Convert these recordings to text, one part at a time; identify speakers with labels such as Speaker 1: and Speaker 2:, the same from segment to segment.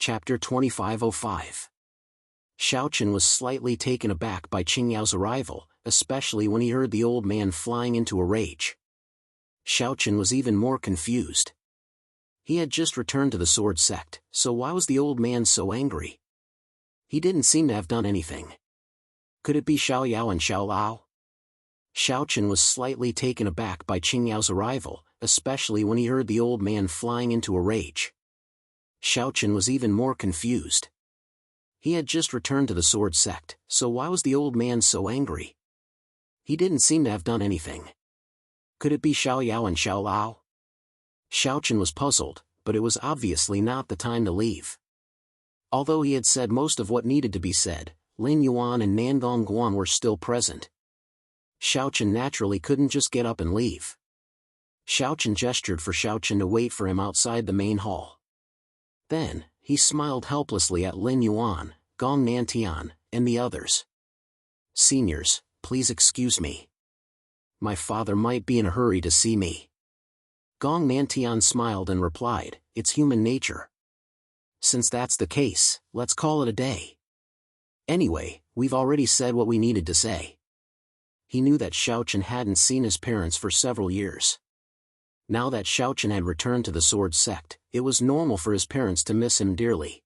Speaker 1: Chapter 2505. Xiaochen was slightly taken aback by Qingyao's arrival, especially when he heard the old man flying into a rage. Xiaochen was even more confused. He had just returned to the sword sect, so why was the old man so angry? He didn't seem to have done anything. Could it be Xiao Yao and Xiao Lao? Xiaochen was slightly taken aback by Qingyao's arrival, especially when he heard the old man flying into a rage. Xiaochen was even more confused. He had just returned to the sword sect, so why was the old man so angry? He didn't seem to have done anything. Could it be Xiao Yao and Xiao Lao? Xiaochen was puzzled, but it was obviously not the time to leave. Although he had said most of what needed to be said, Lin Yuan and Nandong Guan were still present. Xiaochen naturally couldn't just get up and leave. Xiaochen gestured for Xiaochen to wait for him outside the main hall. Then, he smiled helplessly at Lin Yuan, Gong Nantian, and the others. "Seniors, please excuse me. My father might be in a hurry to see me." Gong Nantian smiled and replied, "It's human nature. Since that's the case, let's call it a day. Anyway, we've already said what we needed to say." He knew that Xiaochen hadn't seen his parents for several years. Now that Xiaochen had returned to the sword sect, it was normal for his parents to miss him dearly.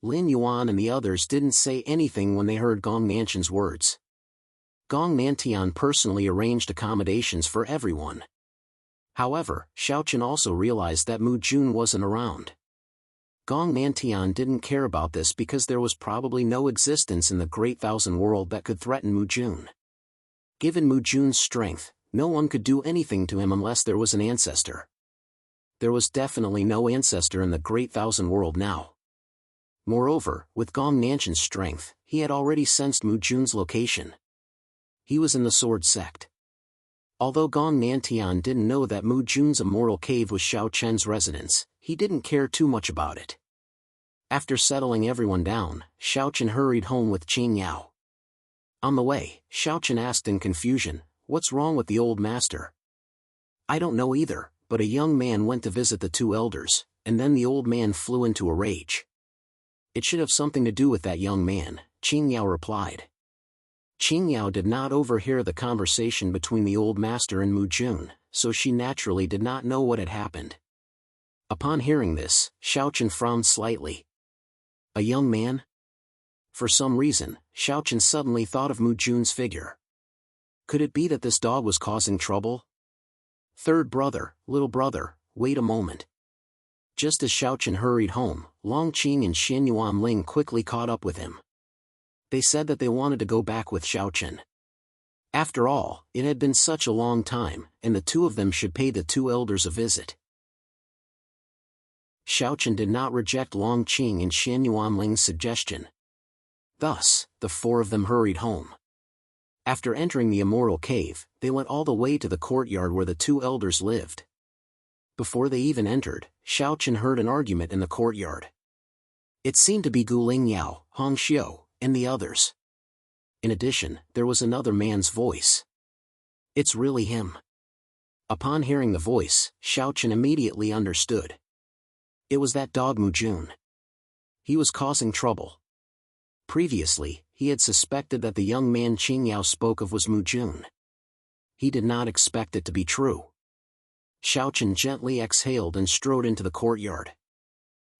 Speaker 1: Lin Yuan and the others didn't say anything when they heard Gong Nantian's words. Gong Nantian personally arranged accommodations for everyone. However, Xiaochen also realized that Mu Jun wasn't around. Gong Nantian didn't care about this because there was probably no existence in the Great Thousand World that could threaten Mu Jun. Given Mu Jun's strength, no one could do anything to him unless there was an ancestor. There was definitely no ancestor in the Great Thousand World now. Moreover, with Gong Nantian's strength, he had already sensed Mu Jun's location. He was in the sword sect. Although Gong Nantian didn't know that Mu Jun's immortal cave was Xiaochen's residence, he didn't care too much about it. After settling everyone down, Xiaochen hurried home with Qingyao. On the way, Xiaochen asked in confusion, "What's wrong with the old master?" "I don't know either, but a young man went to visit the two elders, and then the old man flew into a rage." "It should have something to do with that young man," Qingyao replied. Qingyao did not overhear the conversation between the old master and Mu Jun, so she naturally did not know what had happened. Upon hearing this, Xiaochen frowned slightly. A young man? For some reason, Xiaochen suddenly thought of Mu Jun's figure. Could it be that this dog was causing trouble? "Third brother, little brother, wait a moment." Just as Xiaochen hurried home, Long Qing and Xian Yuan Ling quickly caught up with him. They said that they wanted to go back with Xiaochen. After all, it had been such a long time, and the two of them should pay the two elders a visit. Xiaochen did not reject Long Qing and Xian Yuan Ling's suggestion. Thus, the four of them hurried home. After entering the immortal cave, they went all the way to the courtyard where the two elders lived. Before they even entered, Xiaochen heard an argument in the courtyard. It seemed to be Gu Lingyao, Hong Xiu, and the others. In addition, there was another man's voice. "It's really him." Upon hearing the voice, Xiaochen immediately understood. It was that dog Mu Jun. He was causing trouble. Previously, he had suspected that the young man Qingyao spoke of was Mu Jun. He did not expect it to be true. Xiaochen gently exhaled and strode into the courtyard.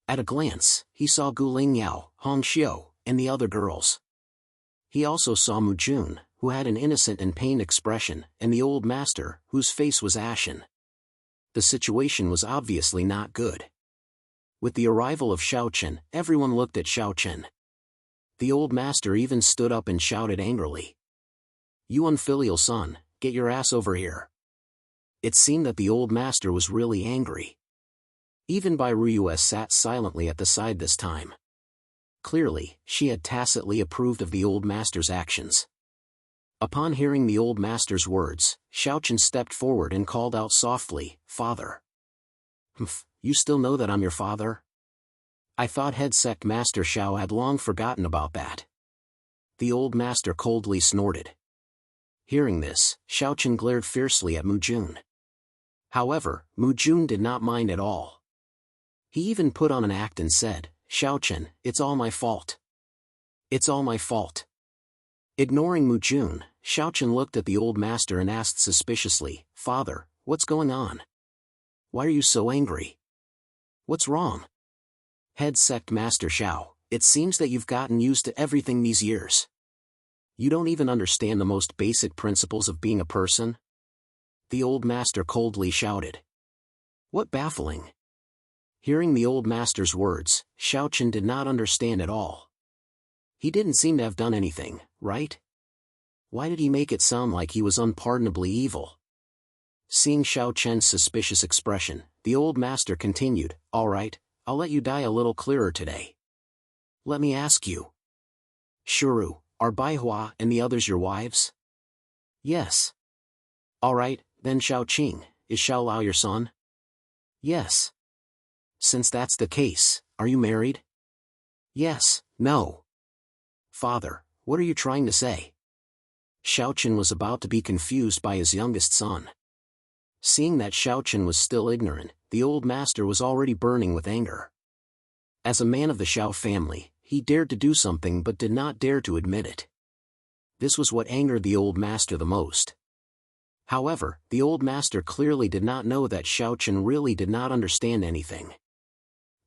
Speaker 1: At a glance, he saw Gu Lingyao, Hong Xiu, and the other girls. He also saw Mu Jun, who had an innocent and pained expression, and the old master, whose face was ashen. The situation was obviously not good. With the arrival of Xiaochen, everyone looked at Xiaochen. The old master even stood up and shouted angrily, "You unfilial son, get your ass over here." It seemed that the old master was really angry. Even Bai Ruyue sat silently at the side this time. Clearly, she had tacitly approved of the old master's actions. Upon hearing the old master's words, Xiaochen stepped forward and called out softly, "Father." "Humph, you still know that I'm your father?" "I thought head sect master Xiao had long forgotten about that." The old master coldly snorted. Hearing this, Xiaochen glared fiercely at Mu Jun. However, Mu Jun did not mind at all. He even put on an act and said, Xiaochen, it's all my fault. It's all my fault. Ignoring Mujun, Xiaochen looked at the old master and asked suspiciously, Father, what's going on? Why are you so angry? What's wrong? Head Sect Master Xiao, it seems that you've gotten used to everything these years. You don't even understand the most basic principles of being a person? The old master coldly shouted. What baffling! Hearing the old master's words, Xiaochen did not understand at all. He didn't seem to have done anything, right? Why did he make it sound like he was unpardonably evil? Seeing Xiaochen's suspicious expression, the old master continued, All right, I'll let you die a little clearer today. Let me ask you. Shuru, are Baihua and the others your wives? Yes. All right, then Xiaoqing, is Xiaolao your son? Yes. Since that's the case, are you married? Yes, no. Father, what are you trying to say? Xiaochen was about to be confused by his youngest son. Seeing that Xiaochen was still ignorant, the old master was already burning with anger. As a man of the Xiao family, he dared to do something but did not dare to admit it. This was what angered the old master the most. However, the old master clearly did not know that Xiaochen really did not understand anything.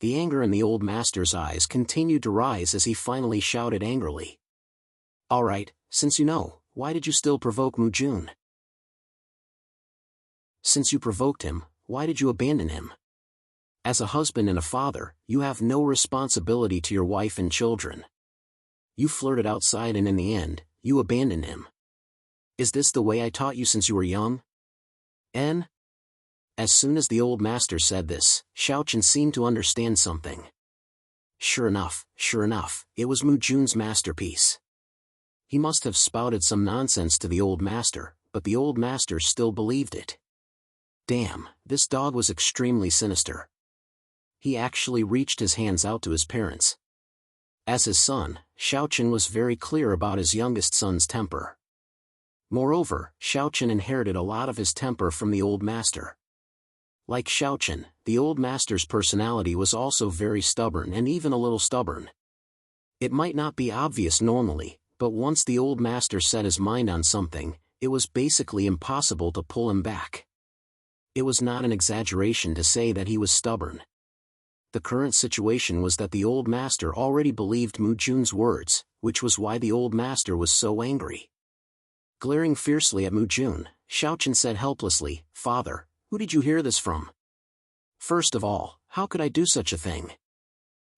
Speaker 1: The anger in the old master's eyes continued to rise as he finally shouted angrily. All right, since you know, why did you still provoke Mujun? Since you provoked him, why did you abandon him? As a husband and a father, you have no responsibility to your wife and children. You flirted outside and in the end, you abandoned him. Is this the way I taught you since you were young? N? As soon as the old master said this, Xiaochen seemed to understand something. Sure enough, it was Mujun's masterpiece. He must have spouted some nonsense to the old master, but the old master still believed it. Damn, this dog was extremely sinister. He actually reached his hands out to his parents. As his son, Xiaochen was very clear about his youngest son's temper. Moreover, Xiaochen inherited a lot of his temper from the old master. Like Xiaochen, the old master's personality was also very stubborn and even a little stubborn. It might not be obvious normally, but once the old master set his mind on something, it was basically impossible to pull him back. It was not an exaggeration to say that he was stubborn. The current situation was that the old master already believed Mujun's words, which was why the old master was so angry. Glaring fiercely at Mujun, Xiaochen said helplessly, Father, who did you hear this from? First of all, how could I do such a thing?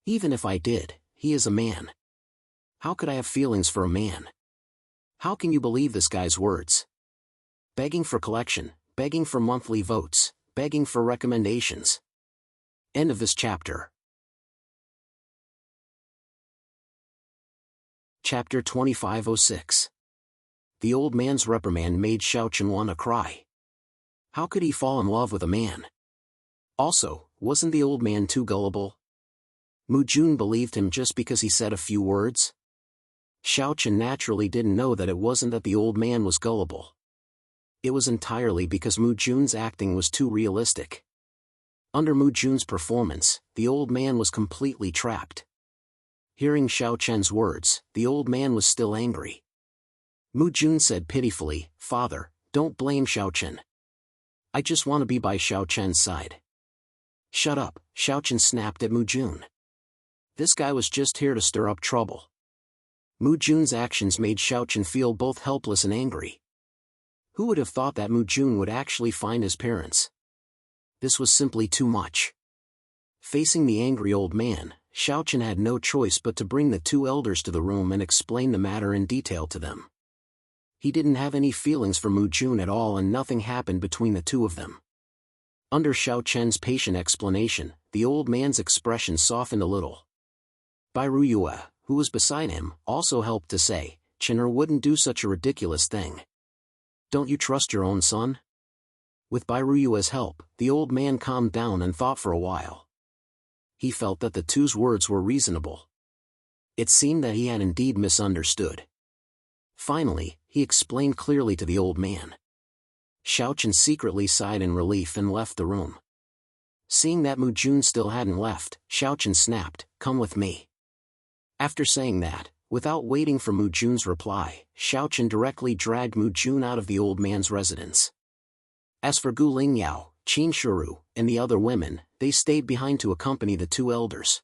Speaker 1: Even if I did, he is a man. How could I have feelings for a man? How can you believe this guy's words? Begging for collection, begging for monthly votes, begging for recommendations. End of this chapter. Chapter 2506. The old man's reprimand made Xiaochen want to cry. How could he fall in love with a man? Also, wasn't the old man too gullible? Mujun believed him just because he said a few words? Xiaochen naturally didn't know that it wasn't that the old man was gullible. It was entirely because Mujun's acting was too realistic. Under Mujun's performance, the old man was completely trapped. Hearing Xiaochen's words, the old man was still angry. Mujun said pitifully, Father, don't blame Xiaochen. I just want to be by Xiaochen's side. Shut up, Xiaochen snapped at Mujun. This guy was just here to stir up trouble. Mujun's actions made Xiaochen feel both helpless and angry. Who would have thought that Mujun would actually find his parents? This was simply too much. Facing the angry old man, Xiaochen had no choice but to bring the two elders to the room and explain the matter in detail to them. He didn't have any feelings for Mujun at all and nothing happened between the two of them. Under Xiaochen's patient explanation, the old man's expression softened a little. Bai Ruyue, who was beside him, also helped to say, Chen'er wouldn't do such a ridiculous thing. Don't you trust your own son? With Bai Ruyue's help, the old man calmed down and thought for a while. He felt that the two's words were reasonable. It seemed that he had indeed misunderstood. Finally, he explained clearly to the old man. Xiaochen secretly sighed in relief and left the room. Seeing that Mujun still hadn't left, Xiaochen snapped, come with me. After saying that, without waiting for Mu Jun's reply, Xiaochen directly dragged Mu Jun out of the old man's residence. As for Gu Lingyao, Qin Shuru, and the other women, they stayed behind to accompany the two elders.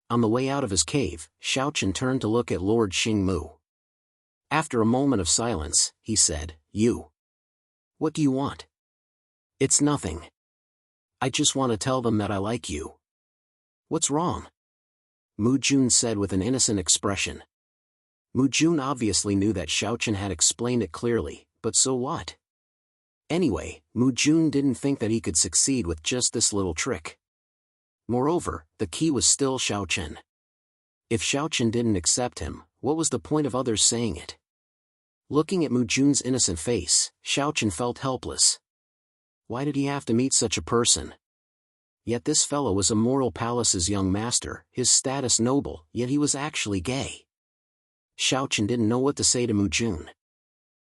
Speaker 1: On the way out of his cave, Xiaochen turned to look at Lord Xingmu. After a moment of silence, he said, "You. What do you want?" "It's nothing. I just want to tell them that I like you." "What's wrong?" Mu Jun said with an innocent expression. Mu Jun obviously knew that Xiaochen had explained it clearly, but so what? Anyway, Mu Jun didn't think that he could succeed with just this little trick. Moreover, the key was still Xiaochen. If Xiaochen didn't accept him, what was the point of others saying it? Looking at Mu Jun's innocent face, Xiaochen felt helpless. Why did he have to meet such a person? Yet this fellow was Immortal Palace's young master, his status noble, yet he was actually gay. Xiaochen didn't know what to say to Mu Jun.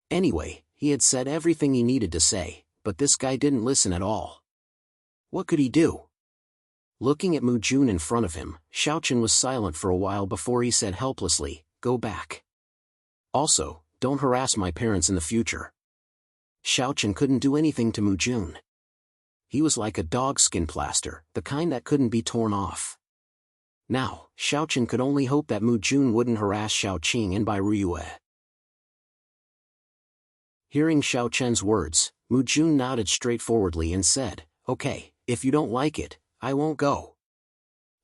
Speaker 1: Anyway, he had said everything he needed to say, but this guy didn't listen at all. What could he do? Looking at Mu Jun in front of him, Xiaochen was silent for a while before he said helplessly, "Go back. Also, don't harass my parents in the future." Xiaochen couldn't do anything to Mu Jun. He was like a dogskin plaster, the kind that couldn't be torn off. Now, Xiaochen could only hope that Mu Jun wouldn't harass Xiaoqing and Bai Ruyue. Hearing Xiaochen's words, Mu Jun nodded straightforwardly and said, "Okay, if you don't like it, I won't go."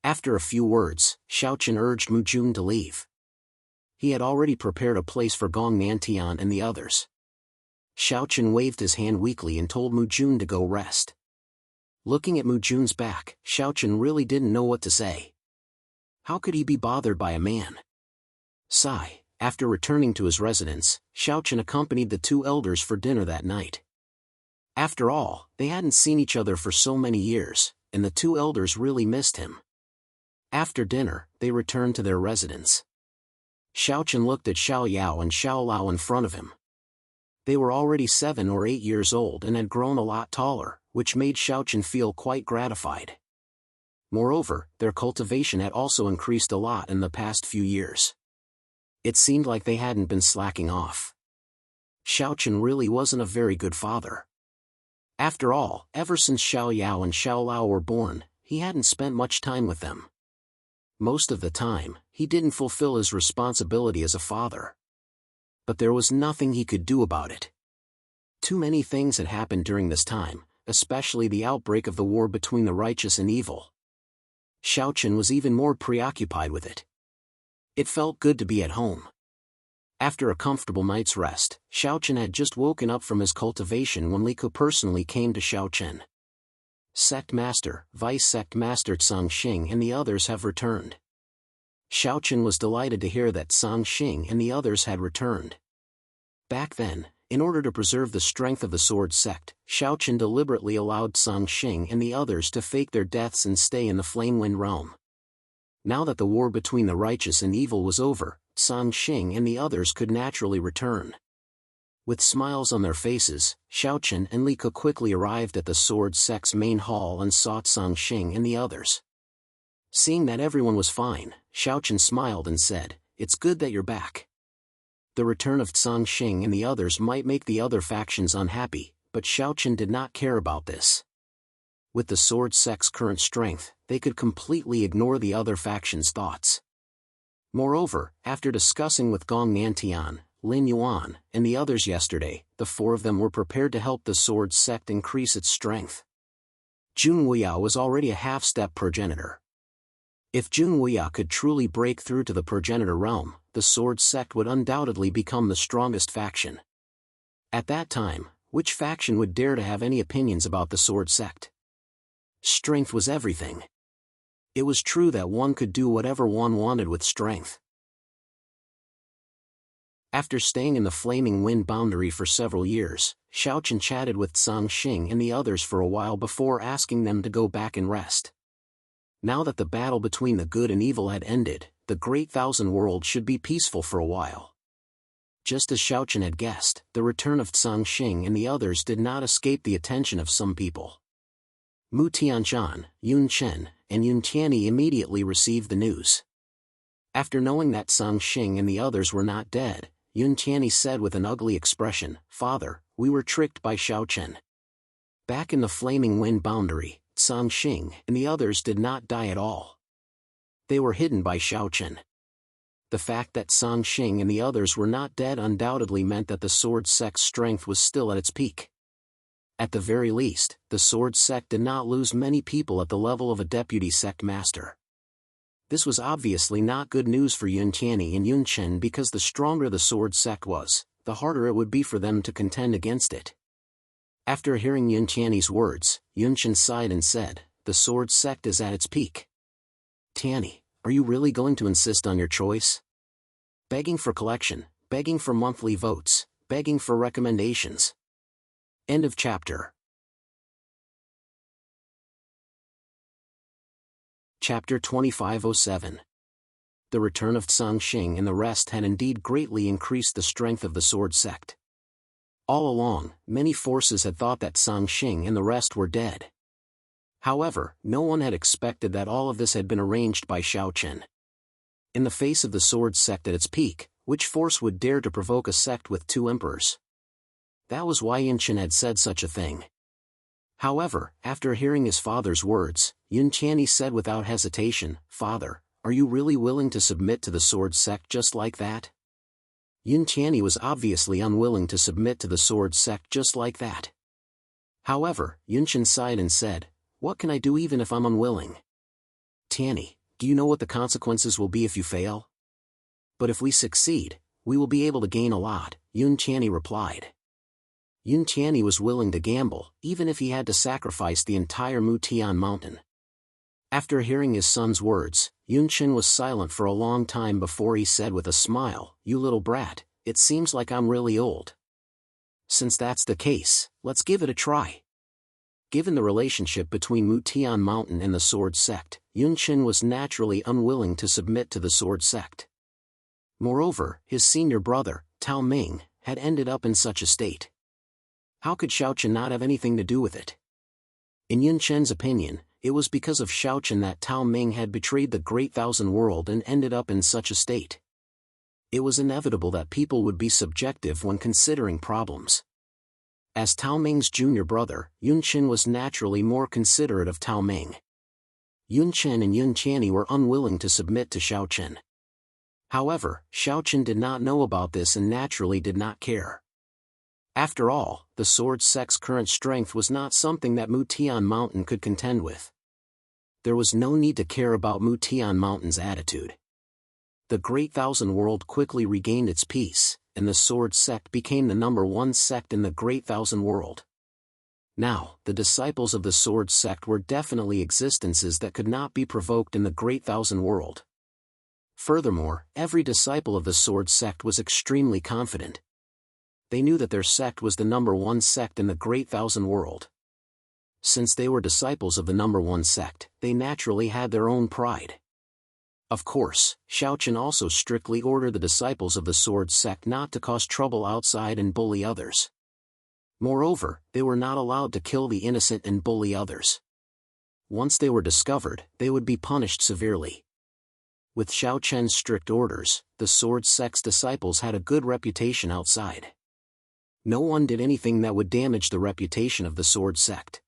Speaker 1: After a few words, Xiaochen urged Mu Jun to leave. He had already prepared a place for Gong Nantian and the others. Xiaochen waved his hand weakly and told Mu Jun to go rest. Looking at Mu Jun's back, Xiaochen really didn't know what to say. How could he be bothered by a man? Sigh. After returning to his residence, Xiaochen accompanied the two elders for dinner that night. After all, they hadn't seen each other for so many years, and the two elders really missed him. After dinner, they returned to their residence. Xiaochen looked at Xiao Yao and Xiao Lao in front of him. They were already 7 or 8 years old and had grown a lot taller, which made Xiaochen feel quite gratified. Moreover, their cultivation had also increased a lot in the past few years. It seemed like they hadn't been slacking off. Xiaochen really wasn't a very good father. After all, ever since Xiao Yao and Xiao Lao were born, he hadn't spent much time with them. Most of the time, he didn't fulfill his responsibility as a father. But there was nothing he could do about it. Too many things had happened during this time, especially the outbreak of the war between the righteous and evil. Xiaochen was even more preoccupied with it. It felt good to be at home. After a comfortable night's rest, Xiaochen had just woken up from his cultivation when Li Ke personally came to Xiaochen. Sect Master, Vice Sect Master Tsang Xing and the others have returned. Xiaochen was delighted to hear that Tsang Xing and the others had returned. Back then, in order to preserve the strength of the Sword Sect, Xiaochen deliberately allowed Tsang Xing and the others to fake their deaths and stay in the Flamewind realm. Now that the war between the righteous and evil was over, Tsang Xing and the others could naturally return. With smiles on their faces, Xiaochen and Li Ke quickly arrived at the Sword Sect's main hall and saw Tsang Xing and the others. Seeing that everyone was fine, Xiaochen smiled and said, "It's good that you're back." The return of Tsang Xing and the others might make the other factions unhappy, but Xiaochen did not care about this. With the Sword Sect's current strength, they could completely ignore the other factions' thoughts. Moreover, after discussing with Gong Nantian, Lin Yuan, and the others yesterday, the 4 of them were prepared to help the Sword Sect increase its strength. Jun Wuyao was already a half-step progenitor. If Jun Wuyao could truly break through to the progenitor realm, the Sword Sect would undoubtedly become the strongest faction. At that time, which faction would dare to have any opinions about the Sword Sect? Strength was everything. It was true that one could do whatever one wanted with strength. After staying in the Flaming Wind boundary for several years, Xiaochen chatted with Tsang Xing and the others for a while before asking them to go back and rest. Now that the battle between the good and evil had ended, the Great Thousand World should be peaceful for a while. Just as Xiaochen had guessed, the return of Tsang Xing and the others did not escape the attention of some people. Mu Tianshan, Yun Chen, and Yun Tianyi immediately received the news. After knowing that Song Xing and the others were not dead, Yun Tianyi said with an ugly expression, "Father, we were tricked by Xiao Chen." Back in the Flaming Wind boundary, Song Xing and the others did not die at all. They were hidden by Xiao Chen. The fact that Song Xing and the others were not dead undoubtedly meant that the sword sect's strength was still at its peak. At the very least, the sword sect did not lose many people at the level of a deputy sect master. This was obviously not good news for Yun Tianyi and Yun Chen, because the stronger the sword sect was, the harder it would be for them to contend against it. After hearing Yun Tianyi's words, Yun Chen sighed and said, "The sword sect is at its peak. Tianyi, are you really going to insist on your choice? Begging for collection, begging for monthly votes, begging for recommendations." End of chapter. Chapter 2507. The return of Song Xing and the rest had indeed greatly increased the strength of the sword sect. All along, many forces had thought that Song Xing and the rest were dead. However, no one had expected that all of this had been arranged by Xiao Chen. In the face of the sword sect at its peak, which force would dare to provoke a sect with two emperors? That was why Yun Chen had said such a thing. However, after hearing his father's words, Yun Tianyi said without hesitation, "Father, are you really willing to submit to the sword sect just like that?" Yun Tianyi was obviously unwilling to submit to the sword sect just like that. However, Yun Chen sighed and said, "What can I do even if I'm unwilling? Tianyi, do you know what the consequences will be if you fail?" "But if we succeed, we will be able to gain a lot," Yun Tianyi replied. Yun Tianyi was willing to gamble, even if he had to sacrifice the entire Mutian mountain. After hearing his son's words, Yun Chen was silent for a long time before he said with a smile, "You little brat, it seems like I'm really old. Since that's the case, let's give it a try." Given the relationship between Mutian Mountain and the sword sect, Yun Chen was naturally unwilling to submit to the sword sect. Moreover, his senior brother, Tao Ming, had ended up in such a state. How could Xiao Chen not have anything to do with it? In Yun Chen's opinion, it was because of Xiao Chen that Tao Ming had betrayed the Great Thousand World and ended up in such a state. It was inevitable that people would be subjective when considering problems. As Tao Ming's junior brother, Yun Chen was naturally more considerate of Tao Ming. Yun Chen and Yun Tianyi were unwilling to submit to Xiao Chen. However, Xiao Chen did not know about this and naturally did not care. After all, the sword sect's current strength was not something that Mutian Mountain could contend with. There was no need to care about Mutian Mountain's attitude. The Great Thousand World quickly regained its peace, and the sword sect became the #1 sect in the Great Thousand World. Now, the disciples of the sword sect were definitely existences that could not be provoked in the Great Thousand World. Furthermore, every disciple of the sword sect was extremely confident. They knew that their sect was the #1 sect in the Great Thousand World. Since they were disciples of the #1 sect, they naturally had their own pride. Of course, Xiao Chen also strictly ordered the disciples of the sword sect not to cause trouble outside and bully others. Moreover, they were not allowed to kill the innocent and bully others. Once they were discovered, they would be punished severely. With Xiao Chen's strict orders, the sword sect's disciples had a good reputation outside. No one did anything that would damage the reputation of the sword sect.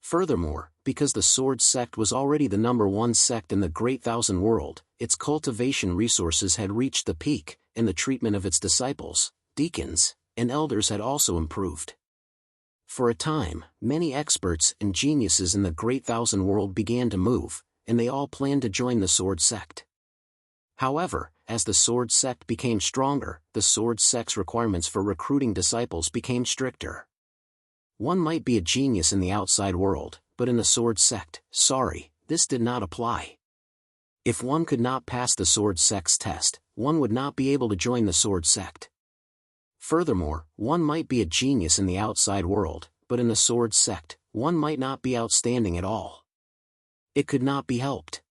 Speaker 1: Furthermore, because the sword sect was already the #1 sect in the Great Thousand World, its cultivation resources had reached the peak, and the treatment of its disciples, deacons, and elders had also improved. For a time, many experts and geniuses in the Great Thousand World began to move, and they all planned to join the sword sect. However, as the sword sect became stronger, the sword sect's requirements for recruiting disciples became stricter. One might be a genius in the outside world, but in the sword sect, this did not apply. If one could not pass the sword sect's test, one would not be able to join the sword sect. Furthermore, one might be a genius in the outside world, but in the sword sect, one might not be outstanding at all. It could not be helped.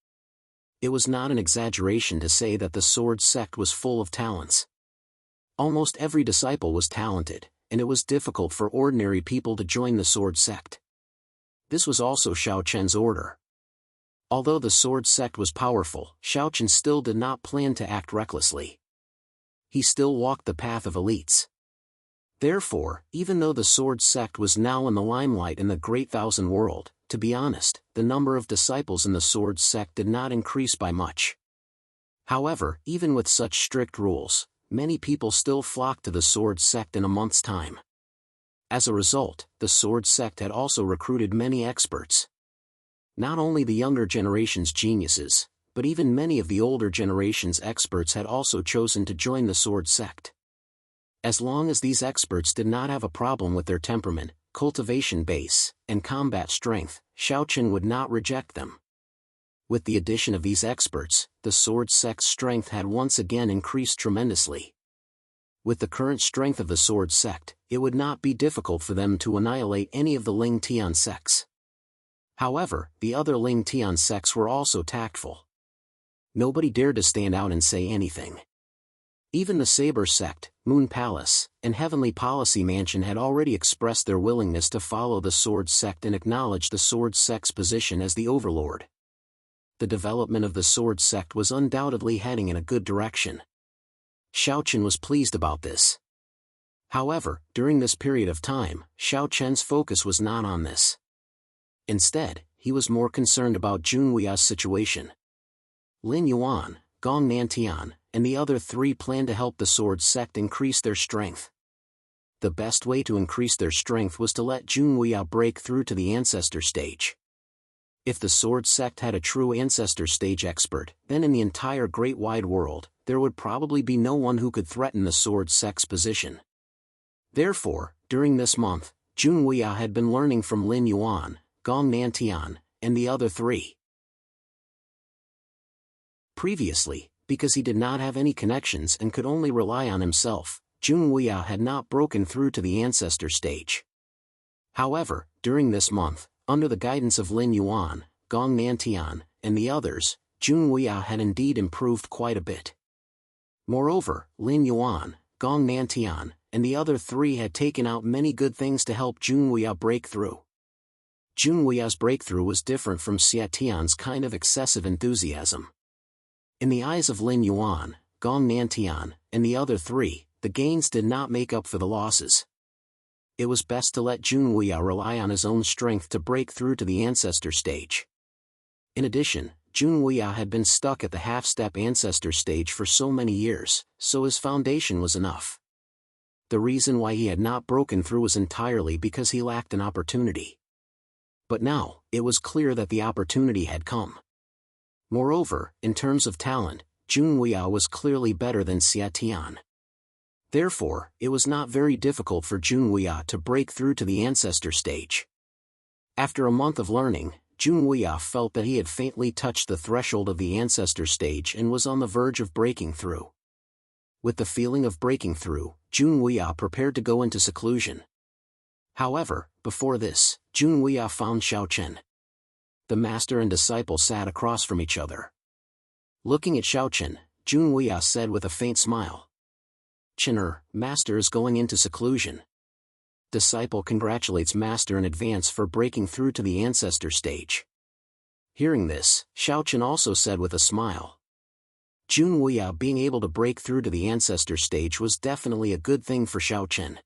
Speaker 1: It was not an exaggeration to say that the sword sect was full of talents. Almost every disciple was talented, and it was difficult for ordinary people to join the sword sect. This was also Xiao Chen's order. Although the sword sect was powerful, Xiao Chen still did not plan to act recklessly. He still walked the path of elites. Therefore, even though the sword sect was now in the limelight in the Great Thousand World, to be honest, the number of disciples in the sword sect did not increase by much. However, even with such strict rules, many people still flocked to the sword sect in a month's time. As a result, the sword sect had also recruited many experts. Not only the younger generation's geniuses, but even many of the older generation's experts had also chosen to join the sword sect. As long as these experts did not have a problem with their temperament, cultivation base, and combat strength, Xiao Chen would not reject them. With the addition of these experts, the sword sect's strength had once again increased tremendously. With the current strength of the sword sect, it would not be difficult for them to annihilate any of the Ling Tian sects. However, the other Ling Tian sects were also tactful. Nobody dared to stand out and say anything. Even the Saber sect, Moon Palace, and Heavenly Policy Mansion had already expressed their willingness to follow the sword sect and acknowledge the sword sect's position as the overlord. The development of the sword sect was undoubtedly heading in a good direction. Xiao Chen was pleased about this. However, during this period of time, Xiao Chen's focus was not on this. Instead, he was more concerned about Junhui's situation. Lin Yuan, Gong Nantian, and the other three planned to help the sword sect increase their strength. The best way to increase their strength was to let Junhui break through to the ancestor stage. If the sword sect had a true ancestor stage expert, then in the entire great wide world, there would probably be no one who could threaten the sword sect's position. Therefore, during this month, Junhui had been learning from Lin Yuan, Gong Nantian, and the other three. Previously, because he did not have any connections and could only rely on himself, Junhui had not broken through to the ancestor stage. However, during this month, under the guidance of Lin Yuan, Gong Nantian, and the others, Junhui had indeed improved quite a bit. Moreover, Lin Yuan, Gong Nantian, and the other three had taken out many good things to help Junhui break through. Junhui's breakthrough was different from Xia Tian's kind of excessive enthusiasm. In the eyes of Lin Yuan, Gong Nantian, and the other three, the gains did not make up for the losses. It was best to let Junhui rely on his own strength to break through to the ancestor stage. In addition, Junhui had been stuck at the half-step ancestor stage for so many years, so his foundation was enough. The reason why he had not broken through was entirely because he lacked an opportunity. But now, it was clear that the opportunity had come. Moreover, in terms of talent, Junhui was clearly better than Xia Tian. Therefore, it was not very difficult for Junhui to break through to the ancestor stage. After a month of learning, Junhui felt that he had faintly touched the threshold of the ancestor stage and was on the verge of breaking through. With the feeling of breaking through, Junhui prepared to go into seclusion. However, before this, Junhui found Xiao Chen. The master and disciple sat across from each other. Looking at Xiao Chen, Junhui said with a faint smile, "Chener, master is going into seclusion." Disciple congratulates master in advance for breaking through to the ancestor stage. Hearing this, Xiao Chen also said with a smile. Junhui being able to break through to the ancestor stage was definitely a good thing for Xiao Chen.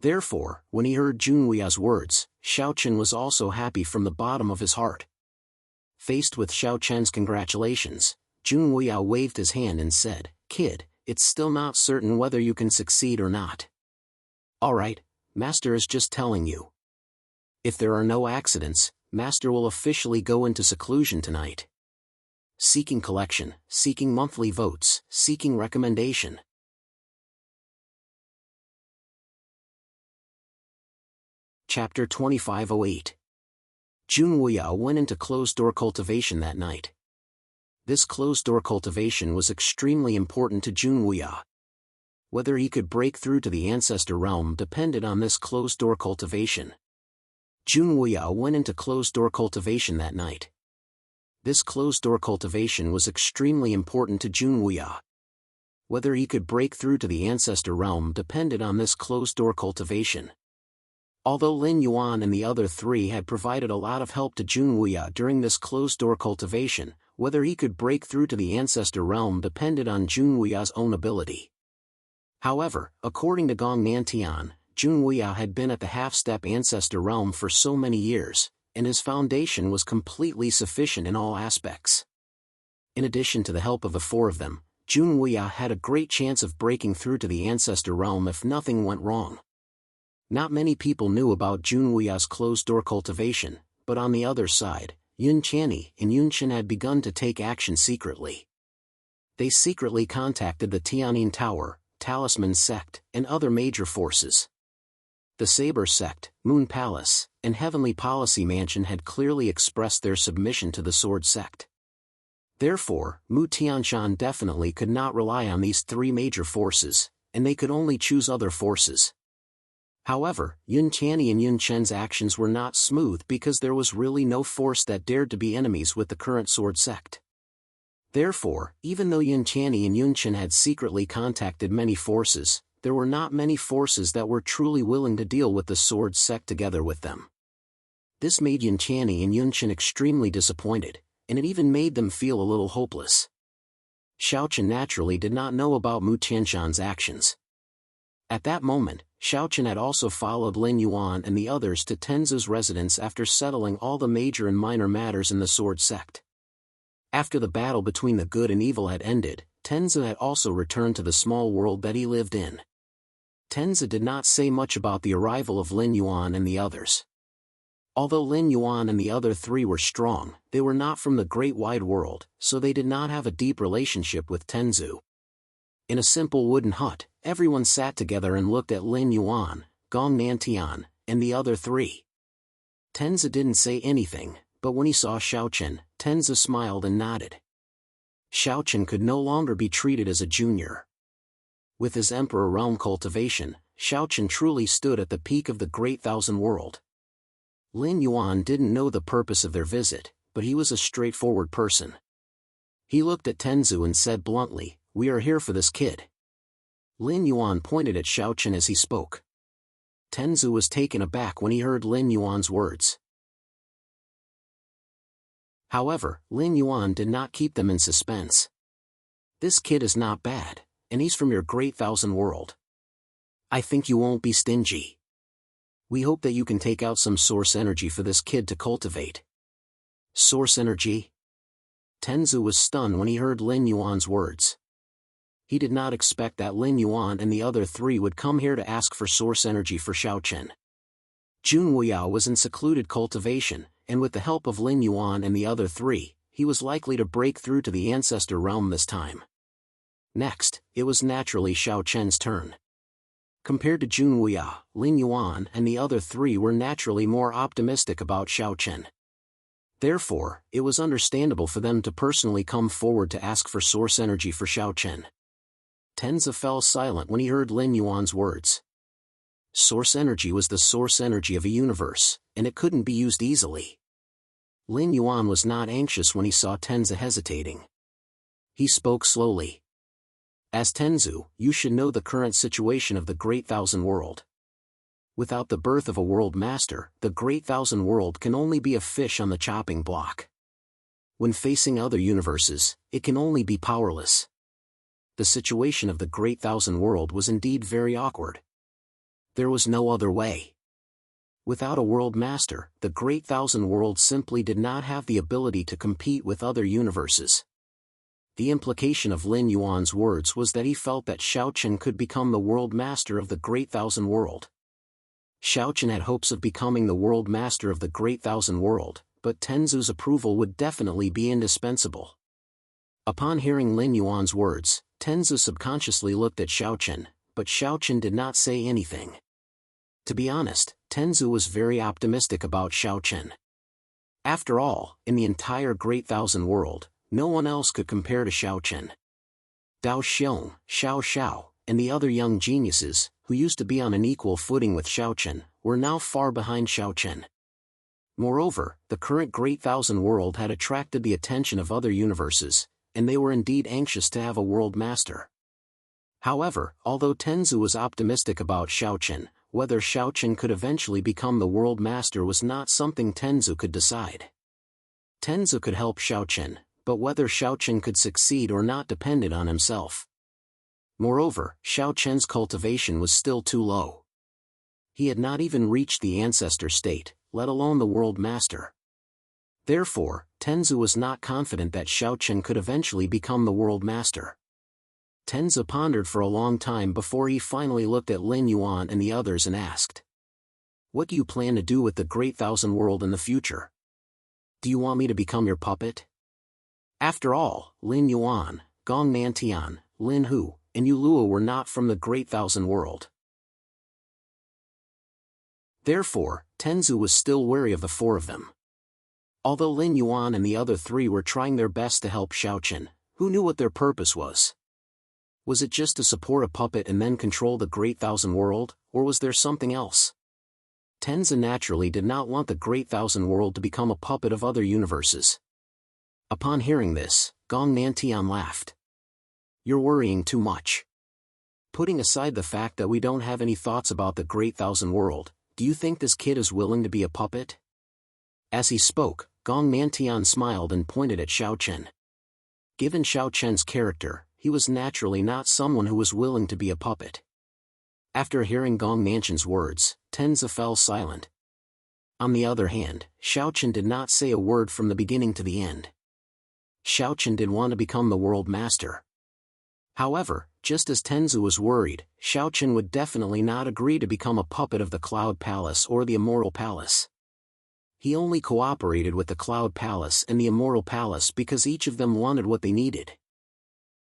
Speaker 1: Therefore, when he heard Junhui's words, Xiao Chen was also happy from the bottom of his heart. Faced with Xiao Chen's congratulations, Junhui waved his hand and said, "Kid, it's still not certain whether you can succeed or not. Alright, master is just telling you. If there are no accidents, master will officially go into seclusion tonight. Seeking collection, seeking monthly votes, seeking recommendation." Chapter 2508. Junhui went into closed-door cultivation that night. This closed-door cultivation was extremely important to Junhui. Whether he could break through to the ancestor realm depended on this closed-door cultivation. Junhui went into closed-door cultivation that night. This closed-door cultivation was extremely important to Junhui. Whether he could break through to the ancestor realm depended on this closed-door cultivation. Although Lin Yuan and the other three had provided a lot of help to Junwuya during this closed-door cultivation, whether he could break through to the ancestor realm depended on Junwuya's own ability. However, according to Gong Nantian, Junwuya had been at the half-step ancestor realm for so many years, and his foundation was completely sufficient in all aspects. In addition to the help of the four of them, Junwuya had a great chance of breaking through to the ancestor realm if nothing went wrong. Not many people knew about Junwuya's closed-door cultivation, but on the other side, Yun Chanyi and Yun Chen had begun to take action secretly. They secretly contacted the Tianyin Tower, Talisman Sect, and other major forces. The Saber Sect, Moon Palace, and Heavenly Policy Mansion had clearly expressed their submission to the Sword Sect. Therefore, Mu Tianshan definitely could not rely on these three major forces, and they could only choose other forces. However, Yun Chanyi and Yun Chen's actions were not smooth because there was really no force that dared to be enemies with the current Sword Sect. Therefore, even though Yun Chanyi and Yun Chen had secretly contacted many forces, there were not many forces that were truly willing to deal with the Sword Sect together with them. This made Yun Chanyi and Yun Chen extremely disappointed, and it even made them feel a little hopeless. Xiaochen naturally did not know about Mu Tianshan's actions. At that moment, Xiaochen had also followed Lin Yuan and the others to Tenzu's residence after settling all the major and minor matters in the Sword Sect. After the battle between the good and evil had ended, Tenzu had also returned to the small world that he lived in. Tenzu did not say much about the arrival of Lin Yuan and the others. Although Lin Yuan and the other three were strong, they were not from the great wide world, so they did not have a deep relationship with Tenzu. In a simple wooden hut, everyone sat together and looked at Lin Yuan, Gong Nantian, and the other three. Tenzu didn't say anything, but when he saw Xiaochen, Tenzu smiled and nodded. Xiaochen could no longer be treated as a junior. With his Emperor Realm cultivation, Xiaochen truly stood at the peak of the Great Thousand World. Lin Yuan didn't know the purpose of their visit, but he was a straightforward person. He looked at Tenzu and said bluntly, "We are here for this kid." Lin Yuan pointed at Xiaochen as he spoke. Tenzu was taken aback when he heard Lin Yuan's words. However, Lin Yuan did not keep them in suspense. "This kid is not bad, and he's from your Great Thousand World. I think you won't be stingy. We hope that you can take out some source energy for this kid to cultivate." Source energy? Tenzu was stunned when he heard Lin Yuan's words. He did not expect that Lin Yuan and the other three would come here to ask for source energy for Xiaochen. Junwuya was in secluded cultivation, and with the help of Lin Yuan and the other three, he was likely to break through to the ancestor realm this time. Next, it was naturally Xiaochen's turn. Compared to Junwuya, Lin Yuan and the other three were naturally more optimistic about Xiaochen. Therefore, it was understandable for them to personally come forward to ask for source energy for Xiaochen. Tenzu fell silent when he heard Lin Yuan's words. Source energy was the source energy of a universe, and it couldn't be used easily. Lin Yuan was not anxious when he saw Tenzu hesitating. He spoke slowly. "As Tenzu, you should know the current situation of the Great Thousand World. Without the birth of a world master, the Great Thousand World can only be a fish on the chopping block. When facing other universes, it can only be powerless." The situation of the Great Thousand World was indeed very awkward. There was no other way. Without a world master, the Great Thousand World simply did not have the ability to compete with other universes. The implication of Lin Yuan's words was that he felt that Xiaochen could become the world master of the Great Thousand World. Xiaochen had hopes of becoming the world master of the Great Thousand World, but Tenzu's approval would definitely be indispensable. Upon hearing Lin Yuan's words, Tenzu subconsciously looked at Xiaochen, but Xiaochen did not say anything. To be honest, Tenzu was very optimistic about Xiaochen. After all, in the entire Great Thousand World, no one else could compare to Xiaochen. Dao Xiong, Xiao Xiao, and the other young geniuses, who used to be on an equal footing with Xiaochen, were now far behind Xiaochen. Moreover, the current Great Thousand World had attracted the attention of other universes, and they were indeed anxious to have a world master. However, although Tenzu was optimistic about Xiaochen, whether Xiaochen could eventually become the world master was not something Tenzu could decide. Tenzu could help Xiaochen, but whether Xiaochen could succeed or not depended on himself. Moreover, Xiaochen's cultivation was still too low. He had not even reached the ancestor state, let alone the world master. Therefore, Tenzu was not confident that Xiaochen could eventually become the world master. Tenzu pondered for a long time before he finally looked at Lin Yuan and the others and asked, "What do you plan to do with the Great Thousand World in the future? Do you want me to become your puppet?" After all, Lin Yuan, Gong Nantian, Lin Hu, and Yu Luo were not from the Great Thousand World. Therefore, Tenzu was still wary of the four of them. Although Lin Yuan and the other three were trying their best to help Xiaochen, who knew what their purpose was? Was it just to support a puppet and then control the Great Thousand World, or was there something else? Tenzu naturally did not want the Great Thousand World to become a puppet of other universes. Upon hearing this, Gong Nantian laughed. "You're worrying too much. Putting aside the fact that we don't have any thoughts about the Great Thousand World, do you think this kid is willing to be a puppet?" As he spoke, Gong Nantian smiled and pointed at Xiaochen. Given Xiaochen's character, he was naturally not someone who was willing to be a puppet. After hearing Gong Nantian's words, Tenzu fell silent. On the other hand, Xiaochen did not say a word from the beginning to the end. Xiaochen did want to become the world master. However, just as Tenzu was worried, Xiaochen would definitely not agree to become a puppet of the Cloud Palace or the Immortal Palace. He only cooperated with the Cloud Palace and the Immortal Palace because each of them wanted what they needed.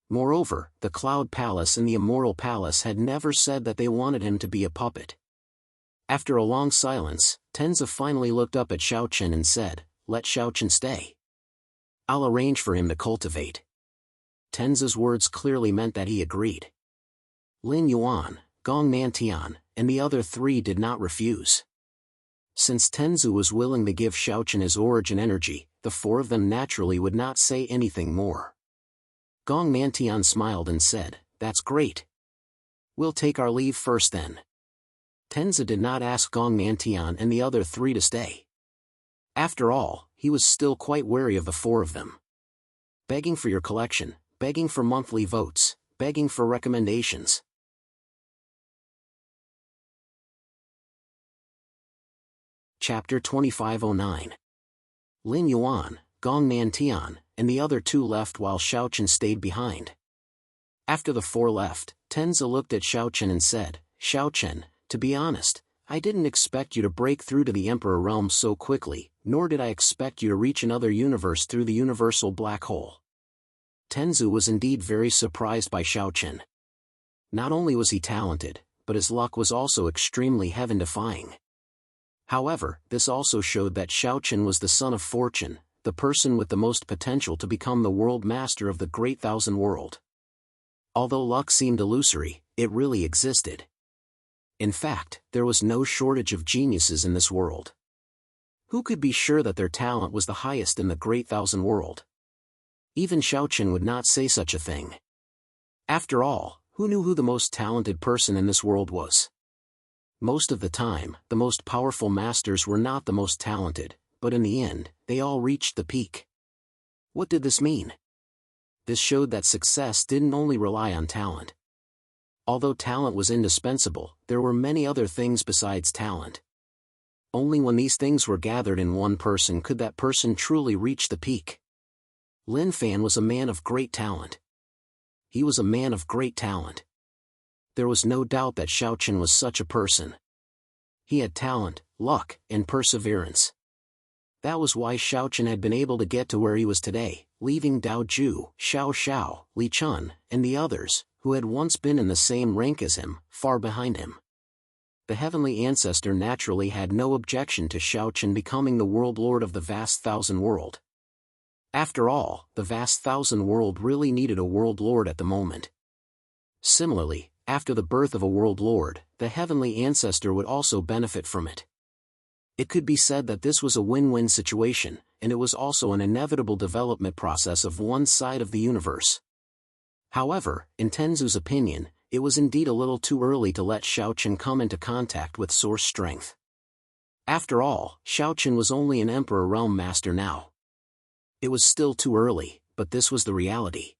Speaker 1: Moreover, the Cloud Palace and the Immortal Palace had never said that they wanted him to be a puppet. After a long silence, Tenzu finally looked up at Xiaochen and said, "Let Xiaochen stay. I'll arrange for him to cultivate." Tenzu's words clearly meant that he agreed. Lin Yuan, Gong Nantian, and the other three did not refuse. Since Tenzu was willing to give Xiaochen his origin energy, the four of them naturally would not say anything more. Gong Nantian smiled and said, "That's great. We'll take our leave first then." Tenzu did not ask Gong Nantian and the other three to stay. After all, he was still quite wary of the four of them. Begging for your collection, begging for monthly votes, begging for recommendations. Chapter 2509. Lin Yuan, Gong Nantian, and the other two left while Xiaochen stayed behind. After the four left, Tenzu looked at Xiaochen and said, "Xiaochen, to be honest, I didn't expect you to break through to the Emperor realm so quickly, nor did I expect you to reach another universe through the universal black hole." Tenzu was indeed very surprised by Xiaochen. Not only was he talented, but his luck was also extremely heaven-defying. However, this also showed that Xiaochen was the son of fortune, the person with the most potential to become the world master of the Great Thousand World. Although luck seemed illusory, it really existed. In fact, there was no shortage of geniuses in this world. Who could be sure that their talent was the highest in the Great Thousand World? Even Xiaochen would not say such a thing. After all, who knew who the most talented person in this world was? Most of the time, the most powerful masters were not the most talented, but in the end, they all reached the peak. What did this mean? This showed that success didn't only rely on talent. Although talent was indispensable, there were many other things besides talent. Only when these things were gathered in one person could that person truly reach the peak. Lin Fan was a man of great talent. He was a man of great talent. There was no doubt that Xiaochen was such a person. He had talent, luck, and perseverance. That was why Xiaochen had been able to get to where he was today, leaving Dao Ju, Xiao Xiao, Li Chun, and the others, who had once been in the same rank as him, far behind him. The heavenly ancestor naturally had no objection to Xiaochen becoming the world lord of the vast thousand world. After all, the vast thousand world really needed a world lord at the moment. Similarly, after the birth of a world lord, the heavenly ancestor would also benefit from it. It could be said that this was a win-win situation, and it was also an inevitable development process of one side of the universe. However, in Tenzu's opinion, it was indeed a little too early to let Xiaochen come into contact with source strength. After all, Xiaochen was only an Emperor Realm Master now. It was still too early, but this was the reality.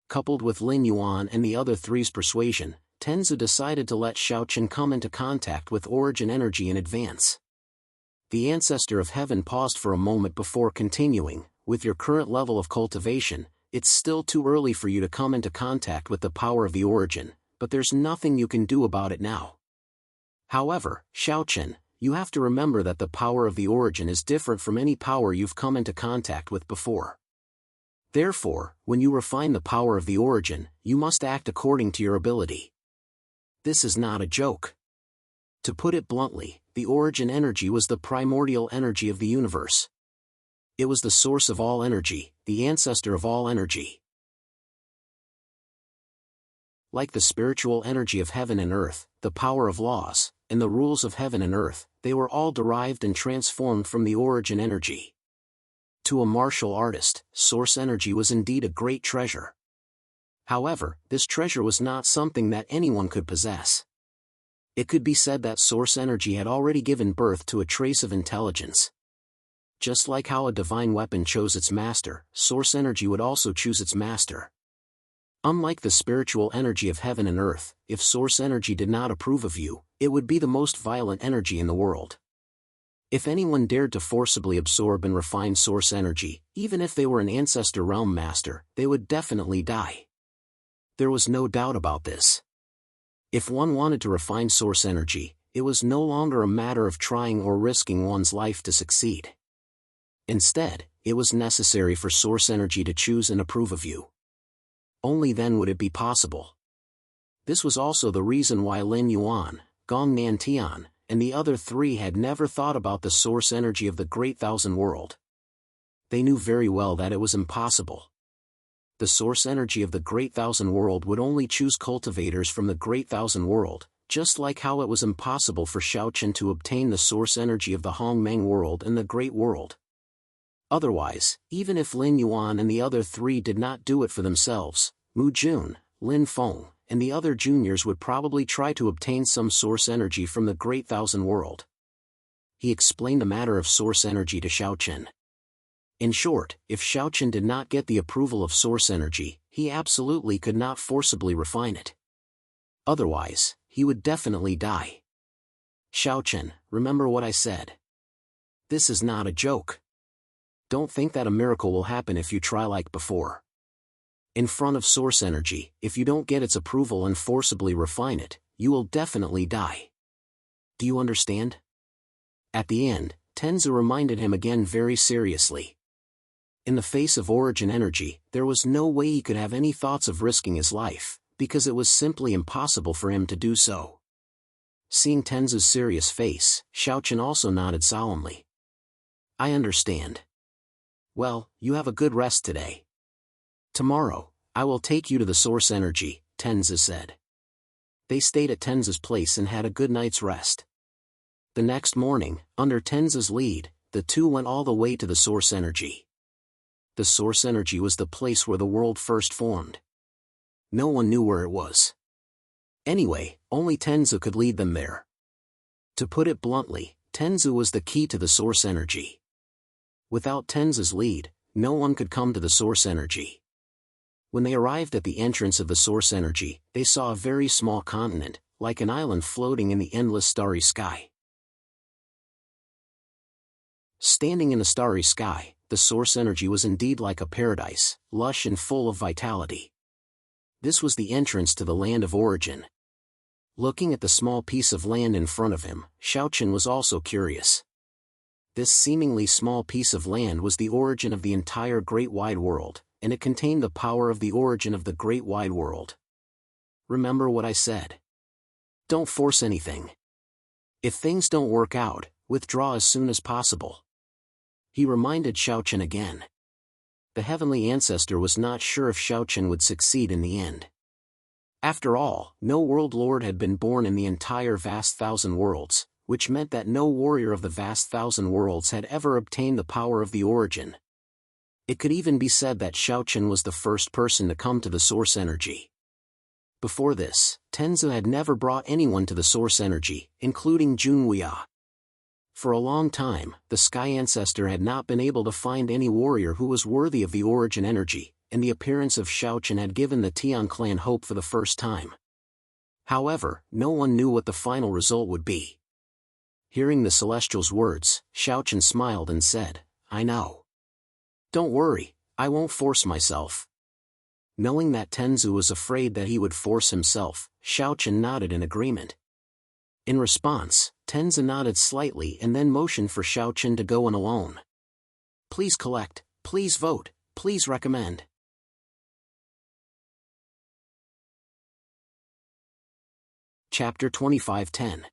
Speaker 1: Coupled with Lin Yuan and the other three's persuasion, Tenzu decided to let Xiaochen come into contact with origin energy in advance. The Ancestor of Heaven paused for a moment before continuing, with your current level of cultivation, it's still too early for you to come into contact with the power of the origin, but there's nothing you can do about it now. However, Xiaochen, you have to remember that the power of the origin is different from any power you've come into contact with before. Therefore, when you refine the power of the origin, you must act according to your ability. This is not a joke. To put it bluntly, the origin energy was the primordial energy of the universe. It was the source of all energy, the ancestor of all energy. Like the spiritual energy of heaven and earth, the power of laws, and the rules of heaven and earth, they were all derived and transformed from the origin energy. To a martial artist, source energy was indeed a great treasure. However, this treasure was not something that anyone could possess. It could be said that source energy had already given birth to a trace of intelligence. Just like how a divine weapon chose its master, source energy would also choose its master. Unlike the spiritual energy of heaven and earth, if source energy did not approve of you, it would be the most violent energy in the world. If anyone dared to forcibly absorb and refine source energy, even if they were an ancestor realm master, they would definitely die. There was no doubt about this. If one wanted to refine source energy, it was no longer a matter of trying or risking one's life to succeed. Instead, it was necessary for source energy to choose and approve of you. Only then would it be possible. This was also the reason why Lin Yuan, Gong Nantian, and the other three had never thought about the source energy of the Great Thousand World. They knew very well that it was impossible. The source energy of the Great Thousand World would only choose cultivators from the Great Thousand World, just like how it was impossible for Xiaochen to obtain the source energy of the Hongmeng World and the Great World. Otherwise, even if Lin Yuan and the other three did not do it for themselves, Mu Jun, Lin Feng, and the other juniors would probably try to obtain some source energy from the Great Thousand World. He explained the matter of source energy to Xiaochen. In short, if Xiaochen did not get the approval of source energy, he absolutely could not forcibly refine it. Otherwise, he would definitely die. Xiaochen, remember what I said. This is not a joke. Don't think that a miracle will happen if you try like before. In front of source energy, if you don't get its approval and forcibly refine it, you will definitely die. Do you understand? At the end, Tenzu reminded him again very seriously. In the face of origin energy, there was no way he could have any thoughts of risking his life, because it was simply impossible for him to do so. Seeing Tenzu's serious face, Xiaochen also nodded solemnly. I understand. Well, you have a good rest today. Tomorrow, I will take you to the source energy, Tenzu said. They stayed at Tenzu's place and had a good night's rest. The next morning, under Tenzu's lead, the two went all the way to the source energy. The source energy was the place where the world first formed. No one knew where it was. Anyway, only Tenzu could lead them there. To put it bluntly, Tenzu was the key to the source energy. Without Tenzu's lead, no one could come to the source energy. When they arrived at the entrance of the source energy, they saw a very small continent, like an island floating in the endless starry sky. Standing in the starry sky, the source energy was indeed like a paradise, lush and full of vitality. This was the entrance to the land of origin. Looking at the small piece of land in front of him, Xiaochen was also curious. This seemingly small piece of land was the origin of the entire great wide world, and it contained the power of the origin of the great wide world. Remember what I said. Don't force anything. If things don't work out, withdraw as soon as possible. He reminded Xiaochen again. The heavenly ancestor was not sure if Xiaochen would succeed in the end. After all, no world lord had been born in the entire vast thousand worlds, which meant that no warrior of the vast thousand worlds had ever obtained the power of the origin. It could even be said that Xiaochen was the first person to come to the source energy. Before this, Tenzu had never brought anyone to the source energy, including Junwuya. For a long time, the Sky Ancestor had not been able to find any warrior who was worthy of the origin energy, and the appearance of Xiaochen had given the Tian clan hope for the first time. However, no one knew what the final result would be. Hearing the Celestial's words, Xiaochen smiled and said, "I know. Don't worry, I won't force myself." Knowing that Tenzu was afraid that he would force himself, Xiaochen nodded in agreement. In response, Tenzu nodded slightly and then motioned for Xiaochen to go in alone. "Please collect, please vote, please recommend." Chapter 25:10.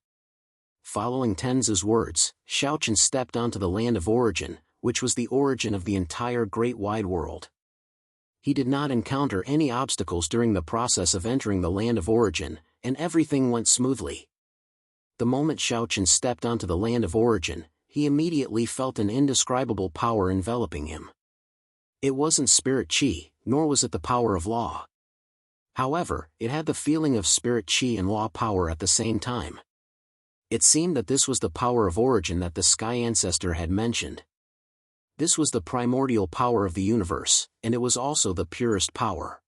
Speaker 1: Following Tenzu's words, Xiaochen stepped onto the land of origin, which was the origin of the entire great wide world. He did not encounter any obstacles during the process of entering the land of origin, and everything went smoothly. The moment Xiaochen stepped onto the land of origin, he immediately felt an indescribable power enveloping him. It wasn't spirit chi, nor was it the power of law. However, it had the feeling of spirit chi and law power at the same time. It seemed that this was the power of origin that the Sky Ancestor had mentioned. This was the primordial power of the universe, and it was also the purest power.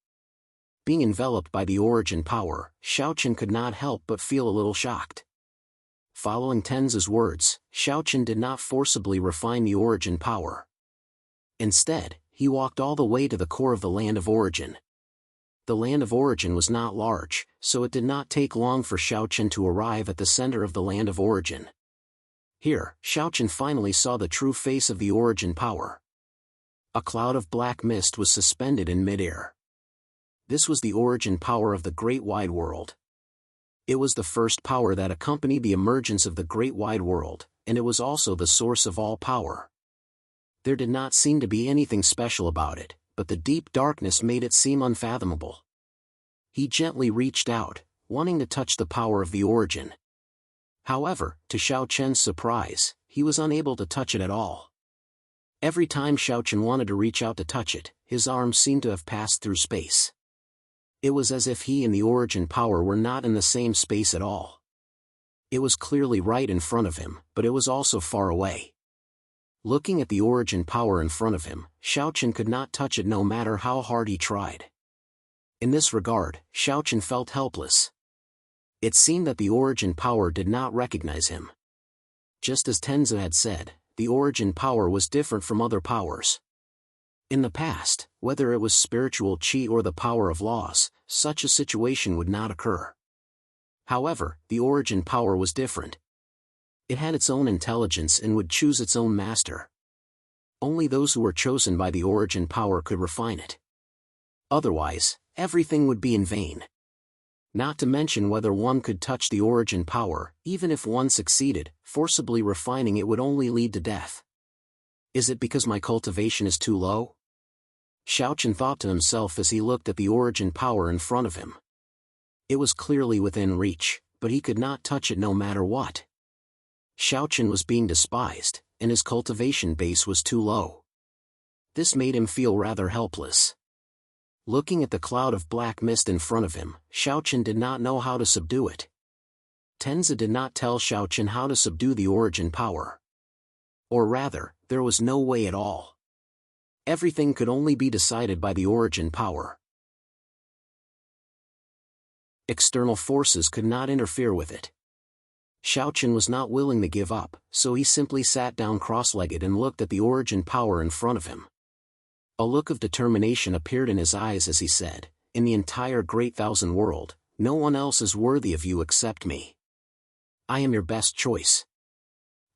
Speaker 1: Being enveloped by the origin power, Xiaochen could not help but feel a little shocked. Following Tenzu's words, Xiaochen did not forcibly refine the origin power. Instead, he walked all the way to the core of the land of origin. The land of origin was not large, so it did not take long for Xiaochen to arrive at the center of the land of origin. Here, Xiaochen finally saw the true face of the origin power. A cloud of black mist was suspended in midair. This was the origin power of the great wide world. It was the first power that accompanied the emergence of the great wide world, and it was also the source of all power. There did not seem to be anything special about it, but the deep darkness made it seem unfathomable. He gently reached out, wanting to touch the power of the origin. However, to Xiaochen's surprise, he was unable to touch it at all. Every time Xiaochen wanted to reach out to touch it, his arms seemed to have passed through space. It was as if he and the origin power were not in the same space at all. It was clearly right in front of him, but it was also far away. Looking at the origin power in front of him, Xiaochen could not touch it no matter how hard he tried. In this regard, Xiaochen felt helpless. It seemed that the origin power did not recognize him. Just as Tenzu had said, the origin power was different from other powers. In the past, whether it was spiritual chi or the power of laws, such a situation would not occur. However, the origin power was different. It had its own intelligence and would choose its own master. Only those who were chosen by the origin power could refine it. Otherwise, everything would be in vain. Not to mention whether one could touch the origin power, even if one succeeded, forcibly refining it would only lead to death. Is it because my cultivation is too low? Xiaochen thought to himself as he looked at the origin power in front of him. It was clearly within reach, but he could not touch it no matter what. Xiaochen was being despised, and his cultivation base was too low. This made him feel rather helpless. Looking at the cloud of black mist in front of him, Xiaochen did not know how to subdue it. Tenzu did not tell Xiaochen how to subdue the origin power. Or rather, there was no way at all. Everything could only be decided by the origin power. External forces could not interfere with it. Xiaochen was not willing to give up, so he simply sat down cross-legged and looked at the origin power in front of him. A look of determination appeared in his eyes as he said, "In the entire great thousand world, no one else is worthy of you except me. I am your best choice."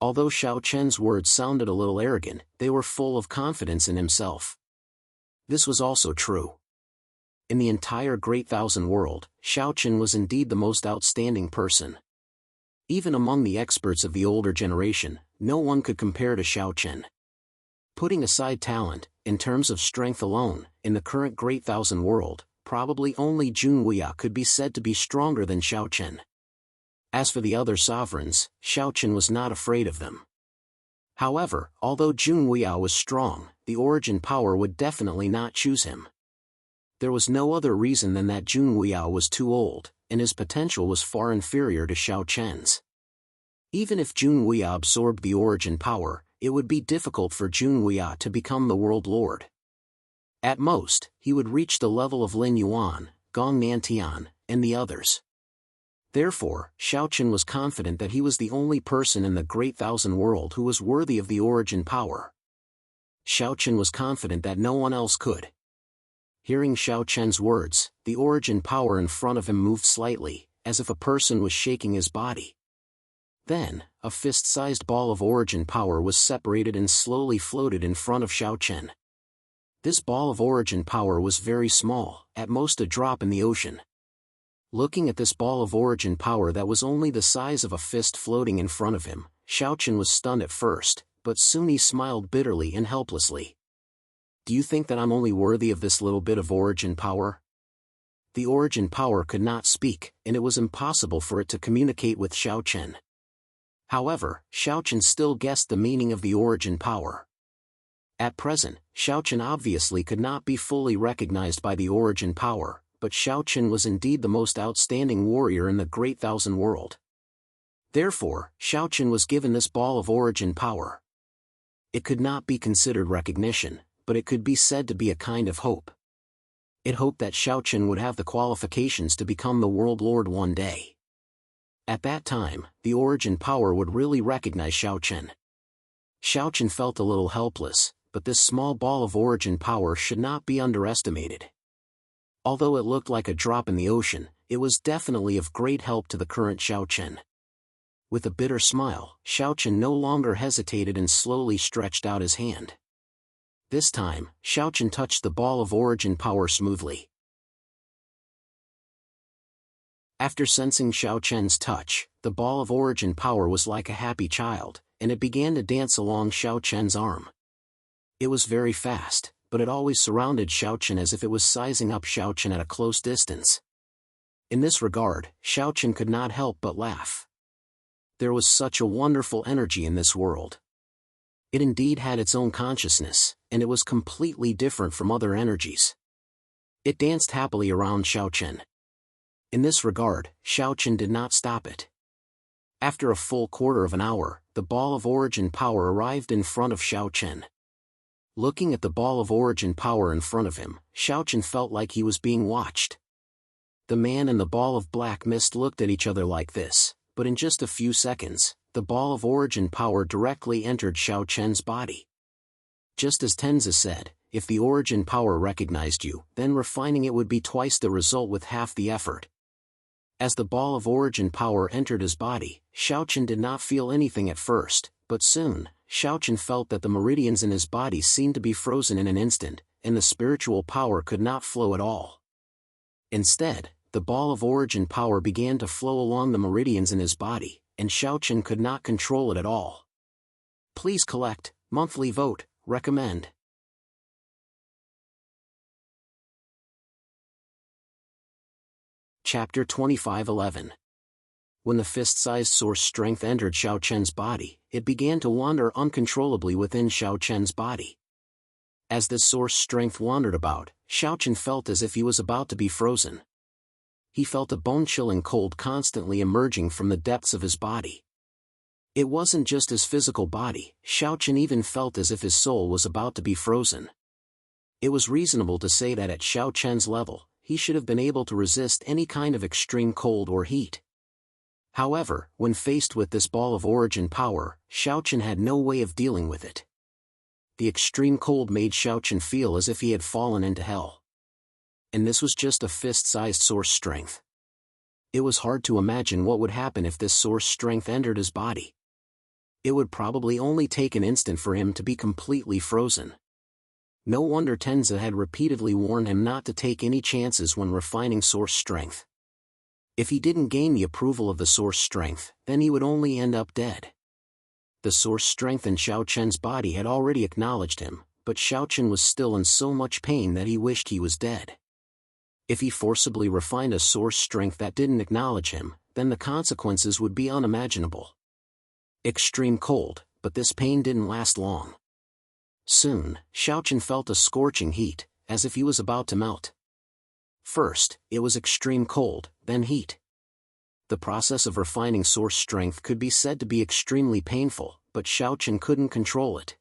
Speaker 1: Although Xiaochen's words sounded a little arrogant, they were full of confidence in himself. This was also true. In the entire great thousand world, Xiaochen was indeed the most outstanding person. Even among the experts of the older generation, no one could compare to Xiaochen. Putting aside talent, in terms of strength alone, in the current great thousand world, probably only Junwuya could be said to be stronger than Xiaochen. As for the other sovereigns, Xiaochen was not afraid of them. However, although Junwuya was strong, the origin power would definitely not choose him. There was no other reason than that Jun Weiyao was too old, and his potential was far inferior to Xiao Chen's. Even if Jun Weiyao absorbed the origin power, it would be difficult for Jun Weiyao to become the world lord. At most, he would reach the level of Lin Yuan, Gong Nantian, and the others. Therefore, Xiao Chen was confident that he was the only person in the Great Thousand World who was worthy of the origin power. Xiao Chen was confident that no one else could. Hearing Xiao Chen's words, the origin power in front of him moved slightly, as if a person was shaking his body. Then, a fist-sized ball of origin power was separated and slowly floated in front of Xiao Chen. This ball of origin power was very small, at most a drop in the ocean. Looking at this ball of origin power that was only the size of a fist floating in front of him, Xiao Chen was stunned at first, but soon he smiled bitterly and helplessly. Do you think that I'm only worthy of this little bit of origin power? The origin power could not speak, and it was impossible for it to communicate with Xiao Chen. However, Xiao Chen still guessed the meaning of the origin power. At present, Xiao Chen obviously could not be fully recognized by the origin power, but Xiao Chen was indeed the most outstanding warrior in the Great Thousand World. Therefore, Xiao Chen was given this ball of origin power. It could not be considered recognition, but it could be said to be a kind of hope. It hoped that Xiao Chen would have the qualifications to become the world lord one day. At that time, the origin power would really recognize Xiao Chen. Xiao Chen felt a little helpless, but this small ball of origin power should not be underestimated. Although it looked like a drop in the ocean, it was definitely of great help to the current Xiao Chen. With a bitter smile, Xiao Chen no longer hesitated and slowly stretched out his hand. This time, Xiao Chen touched the ball of origin power smoothly. After sensing Xiao Chen's touch, the ball of origin power was like a happy child, and it began to dance along Xiao Chen's arm. It was very fast, but it always surrounded Xiao Chen as if it was sizing up Xiao Chen at a close distance. In this regard, Xiao Chen could not help but laugh. There was such a wonderful energy in this world. It indeed had its own consciousness, and it was completely different from other energies. It danced happily around Xiao Chen. In this regard, Xiao Chen did not stop it. After a full quarter of an hour, the ball of origin power arrived in front of Xiao Chen. Looking at the ball of origin power in front of him, Xiao Chen felt like he was being watched. The man and the ball of black mist looked at each other like this, but in just a few seconds, the ball of origin power directly entered Xiao Chen's body. Just as Tenzi said, if the origin power recognized you, then refining it would be twice the result with half the effort. As the ball of origin power entered his body, Xiao Chen did not feel anything at first, but soon, Xiao Chen felt that the meridians in his body seemed to be frozen in an instant, and the spiritual power could not flow at all. Instead, the ball of origin power began to flow along the meridians in his body, and Xiao Chen could not control it at all. Please collect, monthly vote, recommend. Chapter 25:11. When the fist-sized source strength entered Xiao Chen's body, it began to wander uncontrollably within Xiao Chen's body. As this source strength wandered about, Xiao Chen felt as if he was about to be frozen. He felt a bone-chilling cold constantly emerging from the depths of his body. It wasn't just his physical body, Xiao Chen even felt as if his soul was about to be frozen. It was reasonable to say that at Xiao Chen's level, he should have been able to resist any kind of extreme cold or heat. However, when faced with this ball of origin power, Xiao Chen had no way of dealing with it. The extreme cold made Xiao Chen feel as if he had fallen into hell. And this was just a fist-sized source strength. It was hard to imagine what would happen if this source strength entered his body. It would probably only take an instant for him to be completely frozen. No wonder Tenzi had repeatedly warned him not to take any chances when refining source strength. If he didn't gain the approval of the source strength, then he would only end up dead. The source strength in Xiao Chen's body had already acknowledged him, but Xiao Chen was still in so much pain that he wished he was dead. If he forcibly refined a source strength that didn't acknowledge him, then the consequences would be unimaginable. Extreme cold, but this pain didn't last long. Soon, Xiao Chen felt a scorching heat, as if he was about to melt. First, it was extreme cold, then heat. The process of refining source strength could be said to be extremely painful, but Xiaochen couldn't control it.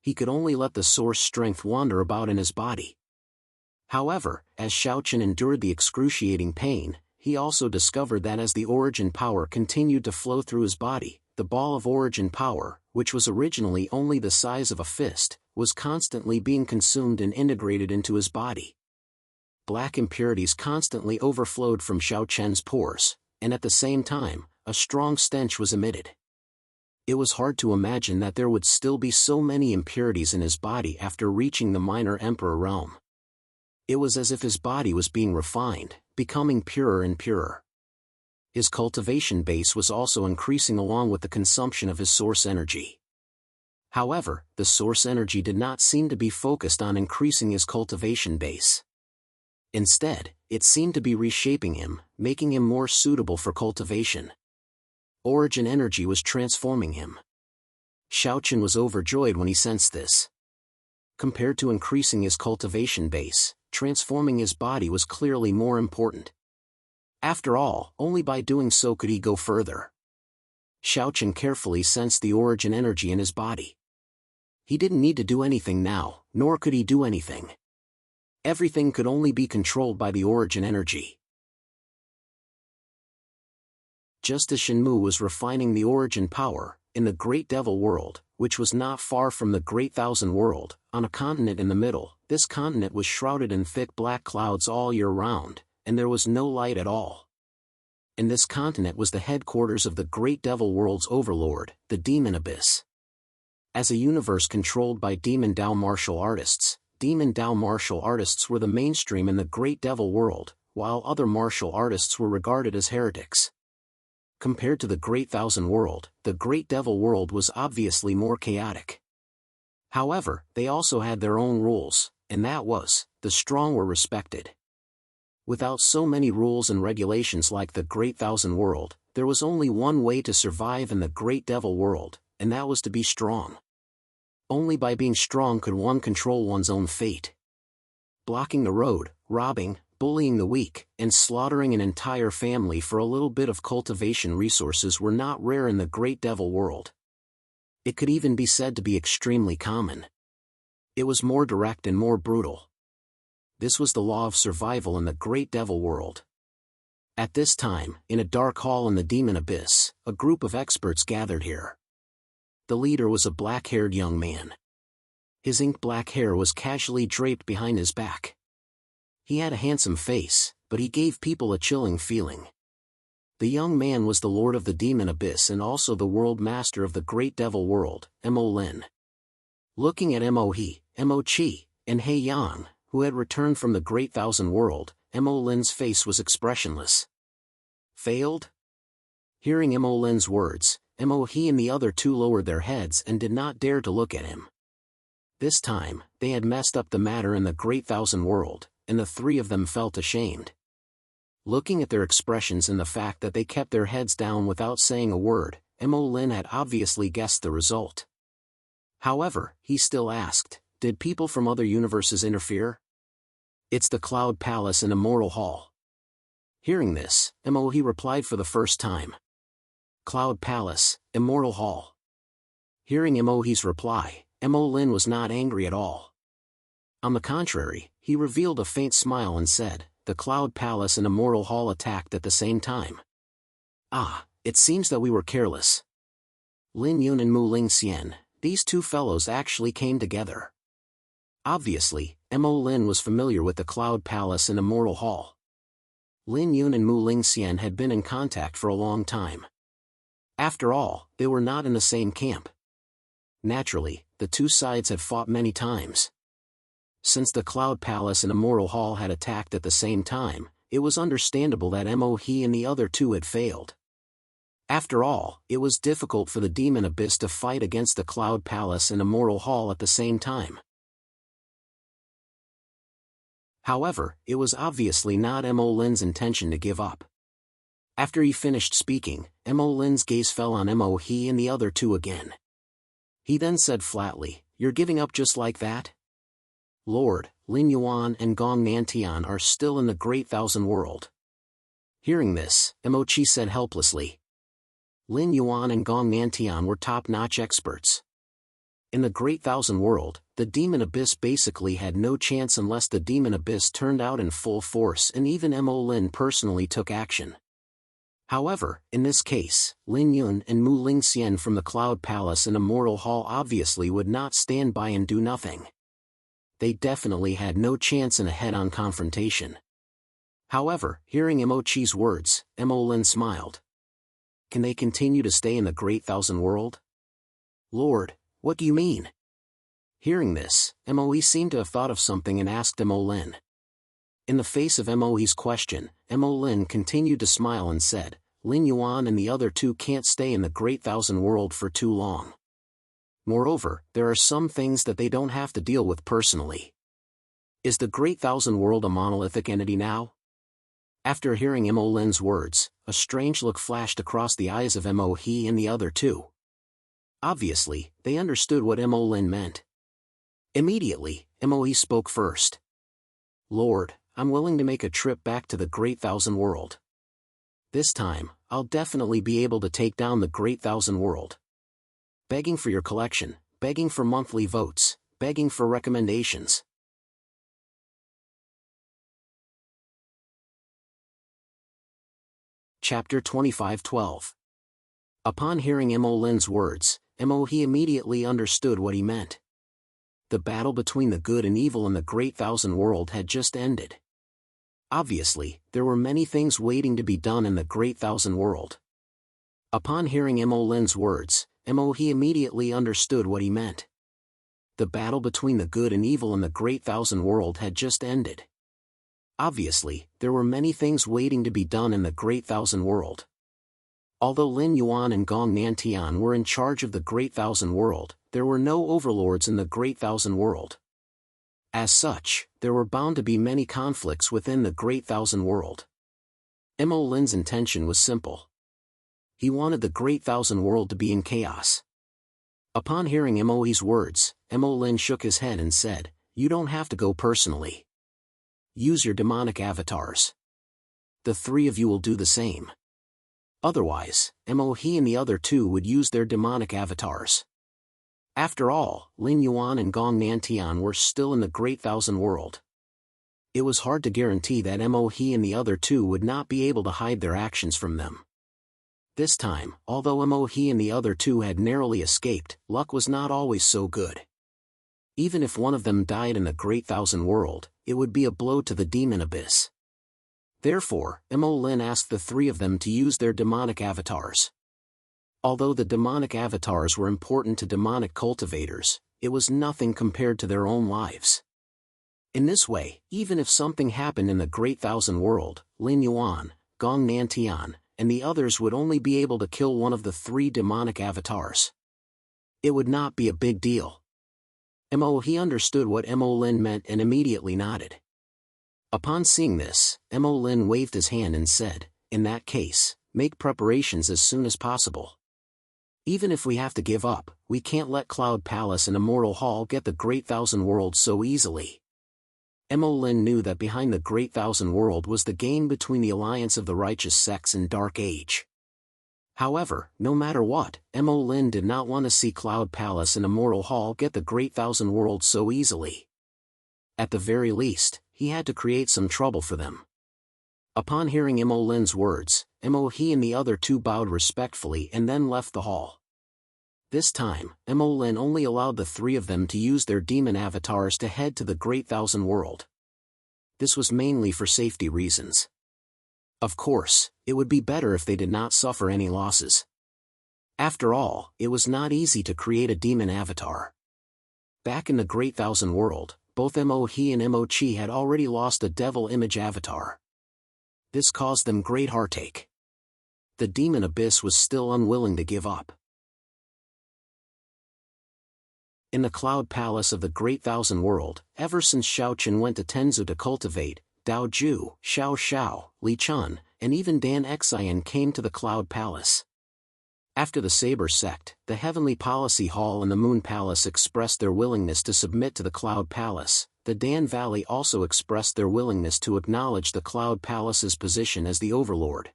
Speaker 1: He could only let the source strength wander about in his body. However, as Xiaochen endured the excruciating pain, he also discovered that as the origin power continued to flow through his body, the ball of origin power, which was originally only the size of a fist, was constantly being consumed and integrated into his body. Black impurities constantly overflowed from Xiaochen's pores, and at the same time, a strong stench was emitted. It was hard to imagine that there would still be so many impurities in his body after reaching the minor emperor realm. It was as if his body was being refined, becoming purer and purer. His cultivation base was also increasing along with the consumption of his source energy. However, the source energy did not seem to be focused on increasing his cultivation base. Instead, it seemed to be reshaping him, making him more suitable for cultivation. Origin energy was transforming him. Xiaochen was overjoyed when he sensed this. Compared to increasing his cultivation base, transforming his body was clearly more important. After all, only by doing so could he go further. Xiaochen carefully sensed the origin energy in his body. He didn't need to do anything now, nor could he do anything. Everything could only be controlled by the origin energy. Just as Shenmue was refining the origin power, in the Great Devil World, which was not far from the Great Thousand World, on a continent in the middle, this continent was shrouded in thick black clouds all year round, and there was no light at all. In this continent was the headquarters of the Great Devil World's overlord, the Demon Abyss. As a universe controlled by Demon Dao martial artists, Demon Dao martial artists were the mainstream in the Great Devil World, while other martial artists were regarded as heretics. Compared to the Great Thousand World, the Great Devil World was obviously more chaotic. However, they also had their own rules, and that was, the strong were respected. Without so many rules and regulations like the Great Thousand World, there was only one way to survive in the Great Devil World, and that was to be strong. Only by being strong could one control one's own fate. Blocking the road, robbing, bullying the weak, and slaughtering an entire family for a little bit of cultivation resources were not rare in the Great Devil World. It could even be said to be extremely common. It was more direct and more brutal. This was the law of survival in the Great Devil World. At this time, in a dark hall in the Demon Abyss, a group of experts gathered here. The leader was a black-haired young man. His ink-black hair was casually draped behind his back. He had a handsome face, but he gave people a chilling feeling. The young man was the Lord of the Demon Abyss and also the World Master of the Great Devil World, Mo Lin. Looking at Mo He, Mo Chi, and He Yang, who had returned from the Great Thousand World, Mo Lin's face was expressionless. Failed? Hearing Mo Lin's words, Mo He and the other two lowered their heads and did not dare to look at him. This time, they had messed up the matter in the Great Thousand World, and the three of them felt ashamed. Looking at their expressions and the fact that they kept their heads down without saying a word, Mo Lin had obviously guessed the result. However, he still asked, did people from other universes interfere? It's the Cloud Palace and Immortal Hall. Hearing this, Mo He replied for the first time. Cloud Palace, Immortal Hall. Hearing Mo He's reply, Mo Lin was not angry at all. On the contrary, he revealed a faint smile and said, the Cloud Palace and Immortal Hall attacked at the same time. Ah, it seems that we were careless. Lin Yun and Mu Ling Xian, these two fellows actually came together. Obviously, Mo Lin was familiar with the Cloud Palace and Immortal Hall. Lin Yun and Mu Ling Xian had been in contact for a long time. After all, they were not in the same camp. Naturally, the two sides had fought many times. Since the Cloud Palace and Immortal Hall had attacked at the same time, it was understandable that Mo He and the other two had failed. After all, it was difficult for the Demon Abyss to fight against the Cloud Palace and Immortal Hall at the same time. However, it was obviously not Mo Lin's intention to give up. After he finished speaking, Mo Lin's gaze fell on Mo He and the other two again. He then said flatly, "You're giving up just like that?" Lord, Lin Yuan and Gong Nantian are still in the Great Thousand World. Hearing this, Emochi said helplessly. Lin Yuan and Gong Nantian were top-notch experts. In the Great Thousand World, the Demon Abyss basically had no chance unless the Demon Abyss turned out in full force and even Mo Lin personally took action. However, in this case, Lin Yun and Mu Lingxian from the Cloud Palace and Immortal Hall obviously would not stand by and do nothing. They definitely had no chance in a head-on confrontation. However, hearing Emochi's words, Mo Lin smiled. Can they continue to stay in the Great Thousand World? Lord, what do you mean? Hearing this, Moe seemed to have thought of something and asked Mo Lin. In the face of Moe's question, Mo Lin continued to smile and said, Lin Yuan and the other two can't stay in the Great Thousand World for too long. Moreover, there are some things that they don't have to deal with personally. Is the Great Thousand World a monolithic entity now? After hearing Mo Lin's words, a strange look flashed across the eyes of Mo He and the other two. Obviously, they understood what Mo Lin meant. Immediately, Mo He spoke first. Lord, I'm willing to make a trip back to the Great Thousand World. This time, I'll definitely be able to take down the Great Thousand World. Begging for your collection, begging for monthly votes, begging for recommendations. Chapter 25:12. Upon hearing Mo Lin's words, Mo He immediately understood what he meant. The battle between the good and evil in the Great Thousand World had just ended. Obviously, there were many things waiting to be done in the Great Thousand World. Upon hearing Mo Lin's words, Mo He immediately understood what he meant. The battle between the good and evil in the Great Thousand World had just ended. Obviously, there were many things waiting to be done in the Great Thousand World. Although Lin Yuan and Gong Nantian were in charge of the Great Thousand World, there were no overlords in the Great Thousand World. As such, there were bound to be many conflicts within the Great Thousand World. Mo Lin's intention was simple. He wanted the Great Thousand World to be in chaos. Upon hearing Moe's words, Mo Lin shook his head and said, You don't have to go personally. Use your demonic avatars. The three of you will do the same. Otherwise, Mo He and the other two would use their demonic avatars. After all, Lin Yuan and Gong Nantian were still in the Great Thousand World. It was hard to guarantee that Mo He and the other two would not be able to hide their actions from them. This time, although Mo He and the other two had narrowly escaped, luck was not always so good. Even if one of them died in the Great Thousand World, it would be a blow to the Demon Abyss. Therefore, Mo Lin asked the three of them to use their demonic avatars. Although the demonic avatars were important to demonic cultivators, it was nothing compared to their own lives. In this way, even if something happened in the Great Thousand World, Lin Yuan, Gong Nantian, and the others would only be able to kill one of the three demonic avatars. It would not be a big deal. Mo He understood what Mo Lin meant and immediately nodded. Upon seeing this, Mo Lin waved his hand and said, In that case, make preparations as soon as possible. Even if we have to give up, we can't let Cloud Palace and Immortal Hall get the Great Thousand World so easily. Mo Lin knew that behind the Great Thousand World was the game between the alliance of the righteous sects and Dark Age. However, no matter what, Mo Lin did not want to see Cloud Palace and Immortal Hall get the Great Thousand World so easily. At the very least, he had to create some trouble for them. Upon hearing Mo Lin's words, Mo He and the other two bowed respectfully and then left the hall. This time, Mo Lin only allowed the three of them to use their demon avatars to head to the Great Thousand World. This was mainly for safety reasons. Of course, it would be better if they did not suffer any losses. After all, it was not easy to create a demon avatar. Back in the Great Thousand World, both Mo He and Mo Chi had already lost a devil image avatar. This caused them great heartache. The Demon Abyss was still unwilling to give up. In the Cloud Palace of the Great Thousand World, ever since Xiaochen went to Tenzu to cultivate, Dao Ju, Xiao Xiao, Li Chun, and even Dan Xian came to the Cloud Palace. After the Saber Sect, the Heavenly Policy Hall and the Moon Palace expressed their willingness to submit to the Cloud Palace, the Dan Valley also expressed their willingness to acknowledge the Cloud Palace's position as the overlord.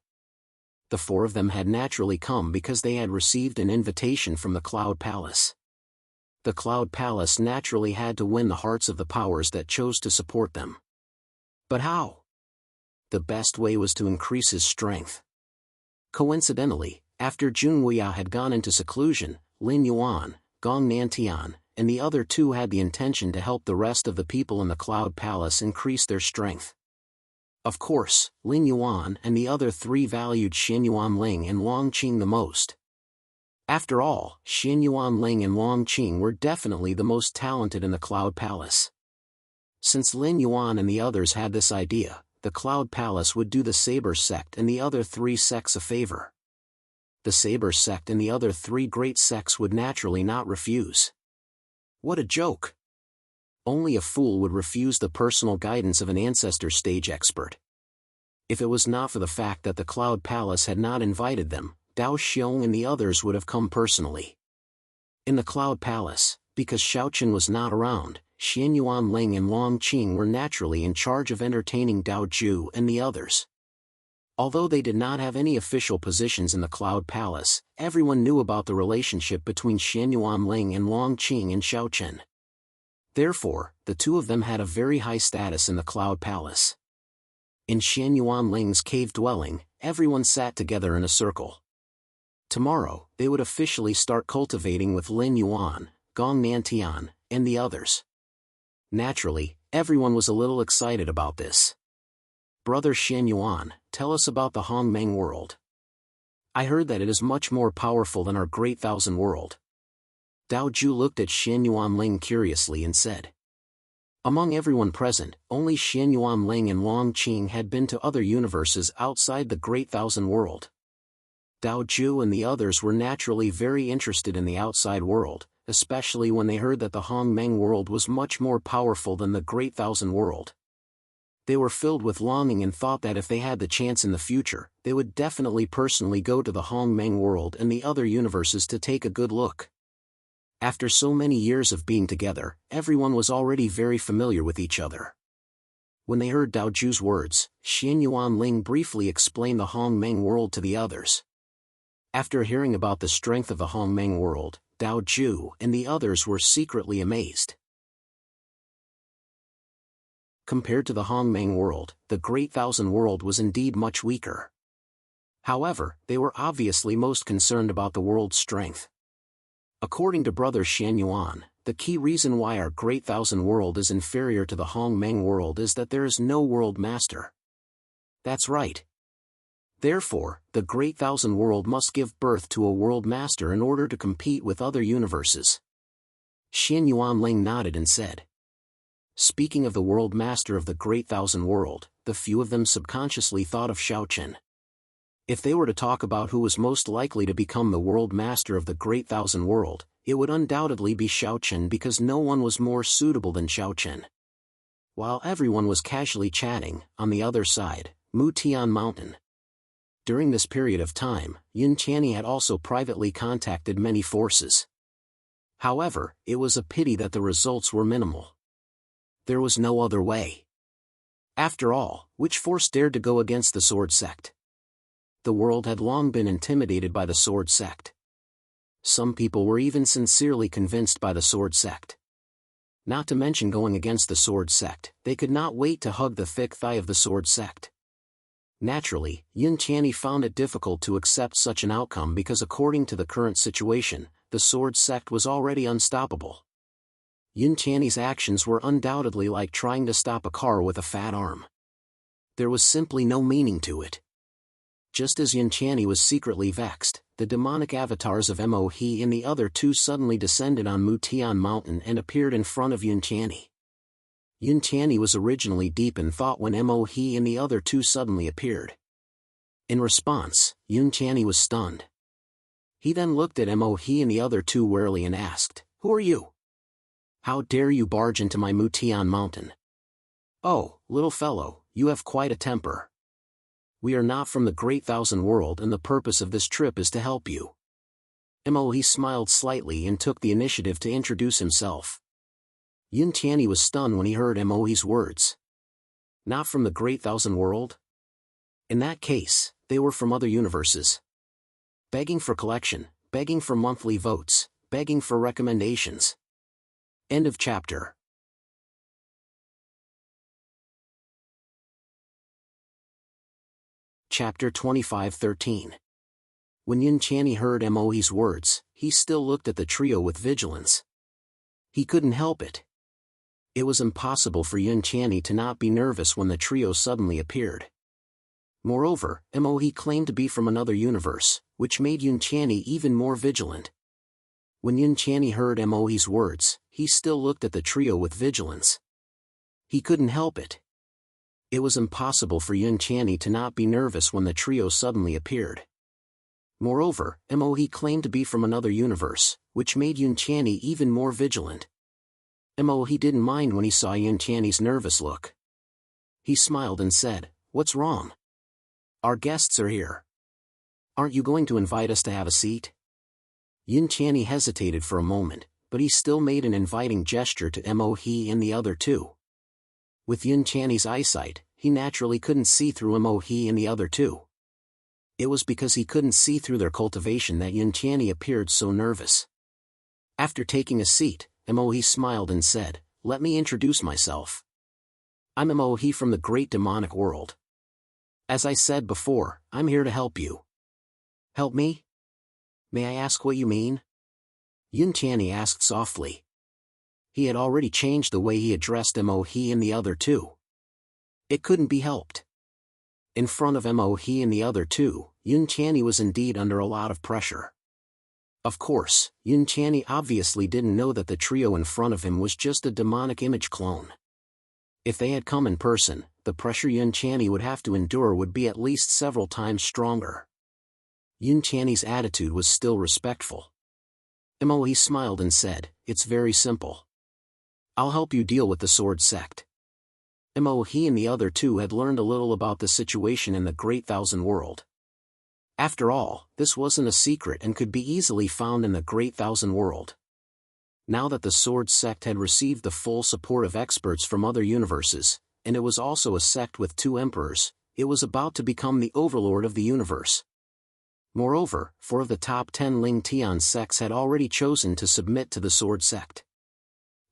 Speaker 1: The four of them had naturally come because they had received an invitation from the Cloud Palace. The Cloud Palace naturally had to win the hearts of the powers that chose to support them. But how? The best way was to increase his strength. Coincidentally, after Jun Wuya had gone into seclusion, Lin Yuan, Gong Nantian, and the other two had the intention to help the rest of the people in the Cloud Palace increase their strength. Of course, Lin Yuan and the other three valued Xin Yuanling and Wang Qing the most. After all, Xin Yuanling and Wang Qing were definitely the most talented in the Cloud Palace. Since Lin Yuan and the others had this idea, the Cloud Palace would do the Saber Sect and the other three sects a favor. The Saber Sect and the other three great sects would naturally not refuse. What a joke! Only a fool would refuse the personal guidance of an ancestor stage expert. If it was not for the fact that the Cloud Palace had not invited them, Dao Xiong and the others would have come personally. In the Cloud Palace, because Xiaoqun was not around, Xin Yuanling and Wang Qing were naturally in charge of entertaining Dao Ju and the others. Although they did not have any official positions in the Cloud Palace, everyone knew about the relationship between Xin Yuanling and Wang Qing and Xiaoqun. Therefore, the two of them had a very high status in the Cloud Palace. In Xin Yuanling's cave dwelling, everyone sat together in a circle. Tomorrow, they would officially start cultivating with Lin Yuan, Gong Nantian, and the others. Naturally, everyone was a little excited about this. Brother Xin Yuan, tell us about the Hongmeng world. I heard that it is much more powerful than our Great Thousand World. Dao Ju looked at Xin Yuanling curiously and said. Among everyone present, only Xin Yuanling and Wang Qing had been to other universes outside the Great Thousand World. Dao Ju and the others were naturally very interested in the outside world, especially when they heard that the Hongmeng world was much more powerful than the Great Thousand World. They were filled with longing and thought that if they had the chance in the future, they would definitely personally go to the Hongmeng world and the other universes to take a good look. After so many years of being together, everyone was already very familiar with each other. When they heard Dao Ju's words, Xin Yuanling briefly explained the Hongmeng world to the others. After hearing about the strength of the Hongmeng world, Dao Ju and the others were secretly amazed. Compared to the Hongmeng world, the Great Thousand World was indeed much weaker. However, they were obviously most concerned about the world's strength. According to Brother Xian Yuan, the key reason why our Great Thousand World is inferior to the Hongmeng world is that there is no world master. That's right. Therefore, the Great Thousand World must give birth to a world master in order to compete with other universes. Xin Yuanling nodded and said. Speaking of the world master of the Great Thousand World, the few of them subconsciously thought of Xiaoqun. If they were to talk about who was most likely to become the world master of the Great Thousand World, it would undoubtedly be Xiaoqun because no one was more suitable than Xiaoqun. While everyone was casually chatting, on the other side, Mutian Mountain. During this period of time, Yun Tianyi had also privately contacted many forces. However, it was a pity that the results were minimal. There was no other way. After all, which force dared to go against the Sword Sect? The world had long been intimidated by the Sword Sect. Some people were even sincerely convinced by the Sword Sect. Not to mention going against the Sword Sect, they could not wait to hug the thick thigh of the Sword Sect. Naturally, Yun Tianyi found it difficult to accept such an outcome because according to the current situation, the Sword Sect was already unstoppable. Yun Tianyi's actions were undoubtedly like trying to stop a car with a fat arm. There was simply no meaning to it. Just as Yun Tianyi was secretly vexed, the demonic avatars of Mo He and the other two suddenly descended on Mutian Mountain and appeared in front of Yun Tianyi. Yun Tianyi was originally deep in thought when Mo He and the other two suddenly appeared. In response, Yun Tianyi was stunned. He then looked at Mo He and the other two warily and asked, "Who are you? How dare you barge into my Mutian Mountain? Oh, little fellow, you have quite a temper. We are not from the Great Thousand World and the purpose of this trip is to help you." Mo He smiled slightly and took the initiative to introduce himself. Yun Tianyi was stunned when he heard Mohe's words. Not from the Great Thousand World? In that case, they were from other universes. Begging for collection, begging for monthly votes, begging for recommendations. End of chapter. Chapter 25:13. When Yun Tianyi heard Mohe's words, he still looked at the trio with vigilance. He couldn't help it. It was impossible for Yun Tianyi to not be nervous when the trio suddenly appeared. Moreover, Mohe claimed to be from another universe, which made Yun Tianyi even more vigilant. When Yun Tianyi heard Mohe's words, he still looked at the trio with vigilance. He couldn't help it. It was impossible for Yun Tianyi to not be nervous when the trio suddenly appeared. Moreover, Mohe claimed to be from another universe, which made Yun Tianyi even more vigilant. Mohe didn't mind when he saw Yun Tianyi's nervous look. He smiled and said, "What's wrong? Our guests are here. Aren't you going to invite us to have a seat?" Yun Tianyi hesitated for a moment, but he still made an inviting gesture to Mohe and the other two. With Yun Tianyi's eyesight, he naturally couldn't see through Mohe and the other two. It was because he couldn't see through their cultivation that Yun Tianyi appeared so nervous. After taking a seat, Mohe smiled and said, "Let me introduce myself. I'm Mohe from the great demonic world. As I said before, I'm here to help you." "Help me? May I ask what you mean?" Yun Tianyi asked softly. He had already changed the way he addressed Mohe and the other two. It couldn't be helped. In front of Mohe and the other two, Yun Tianyi was indeed under a lot of pressure. Of course, Yun Tianyi obviously didn't know that the trio in front of him was just a demonic image clone. If they had come in person, the pressure Yun Tianyi would have to endure would be at least several times stronger. Yun Tianyi's attitude was still respectful. Mohe smiled and said, "It's very simple. I'll help you deal with the Sword Sect." Mohe and the other two had learned a little about the situation in the Great Thousand World. After all, this wasn't a secret and could be easily found in the Great Thousand World. Now that the Sword Sect had received the full support of experts from other universes, and it was also a sect with 2 emperors, it was about to become the overlord of the universe. Moreover, 4 of the top 10 Ling Tian sects had already chosen to submit to the Sword Sect.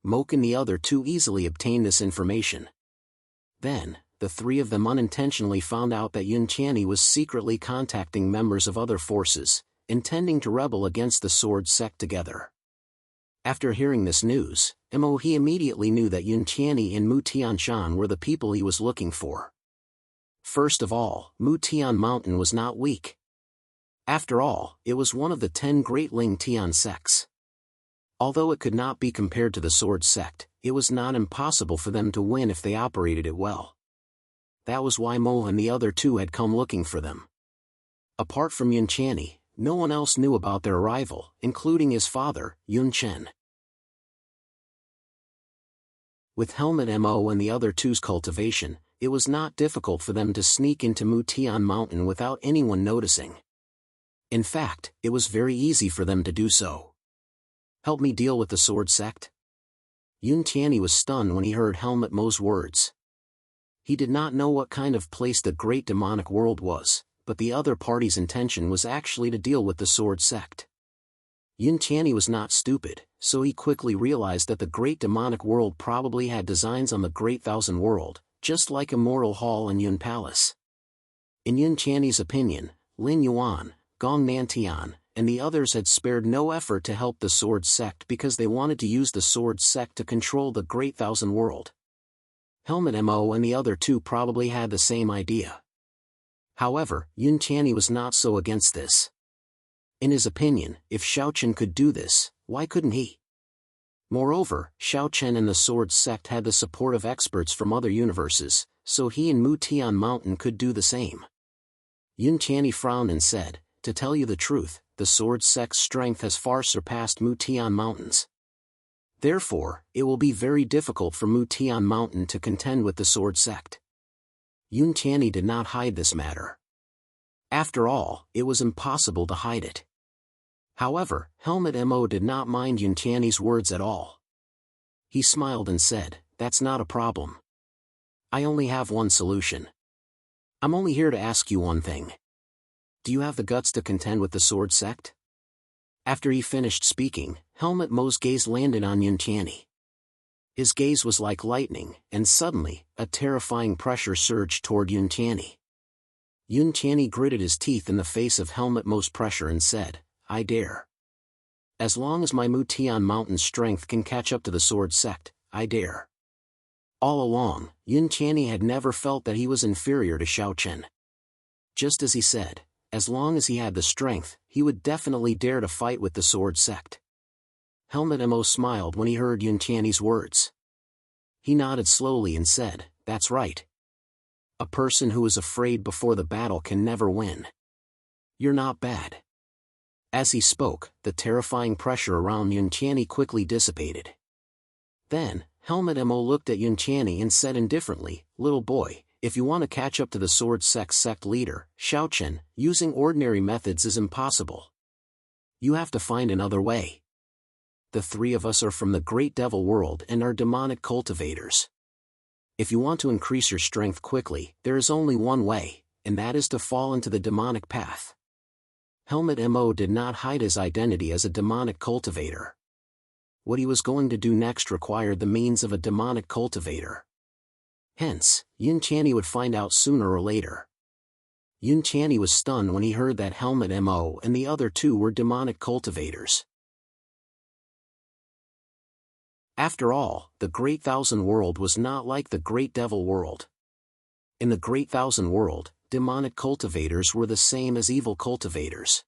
Speaker 1: Moke and the other 2 easily obtained this information. Then, the 3 of them unintentionally found out that Yun Tianyi was secretly contacting members of other forces, intending to rebel against the Sword Sect together. After hearing this news, Mohe immediately knew that Yun Tianyi and Mu Tianshan were the people he was looking for. First of all, Mu Tian Mountain was not weak. After all, it was one of the 10 great Ling Tian sects. Although it could not be compared to the Sword Sect, it was not impossible for them to win if they operated it well. That was why Mo and the other 2 had come looking for them. Apart from Yun Tianyi, no one else knew about their arrival, including his father, Yun Chen. With Helmet Mo and the other 2's cultivation, it was not difficult for them to sneak into Mu Tian Mountain without anyone noticing. In fact, it was very easy for them to do so. "Help me deal with the Sword Sect?" Yun Tianyi was stunned when he heard Helmet Mo's words. He did not know what kind of place the Great Demonic World was, but the other party's intention was actually to deal with the Sword Sect. Yun Tianyi was not stupid, so he quickly realized that the Great Demonic World probably had designs on the Great Thousand World, just like Immortal Hall and Yun Palace. In Yun Tianyi's opinion, Lin Yuan, Gong Nantian, and the others had spared no effort to help the Sword Sect because they wanted to use the Sword Sect to control the Great Thousand World. Helmet Mo and the other 2 probably had the same idea. However, Yun Tianyi was not so against this. In his opinion, if Xiaochen could do this, why couldn't he? Moreover, Xiaochen and the Sword Sect had the support of experts from other universes, so he and Mu Tian Mountain could do the same. Yun Tianyi frowned and said, "To tell you the truth, the Sword Sect's strength has far surpassed Mu Tian Mountain's. Therefore, it will be very difficult for Mu Tian Mountain to contend with the Sword Sect." Yun Tianyi did not hide this matter. After all, it was impossible to hide it. However, Helmet Mo did not mind Yun Tianyi's words at all. He smiled and said, "That's not a problem. I only have one solution. I'm only here to ask you one thing. Do you have the guts to contend with the sword sect?" After he finished speaking, Helmut Mo's gaze landed on Yuntiani. His gaze was like lightning, and suddenly, a terrifying pressure surged toward Yuntiani. Yuntiani gritted his teeth in the face of Helmut Mo's pressure and said, "I dare. As long as my Mutian Mountain strength can catch up to the sword sect, I dare." All along, Yuntiani had never felt that he was inferior to Xiaochen. Just as he said, as long as he had the strength, he would definitely dare to fight with the sword sect. Helmut Mo smiled when he heard Yuntiani's words. He nodded slowly and said, "That's right. A person who is afraid before the battle can never win. You're not bad." As he spoke, the terrifying pressure around Yuntiani quickly dissipated. Then, Helmut Mo looked at Yuntiani and said indifferently, "Little boy, if you want to catch up to the sword sect leader, Xiaochen, using ordinary methods is impossible. You have to find another way. The three of us are from the great devil world and are demonic cultivators. If you want to increase your strength quickly, there is only one way, and that is to fall into the demonic path." Helmut Mo did not hide his identity as a demonic cultivator. What he was going to do next required the means of a demonic cultivator. Hence, Yuntiani would find out sooner or later. Yuntiani was stunned when he heard that Helmut Mo and the other two were demonic cultivators. After all, the Great Thousand World was not like the Great Devil World. In the Great Thousand World, demonic cultivators were the same as evil cultivators.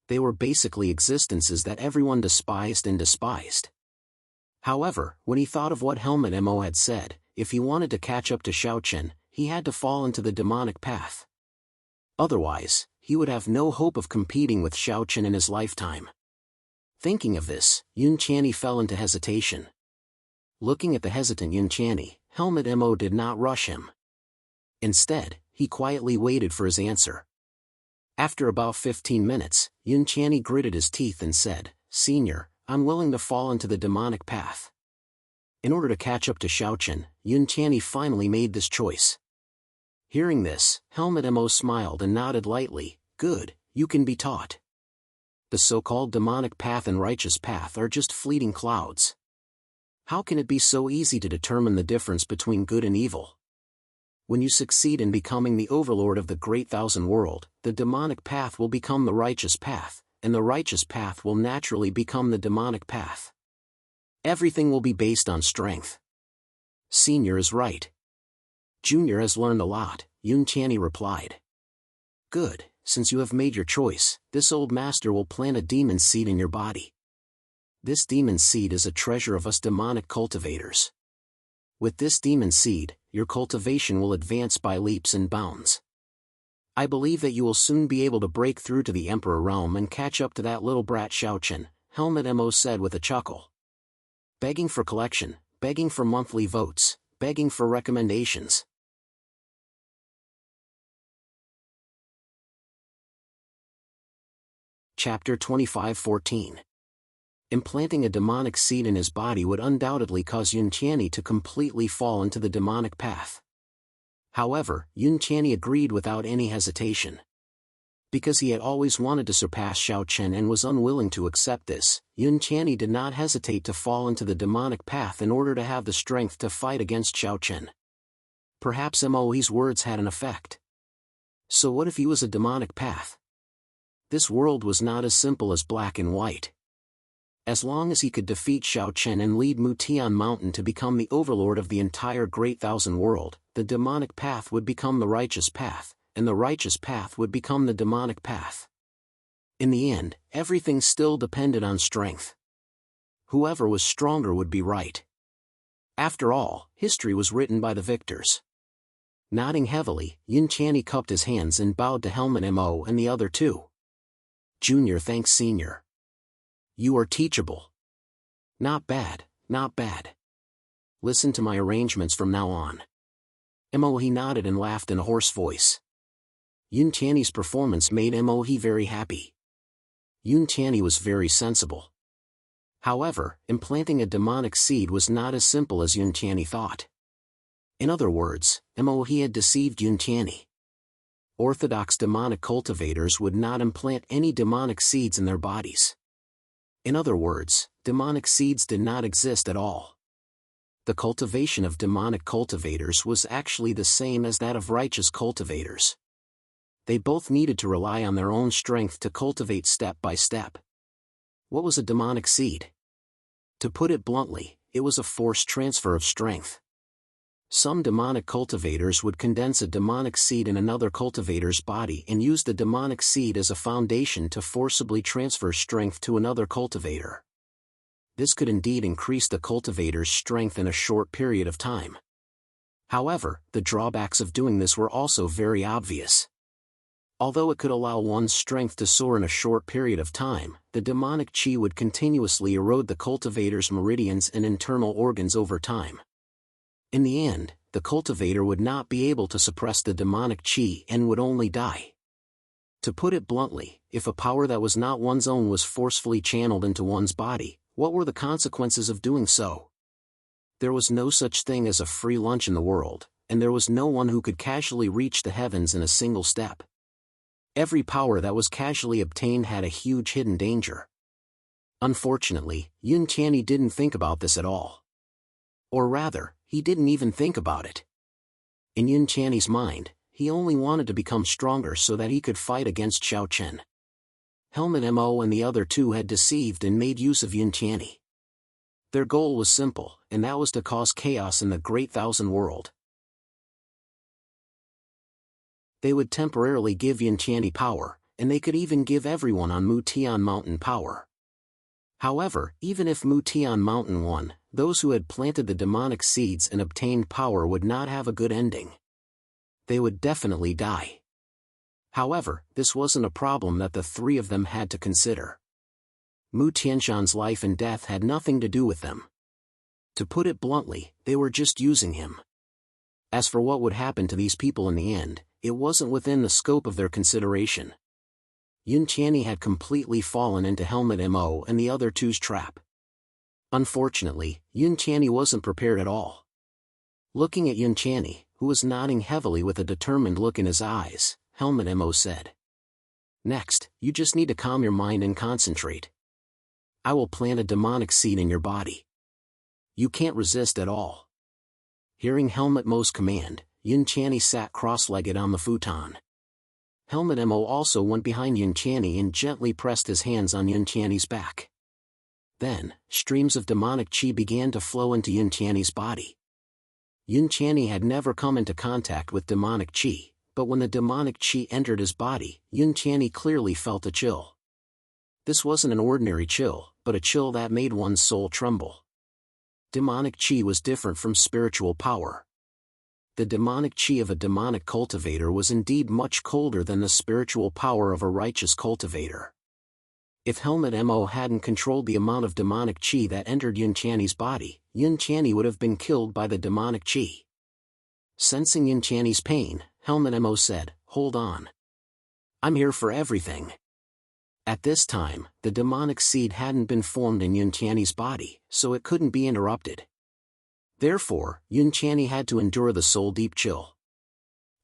Speaker 1: They were basically existences that everyone despised and despised. However, when he thought of what Helmut Mo had said, if he wanted to catch up to Xiaochen, he had to fall into the demonic path. Otherwise, he would have no hope of competing with Xiaochen in his lifetime. Thinking of this, Yuntiani fell into hesitation. Looking at the hesitant Yuntiani, Helmut Mo did not rush him. Instead, he quietly waited for his answer. After about 15 minutes, Yuntiani gritted his teeth and said, "Senior, I'm willing to fall into the demonic path." In order to catch up to Xiaochen, Yuntiani finally made this choice. Hearing this, Helmut Mo smiled and nodded lightly, "Good, you can be taught. The so-called demonic path and righteous path are just fleeting clouds. How can it be so easy to determine the difference between good and evil? When you succeed in becoming the overlord of the Great Thousand World, the demonic path will become the righteous path, and the righteous path will naturally become the demonic path. Everything will be based on strength." "Senior is right. Junior has learned a lot," Yuntiani replied. "Good, since you have made your choice, this old master will plant a demon seed in your body. This demon seed is a treasure of us demonic cultivators. With this demon seed, your cultivation will advance by leaps and bounds. I believe that you will soon be able to break through to the Emperor realm and catch up to that little brat Xiaochen," Helmut Mo said with a chuckle. Begging for collection, begging for monthly votes, begging for recommendations. Chapter 25:14. Implanting a demonic seed in his body would undoubtedly cause Yuntiani to completely fall into the demonic path. However, Yuntiani agreed without any hesitation. Because he had always wanted to surpass Xiaochen and was unwilling to accept this, Yuntiani did not hesitate to fall into the demonic path in order to have the strength to fight against Xiaochen. Perhaps Mo's words had an effect. So what if he was a demonic path? This world was not as simple as black and white. As long as he could defeat Xiaochen and lead Mutian Mountain to become the overlord of the entire Great Thousand World, the demonic path would become the righteous path, and the righteous path would become the demonic path. In the end, everything still depended on strength. Whoever was stronger would be right. After all, history was written by the victors. Nodding heavily, Yuntiani cupped his hands and bowed to Helmut Mo and the other two. "Junior thanks Senior. You are teachable. Not bad, not bad. Listen to my arrangements from now on." He nodded and laughed in a hoarse voice. Yuntiani's performance made He very happy. Yuntiani was very sensible. However, implanting a demonic seed was not as simple as Yuntiani thought. In other words, he had deceived Yuntiani. Orthodox demonic cultivators would not implant any demonic seeds in their bodies. In other words, demonic seeds did not exist at all. The cultivation of demonic cultivators was actually the same as that of righteous cultivators. They both needed to rely on their own strength to cultivate step by step. What was a demonic seed? To put it bluntly, it was a forced transfer of strength. Some demonic cultivators would condense a demonic seed in another cultivator's body and use the demonic seed as a foundation to forcibly transfer strength to another cultivator. This could indeed increase the cultivator's strength in a short period of time. However, the drawbacks of doing this were also very obvious. Although it could allow one's strength to soar in a short period of time, the demonic chi would continuously erode the cultivator's meridians and internal organs over time. In the end, the cultivator would not be able to suppress the demonic chi and would only die. To put it bluntly, if a power that was not one's own was forcefully channeled into one's body, what were the consequences of doing so? There was no such thing as a free lunch in the world, and there was no one who could casually reach the heavens in a single step. Every power that was casually obtained had a huge hidden danger. Unfortunately, Yuntiani didn't think about this at all. Or rather, he didn't even think about it. In Yuntiani's mind, he only wanted to become stronger so that he could fight against Xiaochen. Helmut Mo and the other two had deceived and made use of Yuntiani. Their goal was simple, and that was to cause chaos in the Great Thousand World. They would temporarily give Yuntiani power, and they could even give everyone on Mutian Mountain power. However, even if Mutian Mountain won, those who had planted the demonic seeds and obtained power would not have a good ending. They would definitely die. However, this wasn't a problem that the three of them had to consider. Mu Tianshan's life and death had nothing to do with them. To put it bluntly, they were just using him. As for what would happen to these people in the end, it wasn't within the scope of their consideration. Yuntiani had completely fallen into Helmut Mo and the other two's trap. Unfortunately, Yuntiani wasn't prepared at all. Looking at Yuntiani, who was nodding heavily with a determined look in his eyes, Helmut Mo said, "Next, you just need to calm your mind and concentrate. I will plant a demonic seed in your body. You can't resist at all." Hearing Helmut Mo's command, Yuntiani sat cross-legged on the futon. Helmut Mo also went behind Yuntiani and gently pressed his hands on Yuntiani's back. Then, streams of demonic chi began to flow into Yuntiani's body. Yuntiani had never come into contact with demonic chi, but when the demonic chi entered his body, Yuntiani clearly felt a chill. This wasn't an ordinary chill, but a chill that made one's soul tremble. Demonic chi was different from spiritual power. The demonic chi of a demonic cultivator was indeed much colder than the spiritual power of a righteous cultivator. If Helmut Mo hadn't controlled the amount of demonic chi that entered Yuntiani's body, Yuntiani would have been killed by the demonic chi. Sensing Yuntiani's pain, Helmut Mo said, "Hold on. I'm here for everything." At this time, the demonic seed hadn't been formed in Yuntiani's body, so it couldn't be interrupted. Therefore, Yuntiani had to endure the soul-deep chill.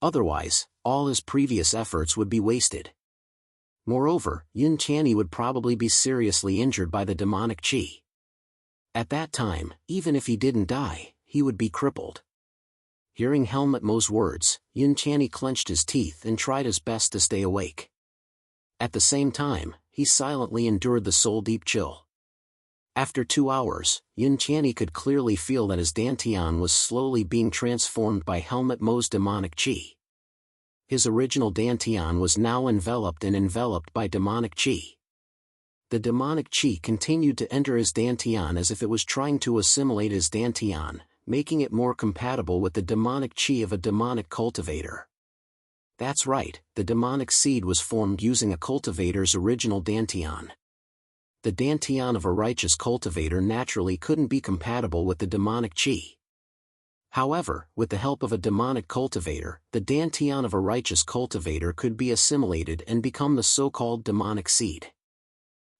Speaker 1: Otherwise, all his previous efforts would be wasted. Moreover, Yuntiani would probably be seriously injured by the demonic chi. At that time, even if he didn't die, he would be crippled. Hearing Helmut Mo's words, Yuntiani clenched his teeth and tried his best to stay awake. At the same time, he silently endured the soul-deep chill. After 2 hours, Yuntiani could clearly feel that his dantian was slowly being transformed by Helmut Mo's demonic chi. His original dantian was now enveloped by demonic chi. The demonic chi continued to enter his dantian as if it was trying to assimilate his dantian, making it more compatible with the demonic chi of a demonic cultivator. That's right, the demonic seed was formed using a cultivator's original dantian. The dantian of a righteous cultivator naturally couldn't be compatible with the demonic chi. However, with the help of a demonic cultivator, the dantian of a righteous cultivator could be assimilated and become the so-called demonic seed.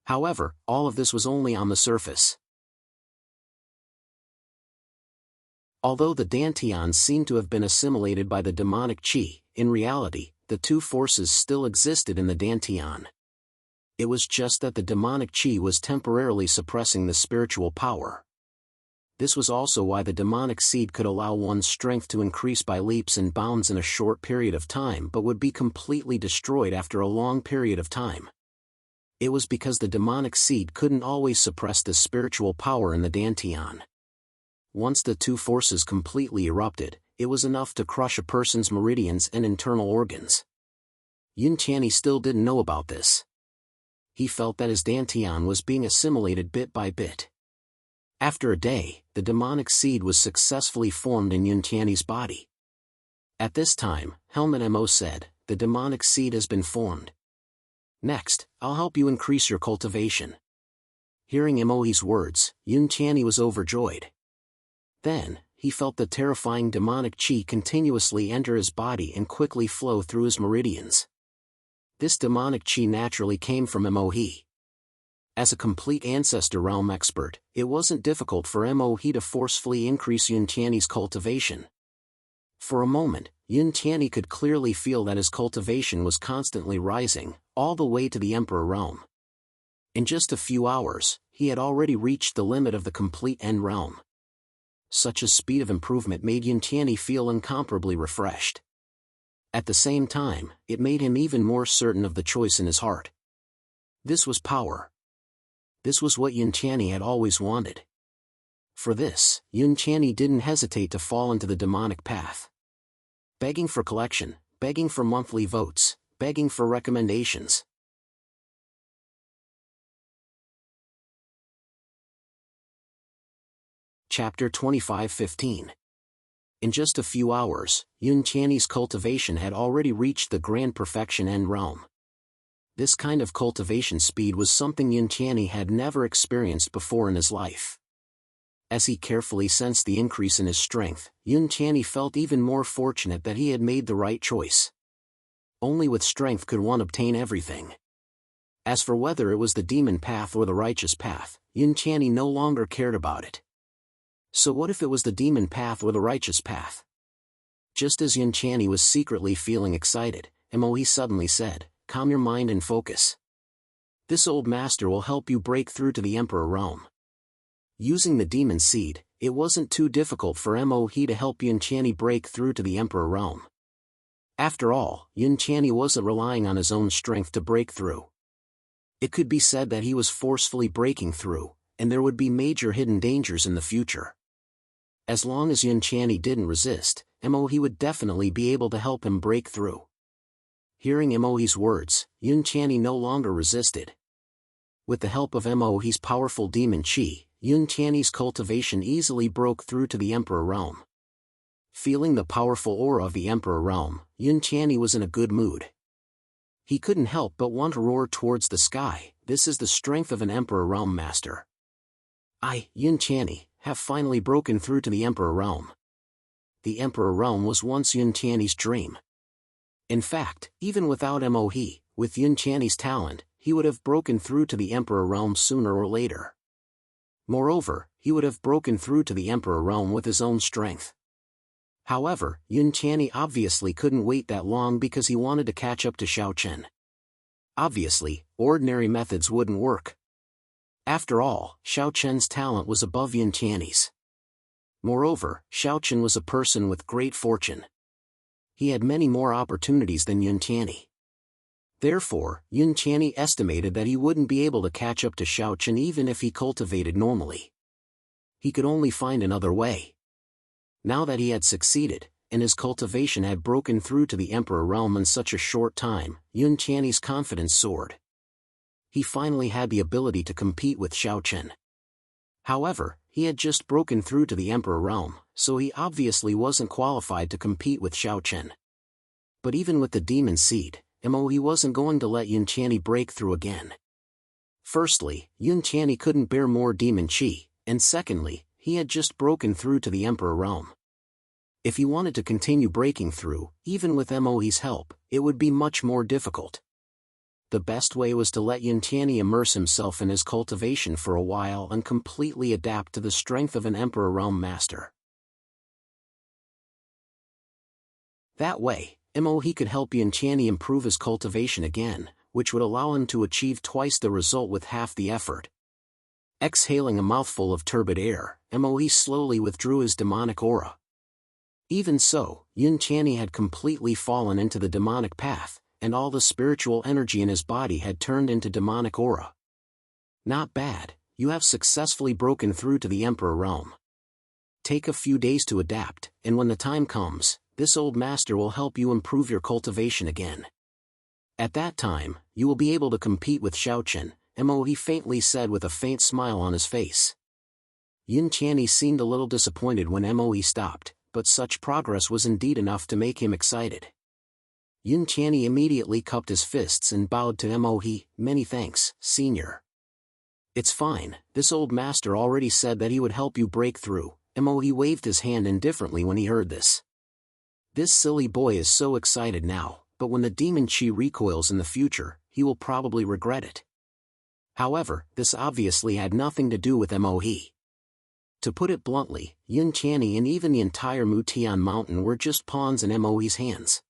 Speaker 1: However, all of this was only on the surface. Although the Dantians seemed to have been assimilated by the demonic chi, in reality, the two forces still existed in the Dantian. It was just that the demonic chi was temporarily suppressing the spiritual power. This was also why the demonic seed could allow one's strength to increase by leaps and bounds in a short period of time but would be completely destroyed after a long period of time. It was because the demonic seed couldn't always suppress the spiritual power in the Dantian. Once the two forces completely erupted, it was enough to crush a person's meridians and internal organs. Yun Tianyi still didn't know about this. He felt that his Dantian was being assimilated bit by bit. After a day, the demonic seed was successfully formed in Yun Tianyi's body. At this time, Helmet Mo said, "The demonic seed has been formed. Next, I'll help you increase your cultivation." Hearing Mo's words, Yun Tianyi was overjoyed. Then, he felt the terrifying demonic chi continuously enter his body and quickly flow through his meridians. This demonic chi naturally came from Mo. As a complete ancestor realm expert, it wasn't difficult for Mo to forcefully increase Yun Tianyi's cultivation. For a moment, Yun Tianyi could clearly feel that his cultivation was constantly rising, all the way to the Emperor realm. In just a few hours, he had already reached the limit of the complete End realm. Such a speed of improvement made Yun Tianyi feel incomparably refreshed. At the same time, it made him even more certain of the choice in his heart. This was power. This was what Yun Tianyi had always wanted. For this, Yun Tianyi didn't hesitate to fall into the demonic path. Begging for collection, begging for monthly votes, begging for recommendations. Chapter 25:15. In just a few hours, Yun Tianyi's cultivation had already reached the grand perfection End realm. This kind of cultivation speed was something Yun Tianyi had never experienced before in his life. As he carefully sensed the increase in his strength, Yun Tianyi felt even more fortunate that he had made the right choice. Only with strength could one obtain everything. As for whether it was the demon path or the righteous path, Yun Tianyi no longer cared about it. So what if it was the demon path or the righteous path? Just as Yun Tianyi was secretly feeling excited, Mo suddenly said, "Calm your mind and focus. This old master will help you break through to the Emperor realm." Using the demon seed, it wasn't too difficult for Mo to help Yun Tianyi break through to the Emperor realm. After all, Yun Tianyi wasn't relying on his own strength to break through. It could be said that he was forcefully breaking through, and there would be major hidden dangers in the future. As long as Yun Tianyi didn't resist, Mo would definitely be able to help him break through. Hearing Mo's words, Yun Tianyi no longer resisted. With the help of Mo's powerful demon chi, Yun Tianyi's cultivation easily broke through to the Emperor realm. Feeling the powerful aura of the Emperor realm, Yun Tianyi was in a good mood. He couldn't help but want to roar towards the sky. This is the strength of an Emperor realm master. I, Yun Tianyi, have finally broken through to the Emperor realm. The Emperor realm was once Yun Tianyi's dream. In fact, even without Mo, with Yun Tianyi's talent, he would have broken through to the Emperor realm sooner or later. Moreover, he would have broken through to the Emperor realm with his own strength. However, Yun Tianyi obviously couldn't wait that long because he wanted to catch up to Xiao Chen. Obviously, ordinary methods wouldn't work. After all, Xiao Chen's talent was above Yun Tianyi's. Moreover, Xiao Chen was a person with great fortune. He had many more opportunities than Yun Tianyi. Therefore, Yun Tianyi estimated that he wouldn't be able to catch up to Xiao Chen even if he cultivated normally. He could only find another way. Now that he had succeeded, and his cultivation had broken through to the Emperor realm in such a short time, Yun Tianyi's confidence soared. He finally had the ability to compete with Xiao Chen. However, he had just broken through to the Emperor realm, so he obviously wasn't qualified to compete with Xiao Chen. But even with the demon seed, Mo wasn't going to let Yun Tianyi break through again. Firstly, Yun Tianyi couldn't bear more demon chi, and secondly, he had just broken through to the Emperor realm. If he wanted to continue breaking through, even with Mo's help, it would be much more difficult. The best way was to let Yuntiani immerse himself in his cultivation for a while and completely adapt to the strength of an Emperor Realm Master. That way, he could help Yuntiani improve his cultivation again, which would allow him to achieve twice the result with half the effort. Exhaling a mouthful of turbid air, he slowly withdrew his demonic aura. Even so, Yuntiani had completely fallen into the demonic path, and all the spiritual energy in his body had turned into demonic aura. Not bad, you have successfully broken through to the Emperor Realm. Take a few days to adapt, and when the time comes, this old master will help you improve your cultivation again. At that time, you will be able to compete with Xiaochen, he faintly said with a faint smile on his face. Yuntiani seemed a little disappointed when he stopped, but such progress was indeed enough to make him excited. Yuntiani immediately cupped his fists and bowed to "Many thanks, senior." "It's fine, this old master already said that he would help you break through." He waved his hand indifferently when he heard this. This silly boy is so excited now, but when the demon chi recoils in the future, he will probably regret it. However, this obviously had nothing to do with Mohe. To put it bluntly, Yuntiani and even the entire Mutian Mountain were just pawns in Mohe's hands.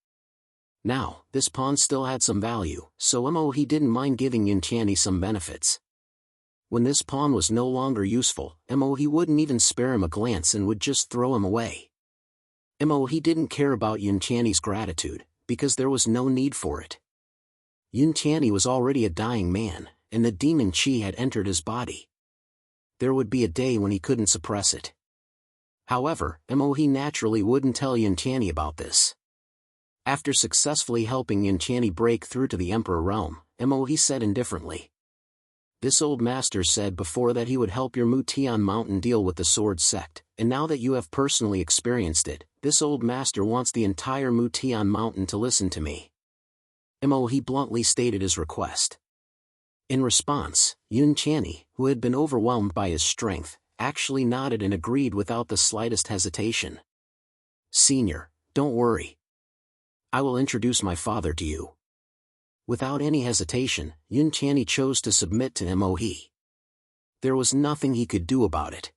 Speaker 1: Now, this pawn still had some value, so Mohe didn't mind giving Yuntiani some benefits. When this pawn was no longer useful, Mohe wouldn't even spare him a glance and would just throw him away. Mohe didn't care about Yuntiani's gratitude, because there was no need for it. Yuntiani was already a dying man, and the demon chi had entered his body. There would be a day when he couldn't suppress it. However, Mohe naturally wouldn't tell Yuntiani about this. After successfully helping Yuntiani break through to the Emperor Realm, Mohe said indifferently. "This old master said before that he would help your Mutian Mountain deal with the Sword Sect, and now that you have personally experienced it, this old master wants the entire Mutian Mountain to listen to me." Mohe bluntly stated his request. In response, Yuntiani, who had been overwhelmed by his strength, actually nodded and agreed without the slightest hesitation. "Senior, don't worry. I will introduce my father to you." Without any hesitation, Yuntiani chose to submit to Mohe. There was nothing he could do about it.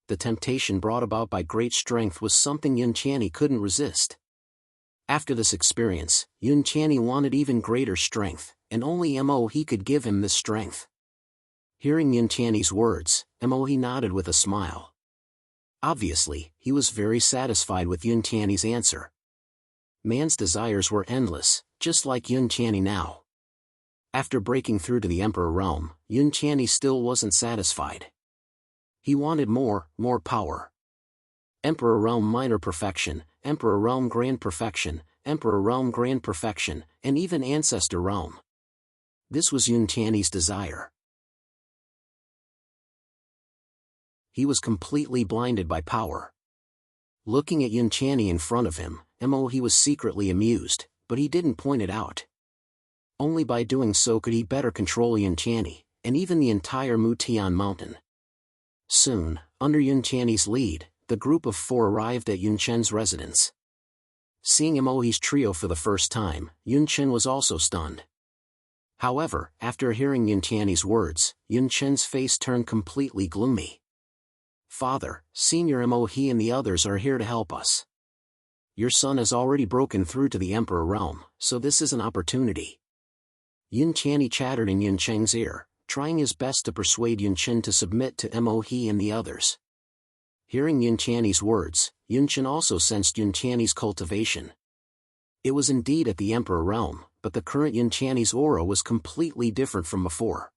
Speaker 1: The temptation brought about by great strength was something Yuntiani couldn't resist. After this experience, Yuntiani wanted even greater strength, and only Mohe could give him this strength. Hearing Yuntiani's words, Mohe nodded with a smile. Obviously, he was very satisfied with Yuntiani's answer. Man's desires were endless, just like Yuntiani now. After breaking through to the Emperor Realm, Yuntiani still wasn't satisfied. He wanted more power. Emperor Realm Minor Perfection, Emperor Realm Grand Perfection, Emperor Realm Grand Perfection, and even Ancestor Realm. This was Yuntiani's desire. He was completely blinded by power. Looking at Yuntiani in front of him, Mohe was secretly amused, but he didn't point it out. Only by doing so could he better control Yuntiani, and even the entire Mutian Mountain. Soon, under Yuntiani's lead, the group of 4 arrived at Yunchen's residence. Seeing Mohe's trio for the first time, Yunchen was also stunned. However, after hearing Yuntiani's words, Yunchen's face turned completely gloomy. "Father, Senior Mohe and the others are here to help us. Your son has already broken through to the Emperor Realm, so this is an opportunity." Yuntiani chattered in Yuncheng's ear, trying his best to persuade Yunchen to submit to Mohe and the others. Hearing Yuntiani's words, Yunchen also sensed Yuntiani's cultivation. It was indeed at the Emperor Realm, but the current Yuntiani's aura was completely different from before.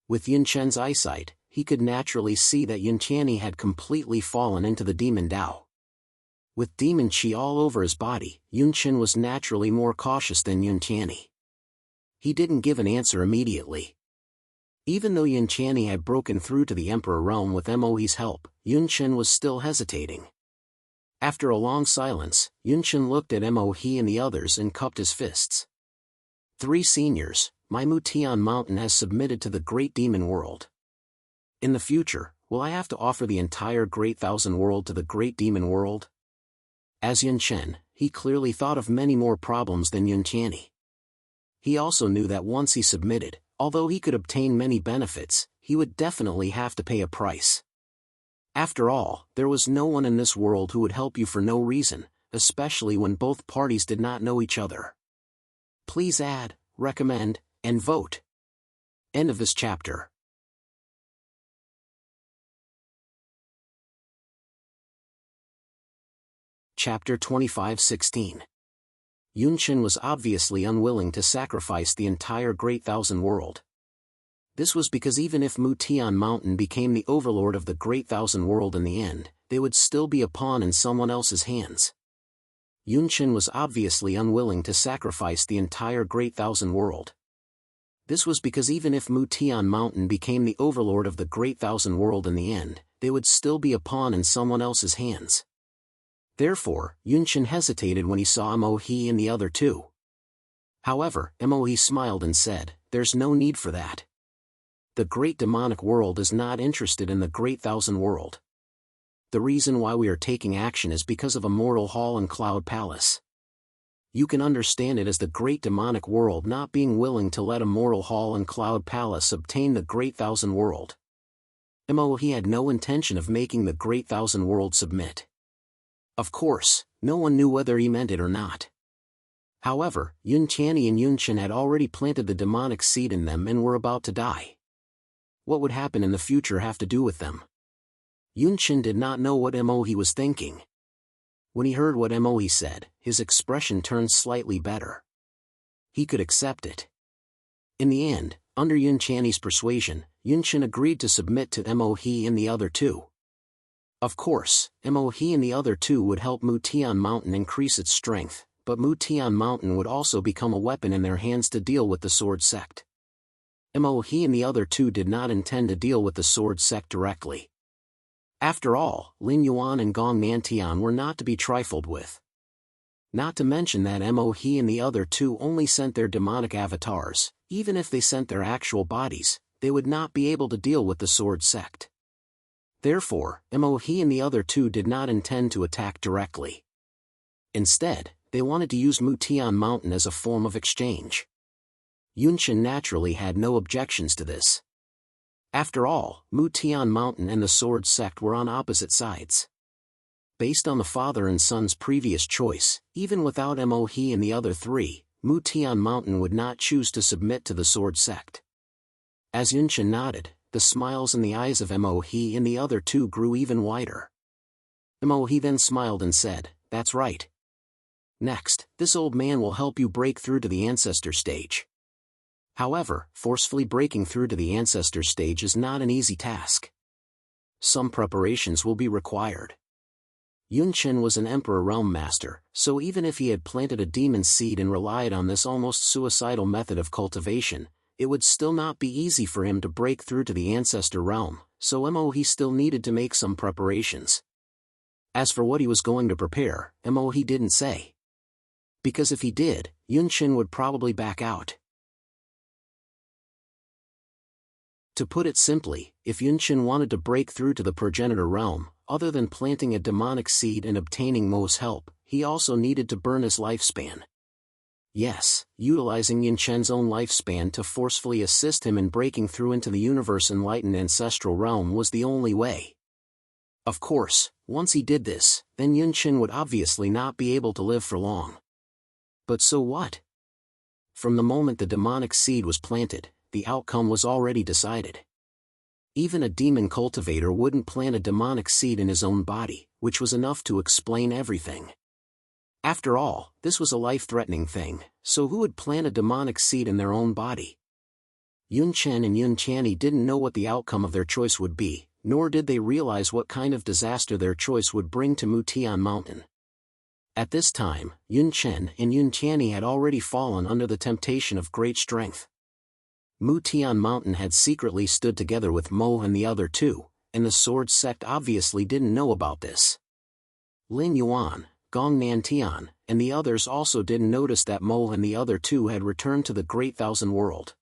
Speaker 1: With Yunchen's eyesight, he could naturally see that Yuntiani had completely fallen into the Demon Dao. With demon chi all over his body, Yunchen was naturally more cautious than Yuntiani. He didn't give an answer immediately. Even though Yuntiani had broken through to the Emperor Realm with Mohe's help, Yunchen was still hesitating. After a long silence, Yunchen looked at Mohe and the others and cupped his fists. 3 seniors, my Mutian Mountain has submitted to the Great Demon World. In the future, will I have to offer the entire Great Thousand World to the Great Demon World? As Yunchen, he clearly thought of many more problems than Yuntiani. he also knew that once he submitted, although he could obtain many benefits, he would definitely have to pay a price. After all, there was no one in this world who would help you for no reason, especially when both parties did not know each other. Please add, recommend, and vote. End of this chapter. Chapter 25:16. Yunchen was obviously unwilling to sacrifice the entire Great Thousand World. This was because even if Mutian Mountain became the overlord of the Great Thousand World in the end, they would still be a pawn in someone else's hands. Yunchen was obviously unwilling to sacrifice the entire Great Thousand World. This was because even if Mutian Mountain became the overlord of the Great Thousand World in the end, they would still be a pawn in someone else's hands. Therefore, Yunchen hesitated when he saw Mohe and the other two. However, Mohe smiled and said, "There's no need for that. The Great Demonic World is not interested in the Great Thousand World. The reason why we are taking action is because of Immortal Hall and Cloud Palace. You can understand it as the Great Demonic World not being willing to let Immortal Hall and Cloud Palace obtain the Great Thousand World." Mohe had no intention of making the Great Thousand World submit. Of course, no one knew whether he meant it or not. However, Yuntiani and Yunchen had already planted the demonic seed in them and were about to die. What would happen in the future have to do with them? Yunchen did not know what Mohe was thinking. When he heard what Mohe said, his expression turned slightly better. He could accept it. In the end, under Yuntiani's persuasion, Yunchen agreed to submit to Mohe and the other two. Of course, Mohe and the other two would help Mutian Mountain increase its strength, but Mutian Mountain would also become a weapon in their hands to deal with the Sword Sect. Mohe and the other two did not intend to deal with the Sword Sect directly. After all, Lin Yuan and Gong Nantian were not to be trifled with. Not to mention that Mohe and the other two only sent their demonic avatars. Even if they sent their actual bodies, they would not be able to deal with the Sword Sect. Therefore, Mohe and the other two did not intend to attack directly. Instead, they wanted to use Mutian Mountain as a form of exchange. Yunchen naturally had no objections to this. After all, Mutian Mountain and the Sword Sect were on opposite sides. Based on the father and son's previous choice, even without Mohe and the other three, Mutian Mountain would not choose to submit to the Sword Sect. As Yunchen nodded, the smiles in the eyes of Mohe and the other two grew even wider. Mohe then smiled and said, "That's right. Next, this old man will help you break through to the Ancestor stage." However, forcefully breaking through to the Ancestor stage is not an easy task. Some preparations will be required. Yunchen was an Emperor Realm Master, so even if he had planted a demon seed and relied on this almost suicidal method of cultivation, it would still not be easy for him to break through to the Ancestor Realm, so Mohe still needed to make some preparations. As for what he was going to prepare, Mohe didn't say. Because if he did, Yunchen would probably back out. To put it simply, if Yunchen wanted to break through to the Progenitor Realm, other than planting a demonic seed and obtaining Mo's help, he also needed to burn his lifespan. Yes, utilizing Yunchen's own lifespan to forcefully assist him in breaking through into the universe-enlightened ancestral realm was the only way. Of course, once he did this, then Yunchen would obviously not be able to live for long. But so what? From the moment the demonic seed was planted, the outcome was already decided. Even a demon cultivator wouldn't plant a demonic seed in his own body, which was enough to explain everything. After all, this was a life-threatening thing, so who would plant a demonic seed in their own body? Yunchen and Yuntiani didn't know what the outcome of their choice would be, nor did they realize what kind of disaster their choice would bring to Mutian Mountain. At this time, Yunchen and Yuntiani had already fallen under the temptation of great strength. Mutian Mountain had secretly stood together with Mo and the other two, and the Sword Sect obviously didn't know about this. Lin Yuan, Gong Nantian, and the others also didn't notice that Mo and the other two had returned to the Great Thousand World.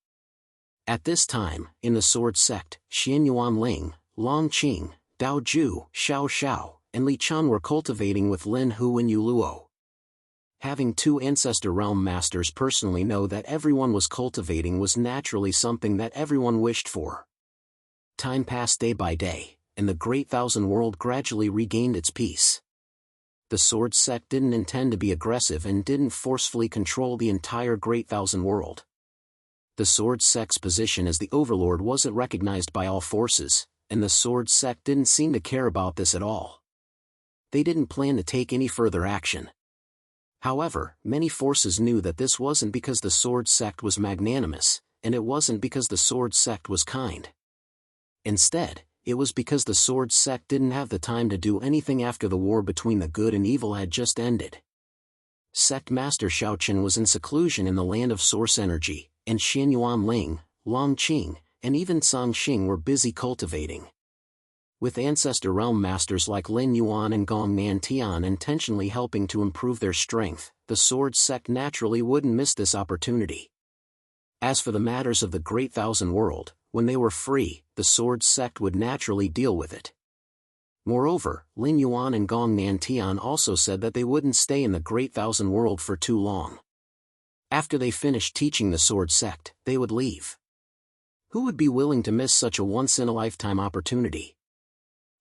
Speaker 1: At this time, in the Sword Sect, Xian Yuan Ling, Long Qing, Dao Ju, Xiao Xiao, and Li Chan were cultivating with Lin Hu and Yu Luo. having two Ancestor Realm Masters personally know that everyone was cultivating was naturally something that everyone wished for. Time passed day by day, and the Great Thousand World gradually regained its peace. The Sword Sect didn't intend to be aggressive and didn't forcefully control the entire Great Thousand World. The Sword Sect's position as the Overlord wasn't recognized by all forces, and the Sword Sect didn't seem to care about this at all. They didn't plan to take any further action. However, many forces knew that this wasn't because the Sword Sect was magnanimous, and it wasn't because the Sword Sect was kind. Instead, it was because the Sword Sect didn't have the time to do anything after the war between the good and evil had just ended. Sect Master Xiaoqin was in seclusion in the land of Source Energy, and Xianyuan Ling, Long Qing, and even Song Xing were busy cultivating. With Ancestor Realm Masters like Lin Yuan and Gong Nantian intentionally helping to improve their strength, the Sword Sect naturally wouldn't miss this opportunity. As for the matters of the Great Thousand World, when they were free, the Sword Sect would naturally deal with it. Moreover, Lin Yuan and Gong Nantian also said that they wouldn't stay in the Great Thousand World for too long. After they finished teaching the Sword Sect, they would leave. Who would be willing to miss such a once-in-a-lifetime opportunity?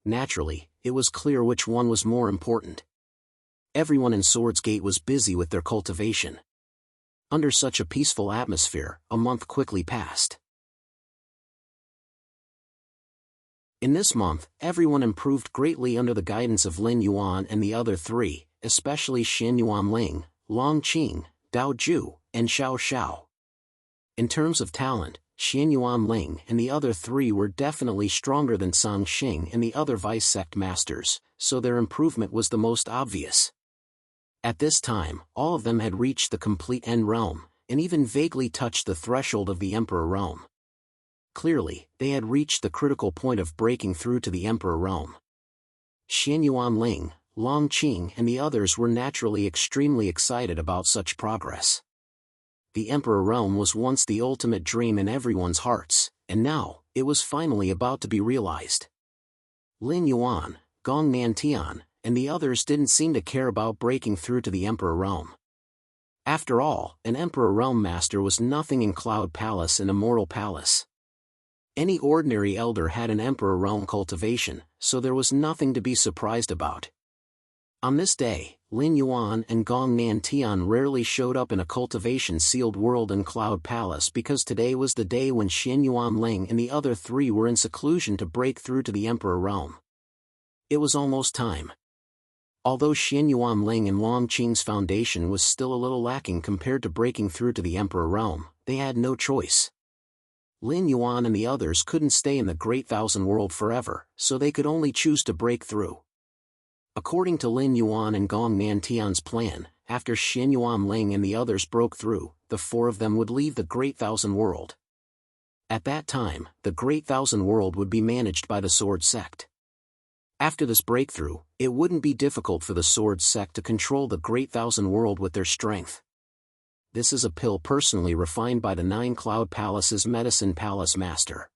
Speaker 1: Naturally, it was clear which one was more important. Everyone in Swords Gate was busy with their cultivation. Under such a peaceful atmosphere, a month quickly passed. In this month, everyone improved greatly under the guidance of Lin Yuan and the other three, especially Xianyuan Ling, Long Qing, Dao Ju, and Xiao Xiao. In terms of talent, Xianyuan Ling and the other three were definitely stronger than Song Xing and the other Vice Sect Masters, so their improvement was the most obvious. At this time, all of them had reached the complete End Realm, and even vaguely touched the threshold of the Emperor Realm. Clearly, they had reached the critical point of breaking through to the Emperor Realm. Xianyuan Ling, Long Qing and the others were naturally extremely excited about such progress. The Emperor Realm was once the ultimate dream in everyone's hearts, and now, it was finally about to be realized. Lin Yuan, Gong Nantian, and the others didn't seem to care about breaking through to the Emperor Realm. After all, an Emperor Realm Master was nothing in Cloud Palace and Immortal Palace. Any ordinary elder had an Emperor Realm cultivation, so there was nothing to be surprised about. On this day, Lin Yuan and Gong Nantian rarely showed up in a cultivation-sealed world in Cloud Palace because today was the day when Xianyuan Ling and the other three were in seclusion to break through to the Emperor Realm. It was almost time. Although Xianyuan Ling and Long Qing's foundation was still a little lacking compared to breaking through to the Emperor Realm, they had no choice. Lin Yuan and the others couldn't stay in the Great Thousand World forever, so they could only choose to break through. According to Lin Yuan and Gong Nantian's plan, after Xianyuan Ling and the others broke through, the four of them would leave the Great Thousand World. At that time, the Great Thousand World would be managed by the Sword Sect. After this breakthrough, it wouldn't be difficult for the Sword Sect to control the Great Thousand World with their strength. This is a pill personally refined by the Nine Cloud Palace's Medicine Palace Master.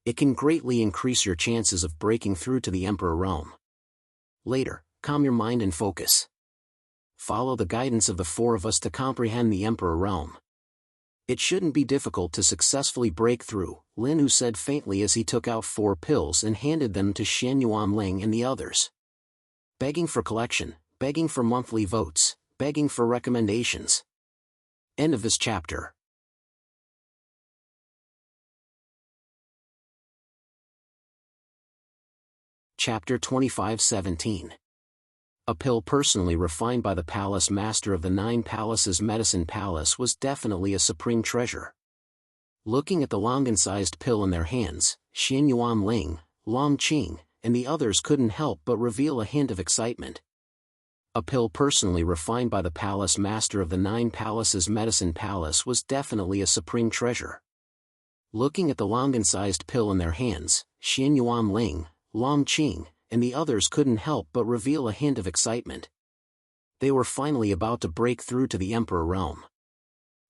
Speaker 1: It can greatly increase your chances of breaking through to the Emperor Realm. Later, calm your mind and focus. Follow the guidance of the four of us to comprehend the Emperor Realm. It shouldn't be difficult to successfully break through, Lin Yu said faintly as he took out 4 pills and handed them to Xianyuan Ling and the others. Begging for collection, begging for monthly votes, begging for recommendations. End of this chapter. Chapter 25:17. A pill personally refined by the Palace Master of the Nine Palaces Medicine Palace was definitely a supreme treasure. Looking at the longan-sized pill in their hands, Xianyuan Ling, Long Qing, and the others couldn't help but reveal a hint of excitement. A pill personally refined by the Palace Master of the Nine Palaces Medicine Palace was definitely a supreme treasure. Looking at the longan-sized pill in their hands, Xianyuan Ling, Long Qing, and the others couldn't help but reveal a hint of excitement. They were finally about to break through to the Emperor Realm.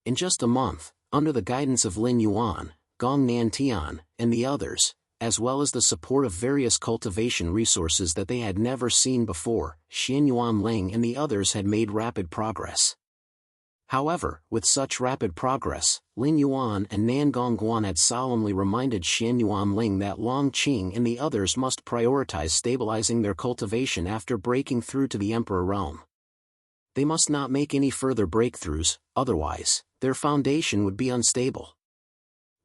Speaker 1: In just a month, under the guidance of Lin Yuan, Gong Nantian, and the others, as well as the support of various cultivation resources that they had never seen before, Xianyuan Ling and the others had made rapid progress. However, with such rapid progress, Lin Yuan and Nan Gongguan had solemnly reminded Xianyuan Ling that Long Qing and the others must prioritize stabilizing their cultivation after breaking through to the Emperor realm. They must not make any further breakthroughs, otherwise, their foundation would be unstable.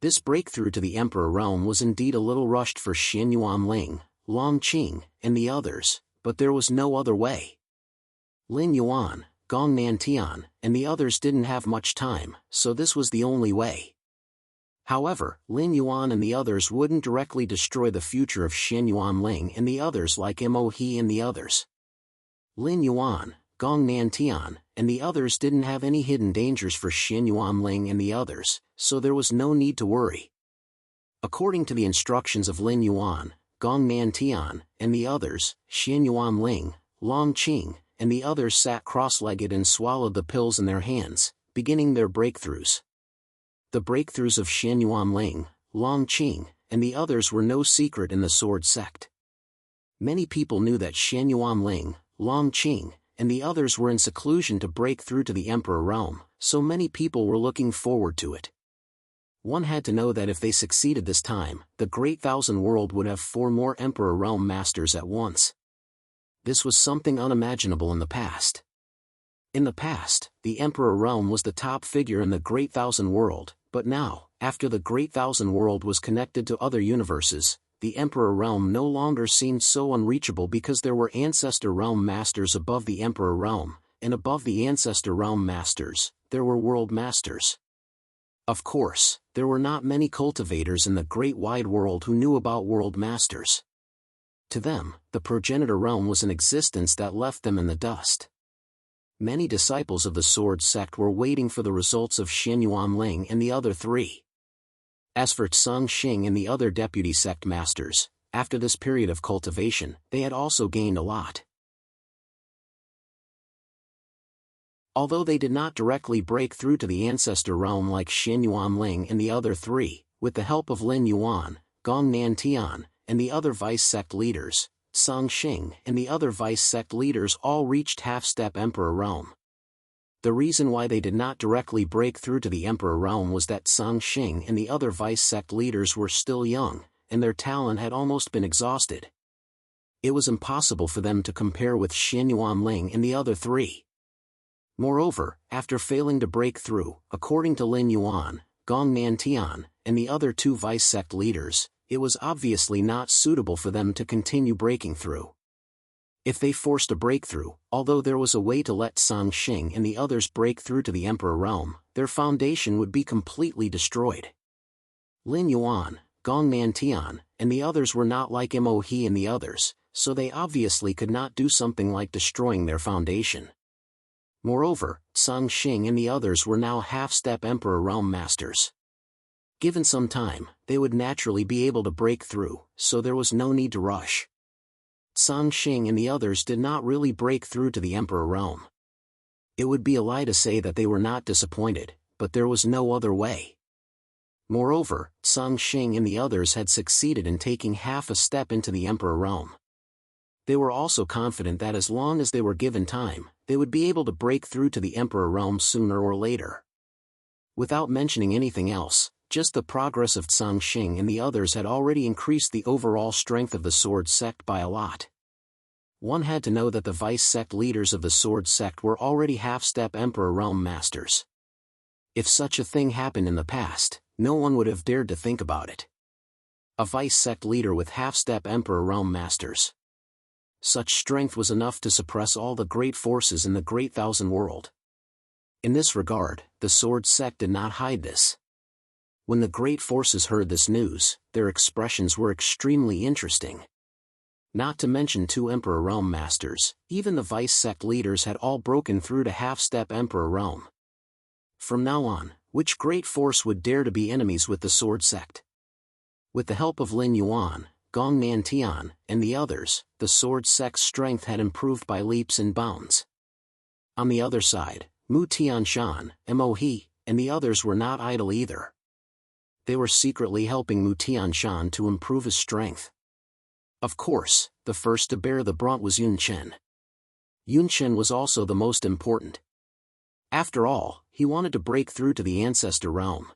Speaker 1: This breakthrough to the Emperor realm was indeed a little rushed for Xianyuan Ling, Long Qing, and the others, but there was no other way. Lin Yuan, Gong Nantian, and the others didn't have much time, so this was the only way. However, Lin Yuan and the others wouldn't directly destroy the future of Xianyuan Ling and the others like Mo He and the others. Lin Yuan, Gong Nantian, and the others didn't have any hidden dangers for Xianyuan Ling and the others, so there was no need to worry. According to the instructions of Lin Yuan, Gong Nantian, and the others, Xianyuan Ling, Long Qing, and the others sat cross-legged and swallowed the pills in their hands, beginning their breakthroughs. The breakthroughs of Xianyuan Ling, Long Qing, and the others were no secret in the Sword Sect. Many people knew that Xianyuan Ling, Long Qing, and the others were in seclusion to break through to the Emperor realm, so many people were looking forward to it. One had to know that if they succeeded this time, the Great Thousand World would have 4 more Emperor realm masters at once. This was something unimaginable in the past. In the past, the Emperor realm was the top figure in the Great Thousand World, but now, after the Great Thousand World was connected to other universes, the Emperor realm no longer seemed so unreachable because there were Ancestor realm masters above the Emperor realm, and above the Ancestor realm masters, there were world masters. Of course, there were not many cultivators in the great wide world who knew about world masters. To them, the progenitor realm was an existence that left them in the dust. Many disciples of the Sword Sect were waiting for the results of Xianyuan Ling and the other 3. As for Tsang Xing and the other deputy sect masters, after this period of cultivation, they had also gained a lot. Although they did not directly break through to the Ancestor realm like Xianyuan Ling and the other 3, with the help of Lin Yuan, Gong Nantian, and the other vice sect leaders, Tsang Xing and the other vice sect leaders all reached half-step Emperor realm. The reason why they did not directly break through to the Emperor realm was that Tsang Xing and the other vice sect leaders were still young, and their talent had almost been exhausted. It was impossible for them to compare with Xianyuan Ling and the other 3. Moreover, after failing to break through, according to Lin Yuan, Gong Nantian, and the other 2 vice sect leaders, it was obviously not suitable for them to continue breaking through. If they forced a breakthrough, although there was a way to let Tsang Xing and the others break through to the Emperor realm, their foundation would be completely destroyed. Lin Yuan, Gong Nantian, and the others were not like Mo He and the others, so they obviously could not do something like destroying their foundation. Moreover, Tsang Xing and the others were now half-step Emperor realm masters. Given some time, they would naturally be able to break through, so there was no need to rush. Tsang Xing and the others did not really break through to the Emperor realm. It would be a lie to say that they were not disappointed, but there was no other way. Moreover, Tsang Xing and the others had succeeded in taking half a step into the Emperor realm. They were also confident that as long as they were given time, they would be able to break through to the Emperor realm sooner or later. Without mentioning anything else, just the progress of Tsang Xing and the others had already increased the overall strength of the Sword Sect by a lot. One had to know that the vice sect leaders of the Sword Sect were already half-step Emperor realm masters. If such a thing happened in the past, no one would have dared to think about it. A vice sect leader with half-step Emperor realm masters. Such strength was enough to suppress all the great forces in the Great Thousand World. In this regard, the Sword Sect did not hide this. When the great forces heard this news, their expressions were extremely interesting. Not to mention 2 Emperor realm masters, even the vice sect leaders had all broken through to half-step Emperor realm. From now on, which great force would dare to be enemies with the Sword Sect? With the help of Lin Yuan, Gong Nantian, and the others, the Sword Sect's strength had improved by leaps and bounds. On the other side, Mu Tianshan, Mo He, and the others were not idle either. They were secretly helping Mu Tianshan to improve his strength. Of course, the first to bear the brunt was Yun Chen. Yun Chen was also the most important. After all, he wanted to break through to the ancestor realm.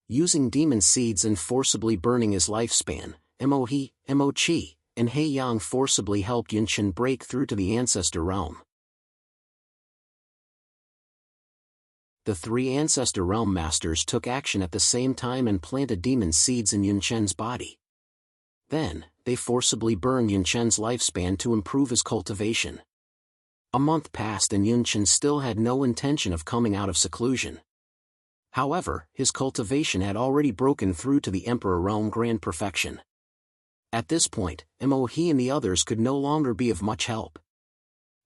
Speaker 1: Using demon seeds and forcibly burning his lifespan, Mo He, Mo Chi, and He Yang forcibly helped Yun Chen break through to the ancestor realm. The three ancestor realm masters took action at the same time and planted demon seeds in Yun Chen's body. Then, they forcibly burned Yun Chen's lifespan to improve his cultivation. A month passed and Yun Chen still had no intention of coming out of seclusion. However, his cultivation had already broken through to the Emperor Realm Grand Perfection. At this point, Mo He and the others could no longer be of much help.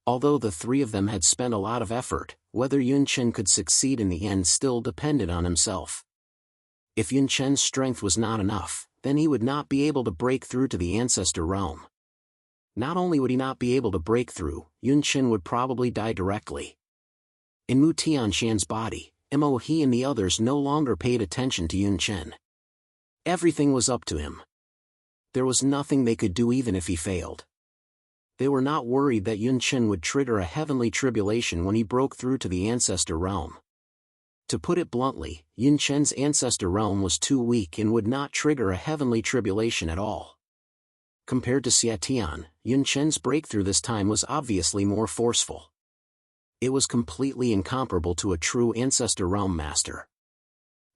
Speaker 1: Although the three of them had spent a lot of effort, whether Yun Chen could succeed in the end still depended on himself. If Yun Chen's strength was not enough, then he would not be able to break through to the ancestor realm. Not only would he not be able to break through, Yun Chen would probably die directly. In Mu Tianshan's body, Mo He and the others no longer paid attention to Yun Chen. Everything was up to him. There was nothing they could do even if he failed. They were not worried that Yun Chen would trigger a heavenly tribulation when he broke through to the ancestor realm. To put it bluntly, Yun Chen's ancestor realm was too weak and would not trigger a heavenly tribulation at all. Compared to Xia Tian, Yun Chen's breakthrough this time was obviously more forceful. It was completely incomparable to a true ancestor realm master.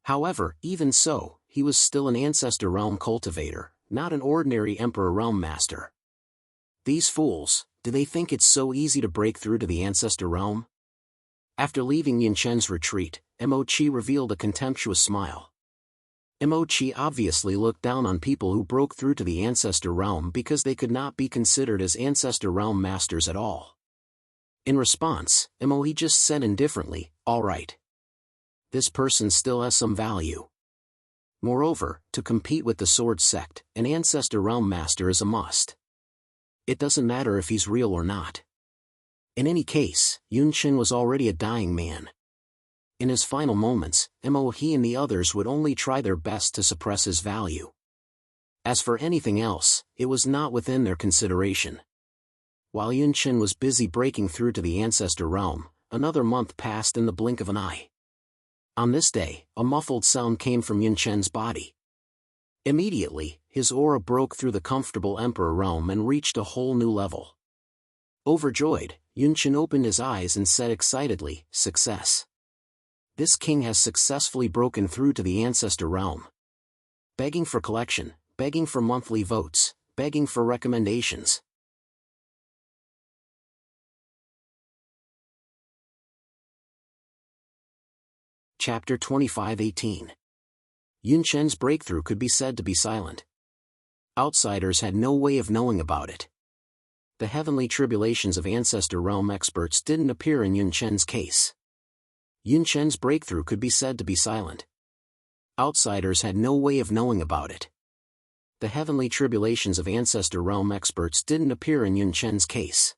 Speaker 1: However, even so, he was still an ancestor realm cultivator, not an ordinary emperor realm master. These fools, do they think it's so easy to break through to the ancestor realm? After leaving Yun Chen's retreat, Mo Chi revealed a contemptuous smile. Mo Chi obviously looked down on people who broke through to the ancestor realm because they could not be considered as ancestor realm masters at all. In response, Mo He just said indifferently, "All right. This person still has some value." Moreover, to compete with the Sword Sect, an ancestor realm master is a must. It doesn't matter if he's real or not. In any case, Yun Chen was already a dying man. In his final moments, Mo He and the others would only try their best to suppress his value. As for anything else, it was not within their consideration. While Yun Chen was busy breaking through to the ancestor realm, another month passed in the blink of an eye. On this day, a muffled sound came from Yun Chen's body. Immediately, his aura broke through the comfortable emperor realm and reached a whole new level. Overjoyed, Yun Chen opened his eyes and said excitedly, "Success. This king has successfully broken through to the ancestor realm. Begging for collection, begging for monthly votes, begging for recommendations." Chapter 25:18. Yun Chen's breakthrough could be said to be silent. Outsiders had no way of knowing about it. The heavenly tribulations of ancestor realm experts didn't appear in Yun Chen's case. Yun Chen's breakthrough could be said to be silent. Outsiders had no way of knowing about it. The heavenly tribulations of ancestor realm experts didn't appear in Yun Chen's case.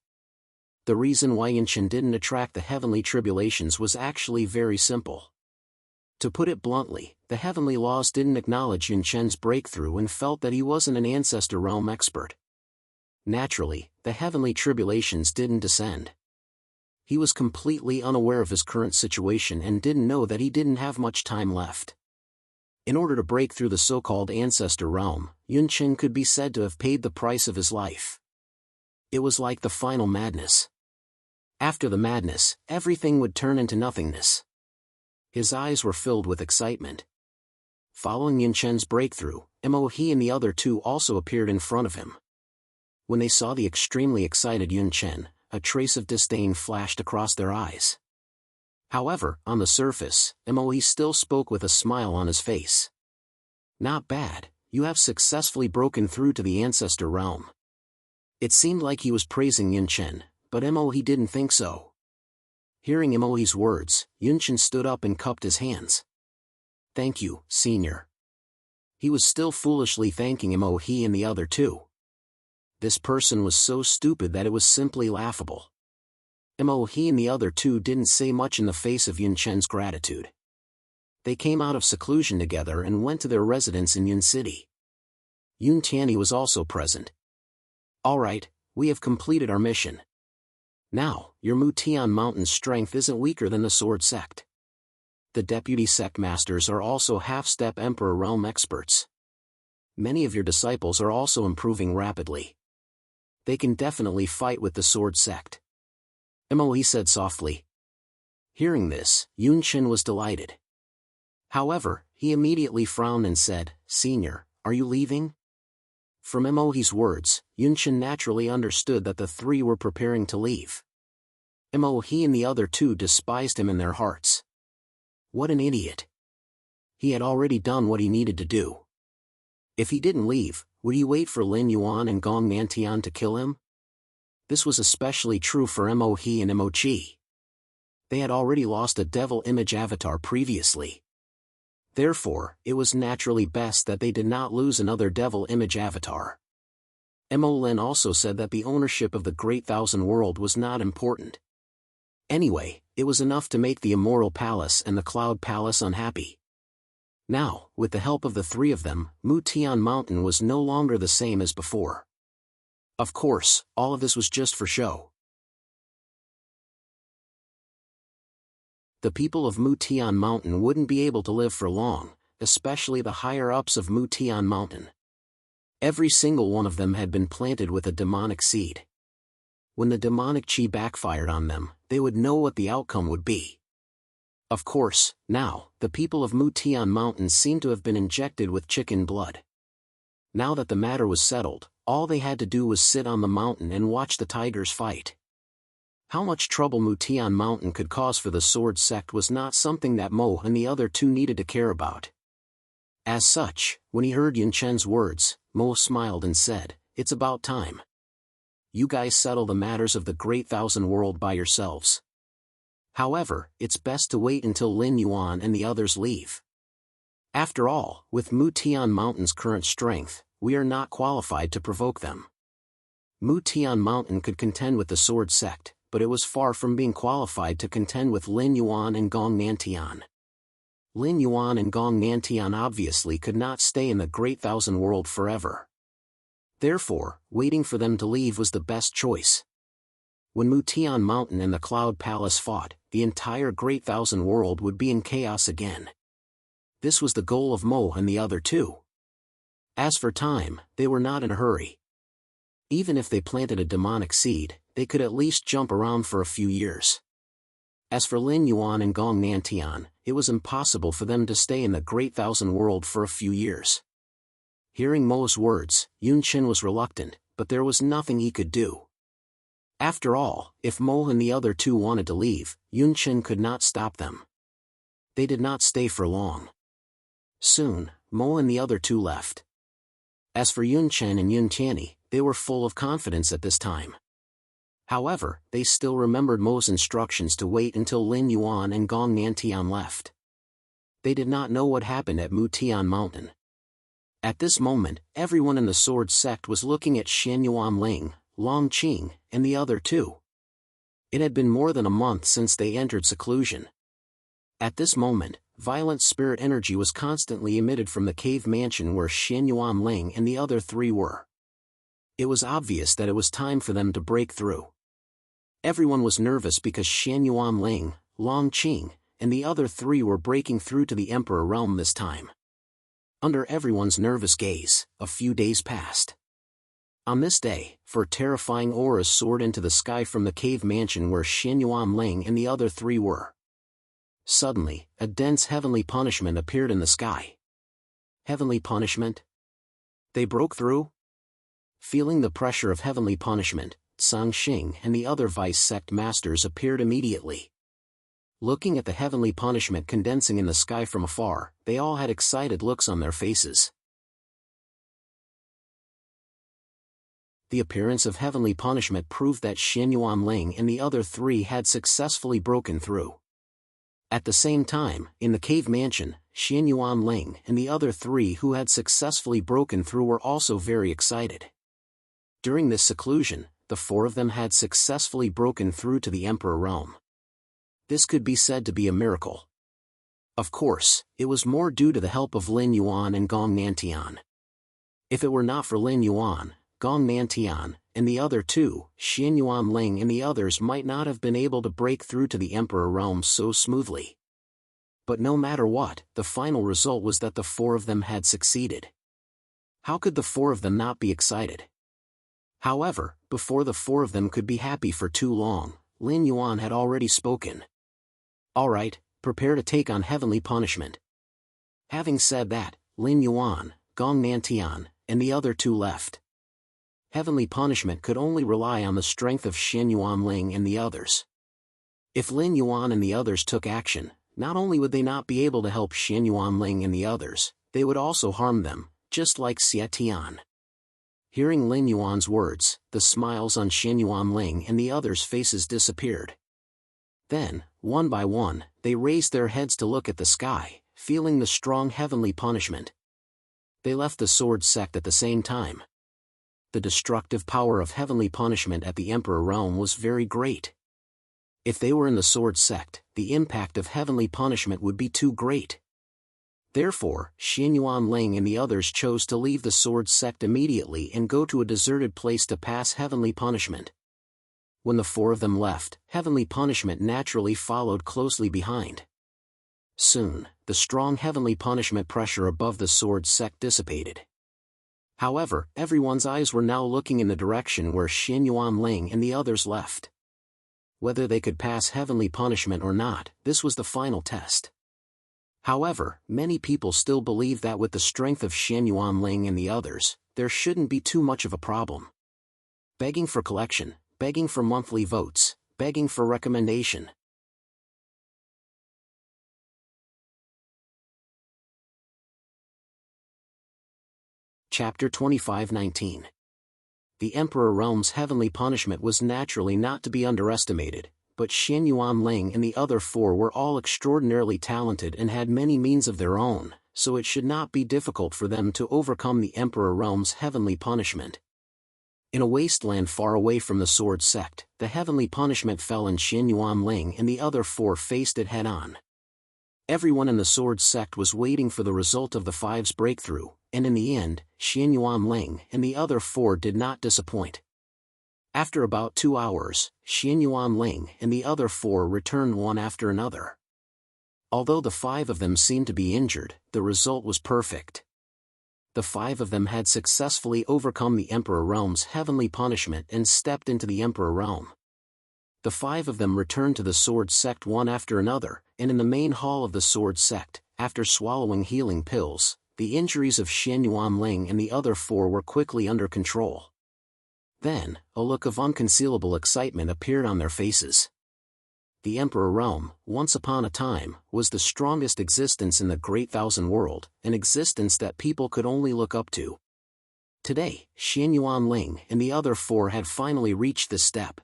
Speaker 1: The reason why Yun Chen didn't attract the heavenly tribulations was actually very simple. To put it bluntly, the heavenly laws didn't acknowledge Yun Chen's breakthrough and felt that he wasn't an ancestor realm expert. Naturally, the heavenly tribulations didn't descend. He was completely unaware of his current situation and didn't know that he didn't have much time left. In order to break through the so-called ancestor realm, Yun Chen could be said to have paid the price of his life. It was like the final madness. After the madness, everything would turn into nothingness. His eyes were filled with excitement. Following Yun Chen's breakthrough, Mo He and the other two also appeared in front of him. When they saw the extremely excited Yun Chen, a trace of disdain flashed across their eyes. However, on the surface, Mo He still spoke with a smile on his face. "Not bad, you have successfully broken through to the ancestor realm." It seemed like he was praising Yun Chen, but Mo He didn't think so. Hearing Mo He's words, Yun Chen stood up and cupped his hands. "Thank you, senior." He was still foolishly thanking Mo He and the other two. This person was so stupid that it was simply laughable. Mo He and the other two didn't say much in the face of Yun Chen's gratitude. they came out of seclusion together and went to their residence in Yun City. Yun Tianyi was also present. "All right, we have completed our mission. Now, your Mutian Mountain's strength isn't weaker than the Sword Sect. The deputy sect masters are also half-step Emperor Realm experts. Many of your disciples are also improving rapidly. They can definitely fight with the Sword Sect," Mo said softly. Hearing this, Yun Chen was delighted. However, he immediately frowned and said, "Senior, are you leaving?" From Mo's words, Yun Chen naturally understood that the three were preparing to leave. Mo and the other two despised him in their hearts. What an idiot. He had already done what he needed to do. If he didn't leave, would he wait for Lin Yuan and Gong Nantian to kill him? This was especially true for Mo and Mo Chi. They had already lost a devil image avatar previously. Therefore, it was naturally best that they did not lose another devil image avatar. Mo Lin also said that the ownership of the Great Thousand World was not important. Anyway, it was enough to make the Immortal Palace and the Cloud Palace unhappy. Now, with the help of the three of them, Mutian Mountain was no longer the same as before. Of course, all of this was just for show. The people of Mutian Mountain wouldn't be able to live for long, especially the higher-ups of Mutian Mountain. Every single one of them had been planted with a demonic seed. When the demonic chi backfired on them, they would know what the outcome would be. Of course, now, the people of Mutian Mountain seemed to have been injected with chicken blood. Now that the matter was settled, all they had to do was sit on the mountain and watch the tigers fight. How much trouble Mutian Mountain could cause for the Sword Sect was not something that Mo and the other two needed to care about. As such, when he heard Yun Chen's words, Mo smiled and said, "It's about time. You guys settle the matters of the Great Thousand World by yourselves. However, it's best to wait until Lin Yuan and the others leave. After all, with Mutian Mountain's current strength, we are not qualified to provoke them. Mutian Mountain could contend with the Sword Sect, but it was far from being qualified to contend with Lin Yuan and Gong Nantian. Lin Yuan and Gong Nantian obviously could not stay in the Great Thousand World forever. Therefore, waiting for them to leave was the best choice. When Mutian Mountain and the Cloud Palace fought, the entire Great Thousand World would be in chaos again. This was the goal of Mo and the other two. As for time, they were not in a hurry. Even if they planted a demonic seed, they could at least jump around for a few years. As for Lin Yuan and Gong Nantian, it was impossible for them to stay in the Great Thousand World for a few years. Hearing Mo's words, Yun Chen was reluctant, but there was nothing he could do. After all, if Mo and the other two wanted to leave, Yun Chen could not stop them. They did not stay for long. Soon, Mo and the other two left. As for Yun Chen and Yun Tianyi, they were full of confidence at this time. However, they still remembered Mo's instructions to wait until Lin Yuan and Gong Nantian left. They did not know what happened at Mutian Mountain. At this moment, everyone in the Sword Sect was looking at Xianyuan Ling, Long Qing, and the other two. It had been more than a month since they entered seclusion. At this moment, violent spirit energy was constantly emitted from the cave mansion where Xianyuan Ling and the other three were. It was obvious that it was time for them to break through. Everyone was nervous because Xianyuan Ling, Long Qing, and the other three were breaking through to the Emperor realm this time. Under everyone's nervous gaze, a few days passed. On this day, terrifying auras soared into the sky from the cave mansion where Xianyuan Ling and the other three were. Suddenly, a dense heavenly punishment appeared in the sky. Heavenly punishment? They broke through? Feeling the pressure of heavenly punishment, Sang Xing and the other vice sect masters appeared immediately. Looking at the heavenly punishment condensing in the sky from afar, they all had excited looks on their faces. The appearance of heavenly punishment proved that Xianyuan Ling and the other three had successfully broken through. At the same time, in the cave mansion, Xianyuan Ling and the other three who had successfully broken through were also very excited. During this seclusion, the four of them had successfully broken through to the Emperor realm. This could be said to be a miracle. Of course, it was more due to the help of Lin Yuan and Gong Nantian. If it were not for Lin Yuan, Gong Nantian, and the other two, Xian Yuan Ling and the others might not have been able to break through to the Emperor realm so smoothly. But no matter what, the final result was that the four of them had succeeded. How could the four of them not be excited? However, before the four of them could be happy for too long, Lin Yuan had already spoken. "All right, prepare to take on heavenly punishment." Having said that, Lin Yuan, Gong Nantian, and the other two left. Heavenly punishment could only rely on the strength of Xian Yuan Ling and the others. If Lin Yuan and the others took action, not only would they not be able to help Xian Yuan Ling and the others, they would also harm them, just like Xie Tian. Hearing Lin Yuan's words, the smiles on Xian Yuan Ling and the others' faces disappeared. Then, one by one, they raised their heads to look at the sky, feeling the strong heavenly punishment. They left the sword sect at the same time. The destructive power of heavenly punishment at the Emperor realm was very great. If they were in the sword sect, the impact of heavenly punishment would be too great. Therefore, Xian Yuan Ling and the others chose to leave the sword sect immediately and go to a deserted place to pass heavenly punishment. When the four of them left, heavenly punishment naturally followed closely behind. Soon, the strong heavenly punishment pressure above the sword sect dissipated. However, everyone's eyes were now looking in the direction where Xian Yuan Ling and the others left. Whether they could pass heavenly punishment or not, this was the final test. However, many people still believe that with the strength of Xian Yuan Ling and the others, there shouldn't be too much of a problem. Begging for collection, begging for monthly votes, begging for recommendation. Chapter 25:19. The Emperor Realm's heavenly punishment was naturally not to be underestimated, but Xian Yuan Ling and the other four were all extraordinarily talented and had many means of their own, so it should not be difficult for them to overcome the Emperor Realm's heavenly punishment. In a wasteland far away from the sword sect, the heavenly punishment fell and Xian Yuan Ling and the other four faced it head-on. Everyone in the sword sect was waiting for the result of the five's breakthrough, and in the end, Xian Yuan Ling and the other four did not disappoint. After about 2 hours, Xian Yuan Ling and the other four returned one after another. Although the five of them seemed to be injured, the result was perfect. The five of them had successfully overcome the Emperor Realm's heavenly punishment and stepped into the Emperor Realm. The five of them returned to the sword sect one after another, and in the main hall of the sword sect, after swallowing healing pills, the injuries of Xian Yuan Ling and the other four were quickly under control. Then, a look of unconcealable excitement appeared on their faces. The Emperor Realm, once upon a time, was the strongest existence in the Great Thousand World, an existence that people could only look up to. Today, Xian Yuan Ling and the other four had finally reached this step.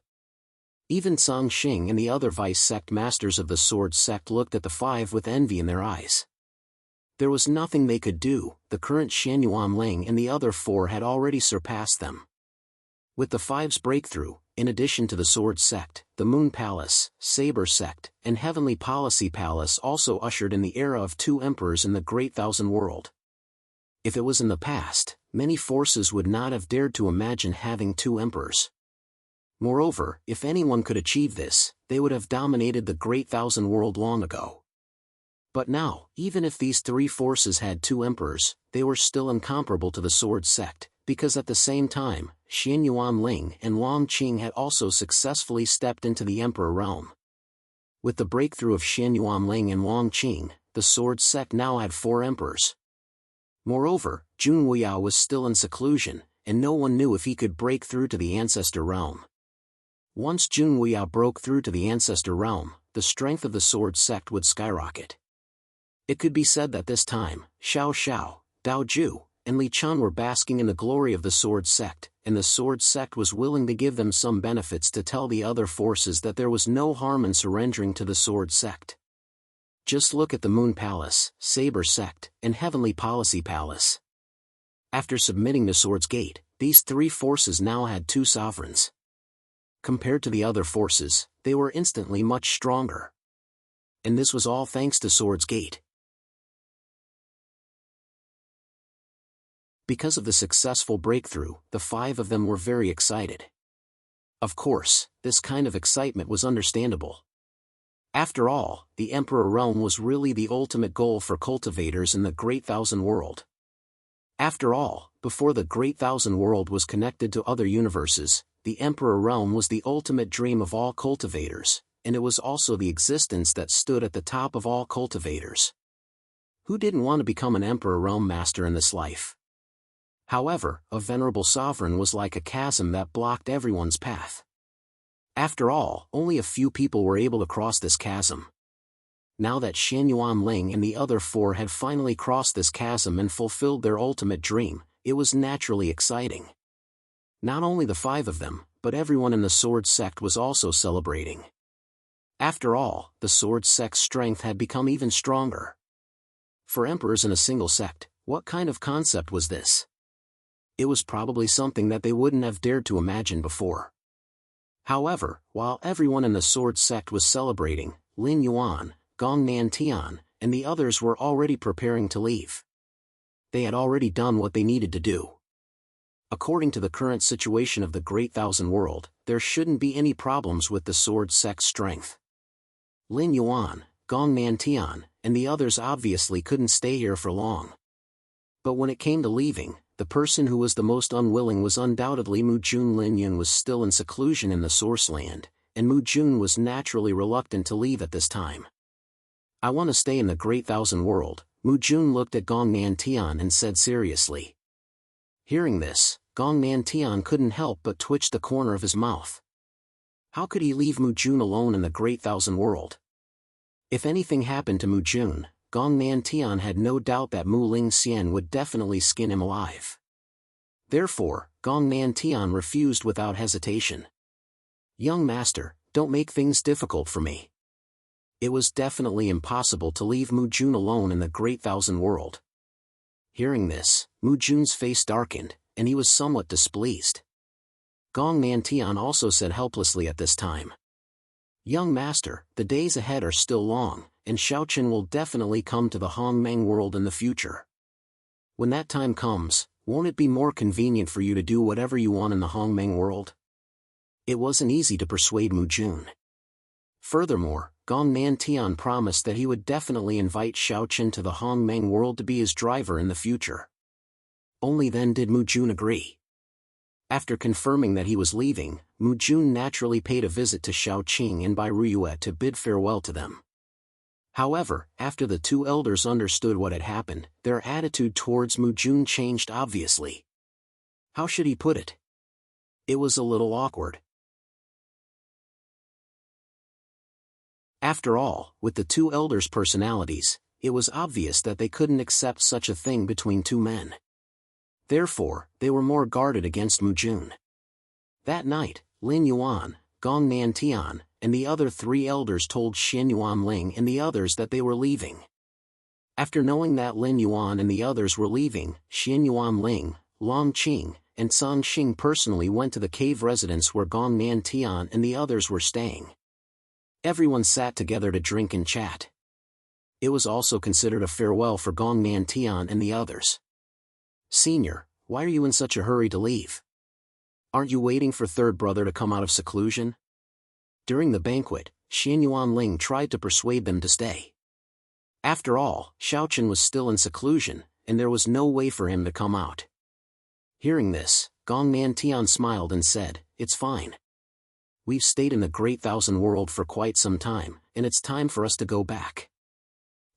Speaker 1: Even Song Xing and the other vice-sect masters of the sword sect looked at the five with envy in their eyes. There was nothing they could do, the current Xian Yuan Ling and the other four had already surpassed them. With the five's breakthrough, in addition to the Sword Sect, the Moon Palace, Saber Sect, and Heavenly Policy Palace also ushered in the era of 2 emperors in the Great Thousand World. If it was in the past, many forces would not have dared to imagine having 2 emperors. Moreover, if anyone could achieve this, they would have dominated the Great Thousand World long ago. But now, even if these 3 forces had 2 emperors, they were still incomparable to the Sword Sect, because at the same time, Xian Yuan Ling and Long Qing had also successfully stepped into the Emperor realm. With the breakthrough of Xian Yuan Ling and Long Qing, the Sword Sect now had 4 emperors. Moreover, Jun Wuya was still in seclusion, and no one knew if he could break through to the Ancestor realm. Once Jun Wuya broke through to the Ancestor realm, the strength of the Sword Sect would skyrocket. It could be said that this time, Xiao Xiao, Dao Ju, and Li Chun were basking in the glory of the Sword Sect, and the Sword Sect was willing to give them some benefits to tell the other forces that there was no harm in surrendering to the Sword Sect. Just look at the Moon Palace, Saber Sect, and Heavenly Policy Palace. After submitting to Sword's Gate, these 3 forces now had 2 sovereigns. Compared to the other forces, they were instantly much stronger. And this was all thanks to Sword's Gate. Because of the successful breakthrough, the 5 of them were very excited. Of course, this kind of excitement was understandable. After all, the Emperor Realm was really the ultimate goal for cultivators in the Great Thousand World. After all, before the Great Thousand World was connected to other universes, the Emperor Realm was the ultimate dream of all cultivators, and it was also the existence that stood at the top of all cultivators. Who didn't want to become an Emperor Realm Master in this life? However, a venerable sovereign was like a chasm that blocked everyone's path. After all, only a few people were able to cross this chasm. Now that Xianyuan Ling and the other 4 had finally crossed this chasm and fulfilled their ultimate dream, it was naturally exciting. Not only the 5 of them, but everyone in the Sword Sect was also celebrating. After all, the Sword Sect's strength had become even stronger. For emperors in a single sect, what kind of concept was this? It was probably something that they wouldn't have dared to imagine before. However, while everyone in the Sword Sect was celebrating, Lin Yuan, Gong Nantian, and the others were already preparing to leave. They had already done what they needed to do. According to the current situation of the Great Thousand World, there shouldn't be any problems with the Sword Sect's strength. Lin Yuan, Gong Nantian, and the others obviously couldn't stay here for long. But when it came to leaving, the person who was the most unwilling was undoubtedly Mu Jun. Lin Yun was still in seclusion in the Source Land, and Mu Jun was naturally reluctant to leave at this time. I want to stay in the Great Thousand World, Mu Jun looked at Gong Nantian and said seriously. Hearing this, Gong Nantian couldn't help but twitch the corner of his mouth. How could he leave Mu Jun alone in the Great Thousand World? If anything happened to Mu Jun, Gong Nantian had no doubt that Mu Ling Xian would definitely skin him alive. Therefore, Gong Nantian refused without hesitation. Young master, don't make things difficult for me. It was definitely impossible to leave Mu Jun alone in the Great Thousand World. Hearing this, Mu Jun's face darkened, and he was somewhat displeased. Gong Nantian also said helplessly at this time. Young master, the days ahead are still long, and Xiaoqin will definitely come to the Hongmeng world in the future. When that time comes, won't it be more convenient for you to do whatever you want in the Hongmeng world? It wasn't easy to persuade Mu Jun. Furthermore, Gong Nantian promised that he would definitely invite Xiaoqin to the Hongmeng world to be his driver in the future. Only then did Mu Jun agree. After confirming that he was leaving, Mu Jun naturally paid a visit to Xiaoqing and Bai Ruyue to bid farewell to them. However, after the 2 elders understood what had happened, their attitude towards Mu Jun changed obviously. How should he put it? It was a little awkward. After all, with the 2 elders' personalities, it was obvious that they couldn't accept such a thing between 2 men. Therefore, they were more guarded against Mu Jun. That night, Lin Yuan, Gong Nantian, and the other 3 elders told Xianyuan Ling and the others that they were leaving. After knowing that Lin Yuan and the others were leaving, Xianyuan Ling, Long Qing, and San Xing personally went to the cave residence where Gong Nantian and the others were staying. Everyone sat together to drink and chat. It was also considered a farewell for Gong Nantian and the others. Senior, why are you in such a hurry to leave? Aren't you waiting for third brother to come out of seclusion? During the banquet, Xianyuan Ling tried to persuade them to stay. After all, Xiaoqin was still in seclusion, and there was no way for him to come out. Hearing this, Gong Nantian smiled and said, "It's fine. We've stayed in the Great Thousand World for quite some time, and it's time for us to go back.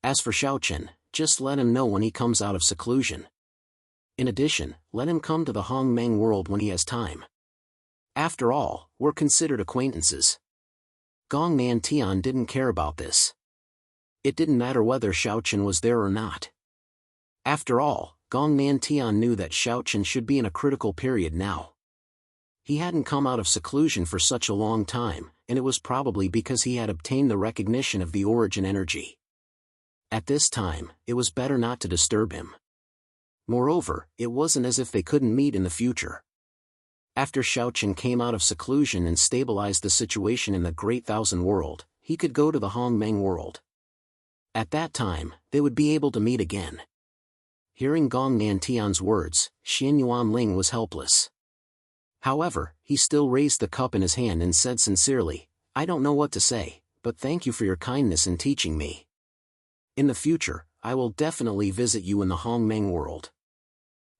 Speaker 1: As for Xiaoqin, just let him know when he comes out of seclusion. In addition, let him come to the Hongmeng world when he has time. After all, we're considered acquaintances." Gong Nantian didn't care about this. It didn't matter whether Xiaoqin was there or not. After all, Gong Nantian knew that Xiaoqin should be in a critical period now. He hadn't come out of seclusion for such a long time, and it was probably because he had obtained the recognition of the origin energy. At this time, it was better not to disturb him. Moreover, it wasn't as if they couldn't meet in the future. After Xiaoqin came out of seclusion and stabilized the situation in the Great Thousand World, he could go to the Hongmeng world. At that time, they would be able to meet again. Hearing Gong Nantian's words, Xian Yuanling was helpless. However, he still raised the cup in his hand and said sincerely, "I don't know what to say, but thank you for your kindness in teaching me. In the future, I will definitely visit you in the Hongmeng world.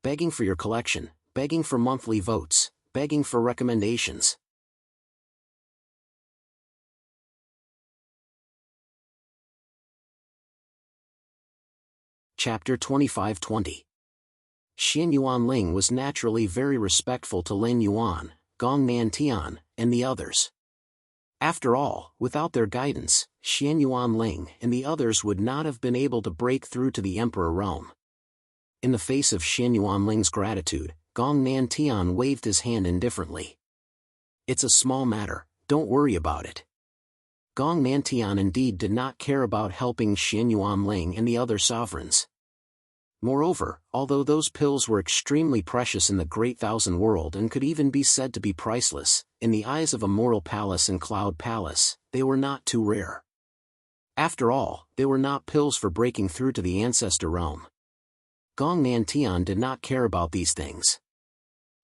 Speaker 1: Begging for your collection, begging for monthly votes, begging for recommendations." Chapter 25-20. Xian Yuanling was naturally very respectful to Lin Yuan, Gong Nantian, and the others. After all, without their guidance, Xian Yuanling and the others would not have been able to break through to the Emperor realm. In the face of Xian Yuanling's gratitude, Gong Nantian waved his hand indifferently. "It's a small matter, don't worry about it." Gong Nantian indeed did not care about helping Xian Yuanling and the other sovereigns. Moreover, although those pills were extremely precious in the Great Thousand World and could even be said to be priceless, in the eyes of Immortal Palace and Cloud Palace, they were not too rare. After all, they were not pills for breaking through to the Ancestor realm. Gong Nantian did not care about these things.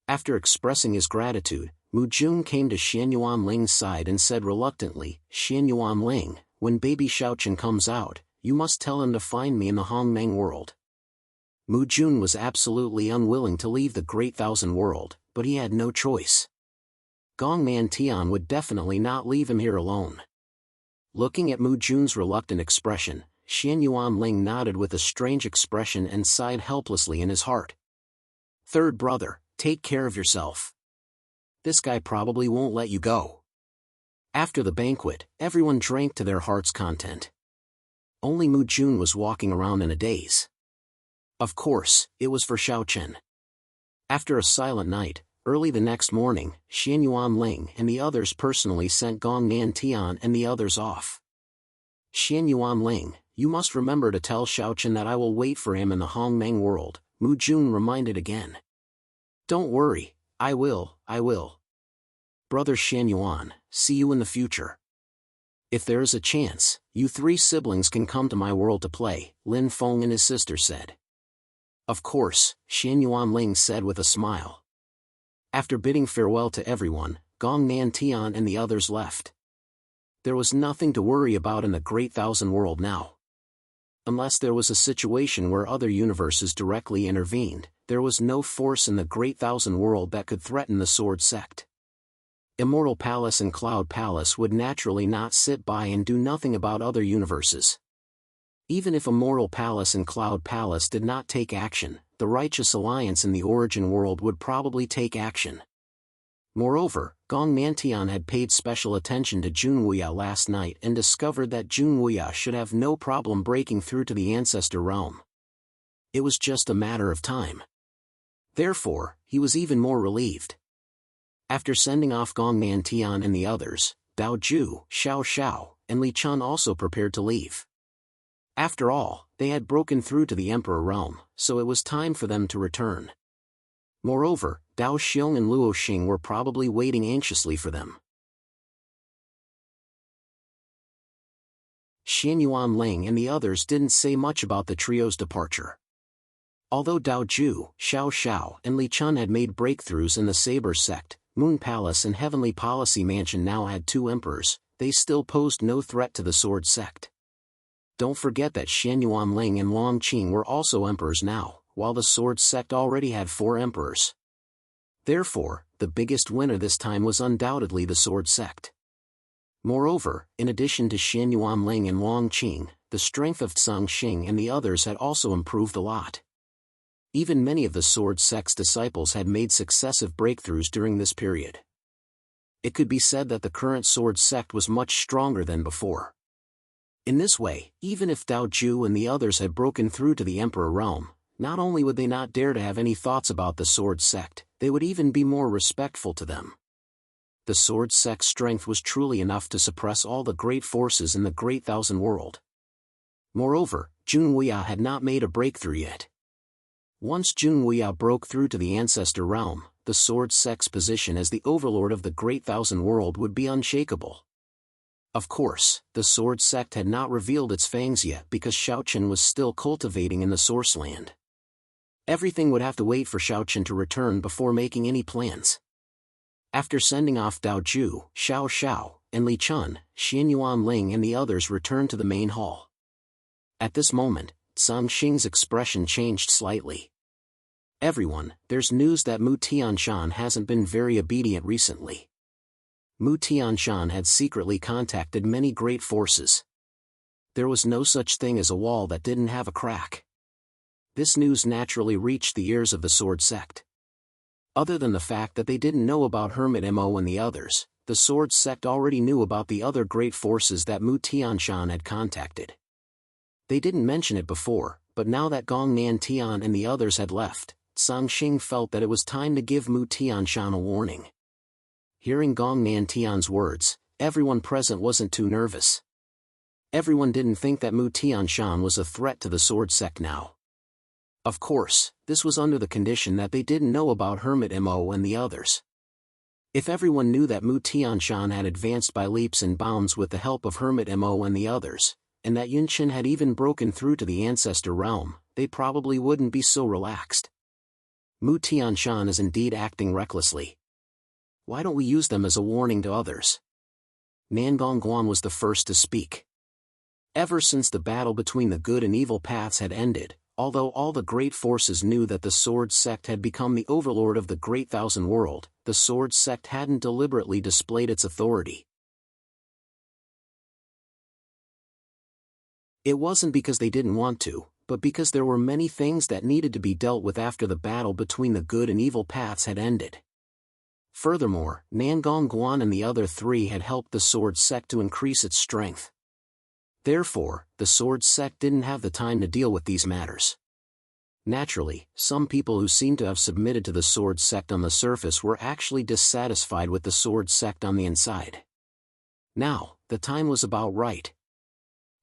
Speaker 1: After expressing his gratitude, Mu Jun came to Xian Yuanling's side and said reluctantly, "Xian Yuanling, when baby Shaochen comes out, you must tell him to find me in the Hongmeng world." Mu Jun was absolutely unwilling to leave the Great Thousand World, but he had no choice. Gong Nantian would definitely not leave him here alone. Looking at Mu Jun's reluctant expression, Xian Yuanling nodded with a strange expression and sighed helplessly in his heart. "Third brother, take care of yourself. This guy probably won't let you go." After the banquet, everyone drank to their heart's content. Only Mu Jun was walking around in a daze. Of course, it was for Shaochen. After a silent night, early the next morning, Xian Yuanling and the others personally sent Gong Nantian and the others off. "Xian Yuanling, you must remember to tell Shaochen that I will wait for him in the Hongmeng world," Mu Jun reminded again. "Don't worry, I will. Brother Xian Yuan, see you in the future. If there is a chance, you three siblings can come to my world to play," Lin Feng and his sister said. "Of course," Xian Yuanling said with a smile. After bidding farewell to everyone, Gong Nantian and the others left. There was nothing to worry about in the Great Thousand World now. Unless there was a situation where other universes directly intervened, there was no force in the Great Thousand World that could threaten the Sword Sect. Immortal Palace and Cloud Palace would naturally not sit by and do nothing about other universes. Even if Immortal Palace and Cloud Palace did not take action, the Righteous Alliance in the Origin World would probably take action. Moreover, Gong Nantian had paid special attention to Jun Wuya last night and discovered that Jun Wuya should have no problem breaking through to the Ancestor realm. It was just a matter of time. Therefore, he was even more relieved. After sending off Gong Nantian and the others, Dao Ju, Xiao Xiao, and Li Chun also prepared to leave. After all, they had broken through to the Emperor realm, so it was time for them to return. Moreover, Dao Xiong and Luo Xing were probably waiting anxiously for them. Xian Yuanling and the others didn't say much about the trio's departure. Although Dao Ju, Xiao Xiao, and Li Chun had made breakthroughs in the Saber Sect, Moon Palace and Heavenly Policy Mansion now had two emperors, they still posed no threat to the Sword Sect. Don't forget that Xian Yuanling and Long Qing were also emperors now, while the Sword Sect already had 4 emperors. Therefore, the biggest winner this time was undoubtedly the Sword Sect. Moreover, in addition to Xian Yuanling and Long Qing, the strength of Tsang Xing and the others had also improved a lot. Even many of the Sword Sect's disciples had made successive breakthroughs during this period. It could be said that the current Sword Sect was much stronger than before. In this way, even if Dao Ju and the others had broken through to the Emperor realm, not only would they not dare to have any thoughts about the Sword Sect, they would even be more respectful to them. The Sword Sect's strength was truly enough to suppress all the great forces in the Great Thousand World. Moreover, Jun Wuya had not made a breakthrough yet. Once Jun Wuya broke through to the Ancestor realm, the Sword Sect's position as the overlord of the Great Thousand World would be unshakable. Of course, the sword sect had not revealed its fangs yet because Xiaochen was still cultivating in the source land. Everything would have to wait for Xiaochen to return before making any plans. After sending off Dao Ju, Xiao Xiao, and Li Chun, Xian Yuan Ling and the others returned to the main hall. At this moment, Zhang Xing's expression changed slightly. "Everyone, there's news that Mu Tianshan hasn't been very obedient recently." Mu Tianshan had secretly contacted many great forces. There was no such thing as a wall that didn't have a crack. This news naturally reached the ears of the sword sect. Other than the fact that they didn't know about Hermit Mo and the others, the sword sect already knew about the other great forces that Mu Tianshan had contacted. They didn't mention it before, but now that Gong Nan Tian and the others had left, Zhang Xing felt that it was time to give Mu Tianshan a warning. Hearing Gong Nan Tian's words, everyone present wasn't too nervous. Everyone didn't think that Mu Tianshan was a threat to the sword sect now. Of course, this was under the condition that they didn't know about Hermit Mo and the others. If everyone knew that Mu Tianshan had advanced by leaps and bounds with the help of Hermit Mo and the others, and that Yunqin had even broken through to the ancestor realm, they probably wouldn't be so relaxed. Mu Tianshan is indeed acting recklessly. Why don't we use them as a warning to others? Nangong Guan was the first to speak. Ever since the battle between the good and evil paths had ended, although all the great forces knew that the sword sect had become the overlord of the Great Thousand World, the sword sect hadn't deliberately displayed its authority. It wasn't because they didn't want to, but because there were many things that needed to be dealt with after the battle between the good and evil paths had ended. Furthermore, Nangong Guan and the other three had helped the sword sect to increase its strength. Therefore, the sword sect didn't have the time to deal with these matters. Naturally, some people who seemed to have submitted to the sword sect on the surface were actually dissatisfied with the sword sect on the inside. Now, the time was about right.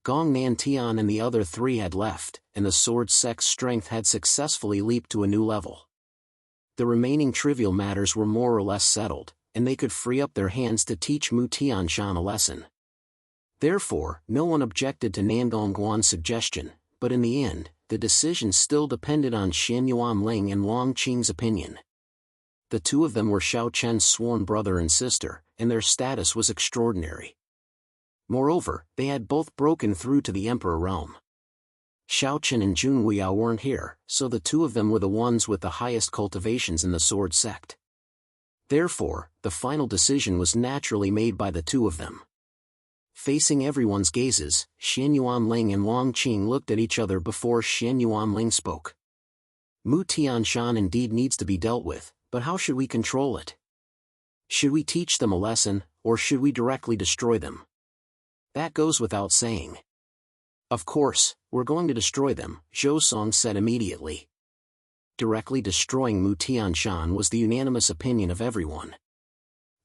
Speaker 1: Gong Nan Tian and the other three had left, and the sword sect's strength had successfully leaped to a new level. The remaining trivial matters were more or less settled, and they could free up their hands to teach Mu Tianshan a lesson. Therefore, no one objected to Nangong Guan's suggestion, but in the end, the decision still depended on Xian Yuan Ling and Long Qing's opinion. The two of them were Xiao Chen's sworn brother and sister, and their status was extraordinary. Moreover, they had both broken through to the Emperor realm. Xiao Chen and Jun Weiyao weren't here, so the two of them were the ones with the highest cultivations in the sword sect. Therefore, the final decision was naturally made by the two of them. Facing everyone's gazes, Xian Yuan Ling and Long Qing looked at each other before Xian Yuan Ling spoke. Mu Tianshan indeed needs to be dealt with, but how should we control it? Should we teach them a lesson, or should we directly destroy them? That goes without saying. Of course, we're going to destroy them, Zhou Song said immediately. Directly destroying Mu Tianshan was the unanimous opinion of everyone.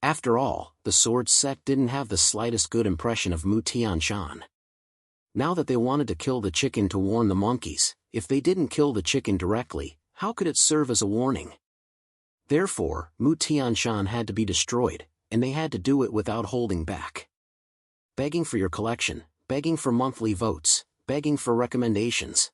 Speaker 1: After all, the sword sect didn't have the slightest good impression of Mu Tianshan. Now that they wanted to kill the chicken to warn the monkeys, if they didn't kill the chicken directly, how could it serve as a warning? Therefore, Mu Tianshan had to be destroyed, and they had to do it without holding back. Begging for your collection, begging for monthly votes, begging for recommendations.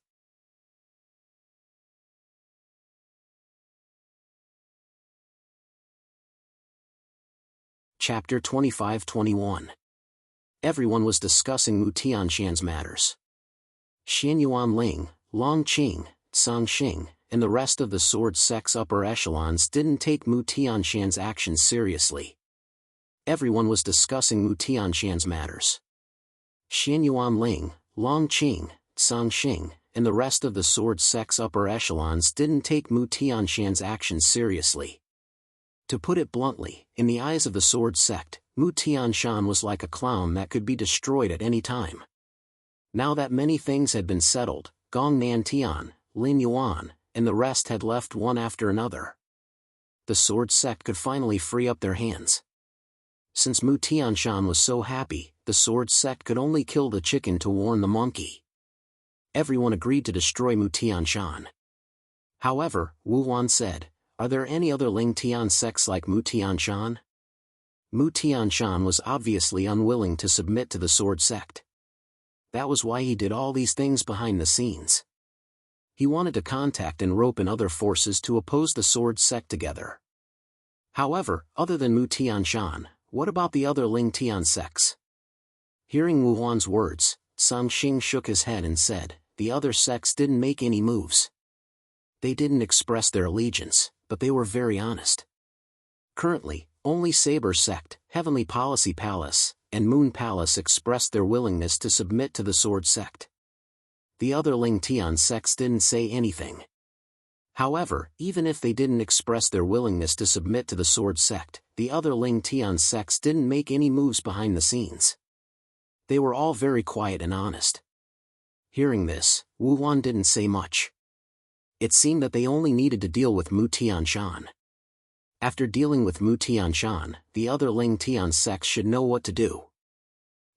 Speaker 1: Chapter 25-21. Everyone was discussing Mu Tianshan's matters. Xian Yuan Ling, Long Qing, Zhang Xing, and the rest of the sword sect's upper echelons didn't take Mu Tianshan's actions seriously. Everyone was discussing Mu Tianshan's matters. Xian Yuan Ling, Long Qing, Zhang Xing, and the rest of the sword sect's upper echelons didn't take Mu Tianshan's actions seriously. To put it bluntly, in the eyes of the sword sect, Mu Tianshan was like a clown that could be destroyed at any time. Now that many things had been settled, Gong Nan Tian, Lin Yuan, and the rest had left one after another. The sword sect could finally free up their hands. Since Mu Tianshan was so happy, the sword sect could only kill the chicken to warn the monkey. Everyone agreed to destroy Mu Tianshan. However, Wu Wan said, "Are there any other Ling Tian sects like Mu Tianshan?" Mu Tianshan was obviously unwilling to submit to the sword sect. That was why he did all these things behind the scenes. He wanted to contact and rope in other forces to oppose the sword sect together. However, other than Mu Tianshan, what about the other Ling Tian sects? Hearing Wu Huan's words, Sang Xing shook his head and said, the other sects didn't make any moves. They didn't express their allegiance, but they were very honest. Currently, only Saber Sect, Heavenly Policy Palace, and Moon Palace expressed their willingness to submit to the Sword Sect. The other Ling Tian sects didn't say anything. However, even if they didn't express their willingness to submit to the Sword Sect, the other Ling Tian sects didn't make any moves behind the scenes. They were all very quiet and honest. Hearing this, Wu Huan didn't say much. It seemed that they only needed to deal with Mu Tianshan. After dealing with Mu Tianshan, the other Ling Tian sects should know what to do.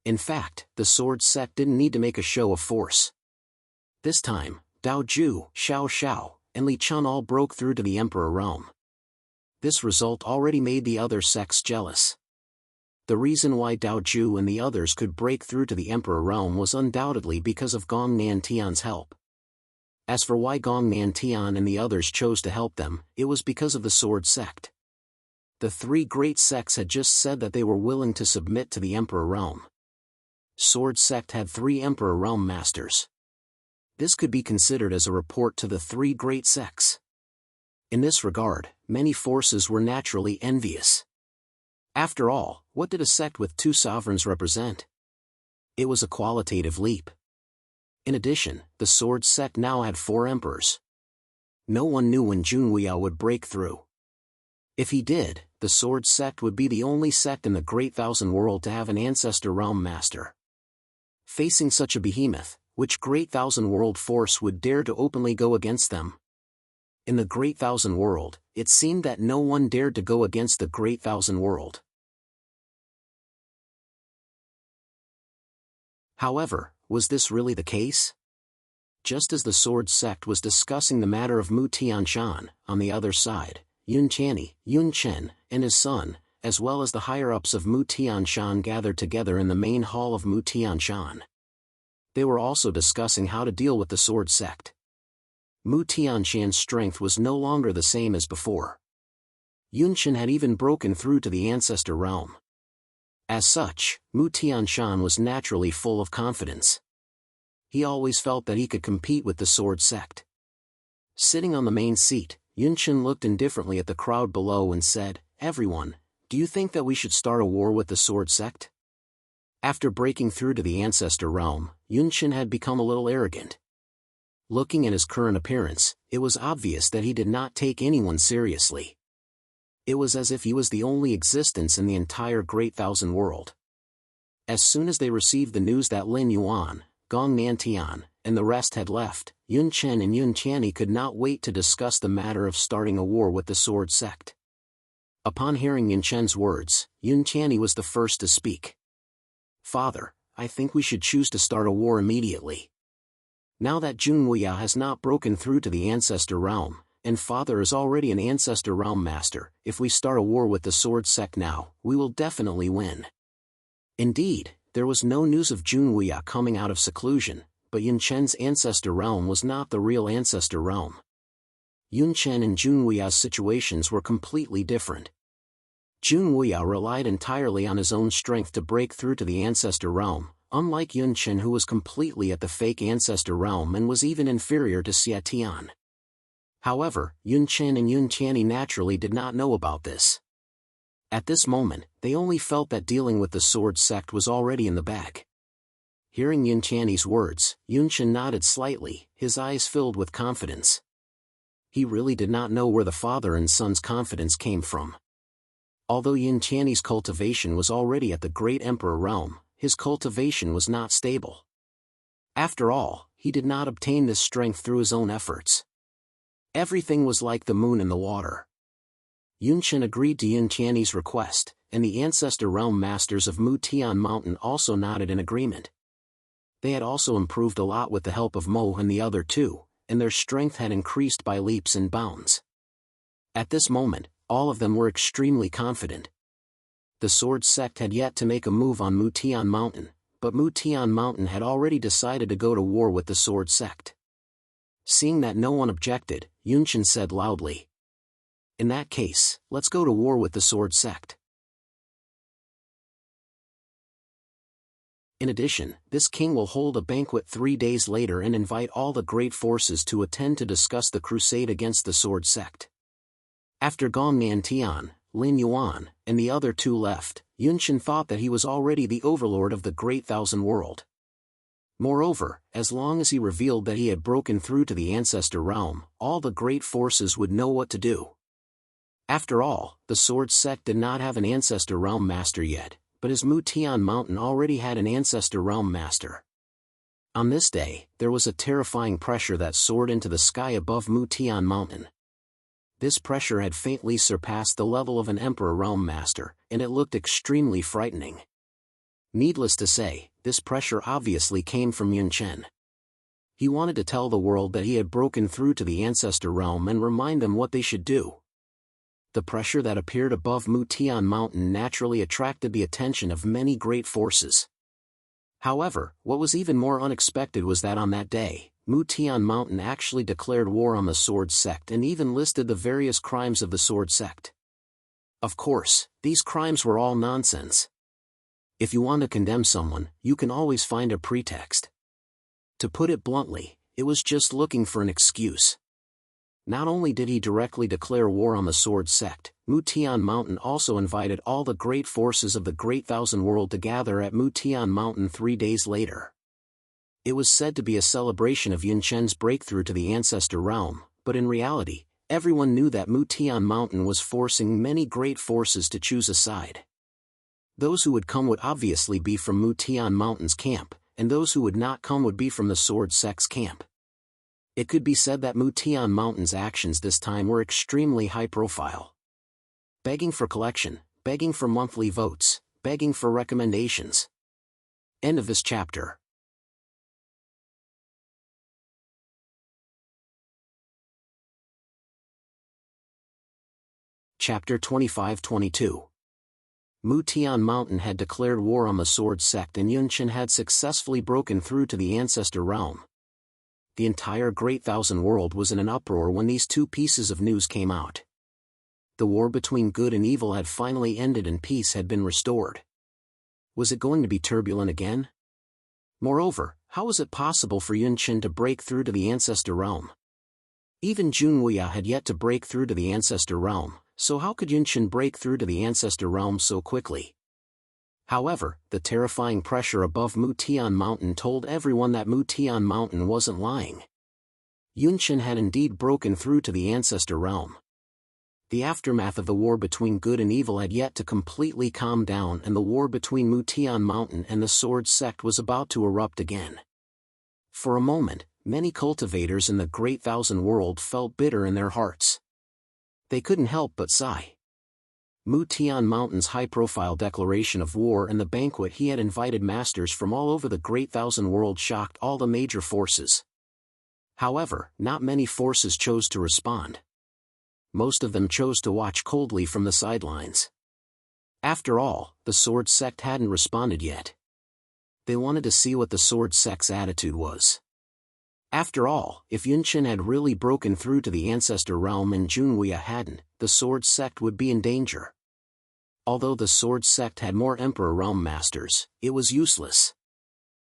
Speaker 1: In fact, the sword sect didn't need to make a show of force. This time, Dao Ju, Xiao Xiao, and Li Chun all broke through to the Emperor realm. This result already made the other sects jealous. The reason why Dao Ju and the others could break through to the Emperor realm was undoubtedly because of Gong Nan Tian's help. As for why Gong Nan Tian and the others chose to help them, it was because of the sword sect. The three great sects had just said that they were willing to submit to the Emperor realm. Sword sect had 3 Emperor realm masters. This could be considered as a report to the 3 great sects. In this regard, many forces were naturally envious. After all, what did a sect with 2 sovereigns represent? It was a qualitative leap. In addition, the sword sect now had 4 emperors. No one knew when Junwuya would break through. If he did, the sword sect would be the only sect in the Great Thousand World to have an ancestor realm master. Facing such a behemoth, which Great Thousand World force would dare to openly go against them? In the Great Thousand World, it seemed that no one dared to go against the Great Thousand World. However, was this really the case? Just as the sword sect was discussing the matter of Mu Tianshan, on the other side, Yun Qianni, Yun Chen, and his son, as well as the higher-ups of Mu Tianshan gathered together in the main hall of Mu Tianshan. They were also discussing how to deal with the sword sect. Mu Tianshan's strength was no longer the same as before. Yun Chen had even broken through to the ancestor realm. As such, Mu Tianshan was naturally full of confidence. He always felt that he could compete with the sword sect. Sitting on the main seat, Yun Chen looked indifferently at the crowd below and said, "Everyone, do you think that we should start a war with the sword sect?" After breaking through to the ancestor realm, Yun Chen had become a little arrogant. Looking at his current appearance, it was obvious that he did not take anyone seriously. It was as if he was the only existence in the entire Great Thousand World. As soon as they received the news that Lin Yuan, Gong Nantian, and the rest had left, Yun Chen and Yun Qianni could not wait to discuss the matter of starting a war with the sword sect. Upon hearing Yun Chen's words, Yun Qianni was the first to speak. "Father, I think we should choose to start a war immediately. Now that Junwuya has not broken through to the ancestor realm, and Father is already an ancestor realm master, if we start a war with the sword sect now, we will definitely win." Indeed, there was no news of Junwuya coming out of seclusion, but Yun Chen's ancestor realm was not the real ancestor realm. Yun Chen and Junwuya's situations were completely different. Junwuya relied entirely on his own strength to break through to the ancestor realm, unlike Yun Chen, who was completely at the fake ancestor realm and was even inferior to Xia Tian. However, Yun Chen and Yun Qianni naturally did not know about this. At this moment, they only felt that dealing with the sword sect was already in the bag. Hearing Yun Qianni's words, Yun Chen nodded slightly, his eyes filled with confidence. He really did not know where the father and son's confidence came from. Although Yun Qianni's cultivation was already at the Great Emperor realm, his cultivation was not stable. After all, he did not obtain this strength through his own efforts. Everything was like the moon in the water. Yun Chen agreed to Yun Qianni's request, and the ancestor realm masters of Mu Tian Mountain also nodded in agreement. They had also improved a lot with the help of Mo and the other 2, and their strength had increased by leaps and bounds. At this moment, all of them were extremely confident. The Sword Sect had yet to make a move on Mutian Mountain, but Mutian Mountain had already decided to go to war with the Sword Sect. Seeing that no one objected, Yunchen said loudly, "In that case, let's go to war with the Sword Sect." In addition, this king will hold a banquet 3 days later and invite all the great forces to attend to discuss the crusade against the Sword Sect. After Gong Nantian, Lin Yuan, and the other two left, Yunchen thought that he was already the overlord of the Great Thousand World. Moreover, as long as he revealed that he had broken through to the Ancestor Realm, all the great forces would know what to do. After all, the Sword Sect did not have an Ancestor Realm Master yet, but his Mutian Mountain already had an Ancestor Realm Master. On this day, there was a terrifying pressure that soared into the sky above Mutian Mountain. This pressure had faintly surpassed the level of an Emperor Realm Master, and it looked extremely frightening. Needless to say, this pressure obviously came from Yunchen. He wanted to tell the world that he had broken through to the Ancestor Realm and remind them what they should do. The pressure that appeared above Mutian Mountain naturally attracted the attention of many great forces. However, what was even more unexpected was that on that day, Mutian Mountain actually declared war on the Sword Sect and even listed the various crimes of the Sword Sect. Of course, these crimes were all nonsense. If you want to condemn someone, you can always find a pretext. To put it bluntly, it was just looking for an excuse. Not only did he directly declare war on the Sword Sect, Mutian Mountain also invited all the great forces of the Great Thousand World to gather at Mutian Mountain 3 days later. It was said to be a celebration of Yunchen's breakthrough to the Ancestor Realm, but in reality, everyone knew that Mutian Mountain was forcing many great forces to choose a side. Those who would come would obviously be from Mutian Mountain's camp, and those who would not come would be from the Sword Sect's camp. It could be said that Mutian Mountain's actions this time were extremely high-profile. Begging for collection, begging for monthly votes, begging for recommendations. End of this chapter. Chapter 25-22. Mutian Mountain had declared war on the Sword Sect and Yunchen had successfully broken through to the Ancestor Realm. The entire Great Thousand World was in an uproar when these two pieces of news came out. The war between good and evil had finally ended and peace had been restored. Was it going to be turbulent again? Moreover, how was it possible for Yunchen to break through to the Ancestor Realm? Even Junwuya had yet to break through to the Ancestor Realm, so how could Yunchen break through to the Ancestor Realm so quickly? However, the terrifying pressure above Mutian Mountain told everyone that Mutian Mountain wasn't lying. Yunchen had indeed broken through to the Ancestor Realm. The aftermath of the war between good and evil had yet to completely calm down and the war between Mutian Mountain and the Sword Sect was about to erupt again. For a moment, many cultivators in the Great Thousand World felt bitter in their hearts. They couldn't help but sigh. Mutian Mountain's high-profile declaration of war and the banquet he had invited masters from all over the Great Thousand World shocked all the major forces. However, not many forces chose to respond. Most of them chose to watch coldly from the sidelines. After all, the Sword Sect hadn't responded yet. They wanted to see what the Sword Sect's attitude was. After all, if Yunchen had really broken through to the Ancestor Realm and Junwuya hadn't, the Sword Sect would be in danger. Although the Sword Sect had more Emperor Realm Masters, it was useless.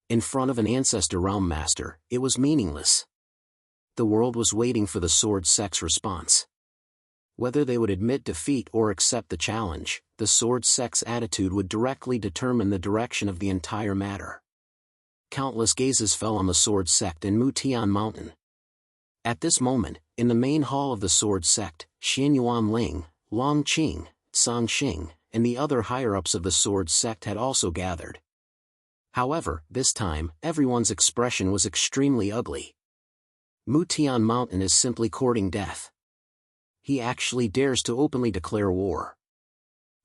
Speaker 1: In front of an Ancestor Realm Master, it was meaningless. The world was waiting for the Sword Sect's response. Whether they would admit defeat or accept the challenge, the Sword Sect's attitude would directly determine the direction of the entire matter. Countless gazes fell on the Sword Sect in Mutian Mountain. At this moment, in the main hall of the Sword Sect, Xianyuan Ling, Long Qing, Song Xing, and the other higher-ups of the Sword Sect had also gathered. However, this time, everyone's expression was extremely ugly. Mutian Mountain is simply courting death. He actually dares to openly declare war.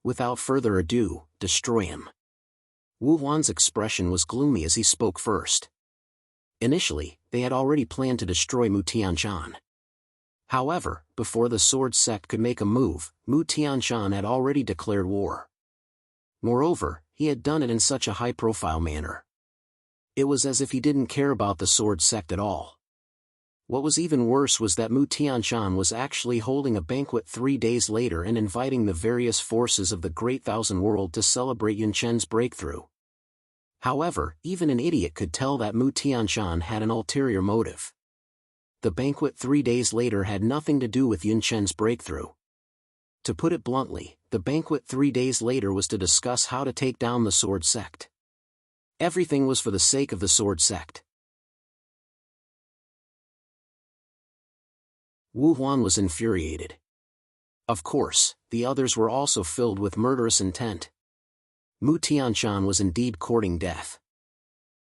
Speaker 1: Without further ado, destroy him. Wu Huan's expression was gloomy as he spoke first. Initially, they had already planned to destroy Mutianshan. However, before the Sword Sect could make a move, Mutianshan had already declared war. Moreover, he had done it in such a high-profile manner. It was as if he didn't care about the sword sect at all. What was even worse was that Mu Tianshan was actually holding a banquet 3 days later and inviting the various forces of the Great Thousand World to celebrate Yun Chen's breakthrough. However, even an idiot could tell that Mu Tianshan had an ulterior motive. The banquet 3 days later had nothing to do with Yun Chen's breakthrough. To put it bluntly, the banquet 3 days later was to discuss how to take down the sword sect. Everything was for the sake of the sword sect. Wu Huan was infuriated. Of course, the others were also filled with murderous intent. Mu Tianshan was indeed courting death.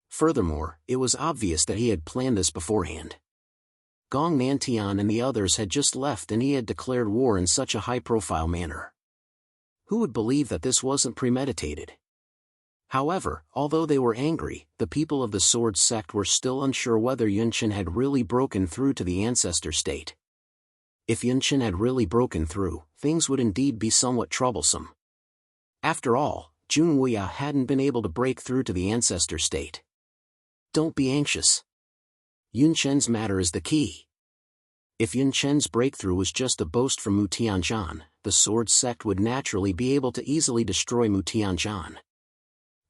Speaker 1: Furthermore, it was obvious that he had planned this beforehand. Gong Nantian and the others had just left and he had declared war in such a high-profile manner. Who would believe that this wasn't premeditated? However, although they were angry, the people of the sword sect were still unsure whether Yun Chen had really broken through to the ancestor state. If Yun Chen had really broken through, things would indeed be somewhat troublesome. After all, Jun Wuya hadn't been able to break through to the ancestor state. Don't be anxious. Yun Chen's matter is the key. If Yun Chen's breakthrough was just a boast from Mu Tianshan, the sword sect would naturally be able to easily destroy Mu Tianshan.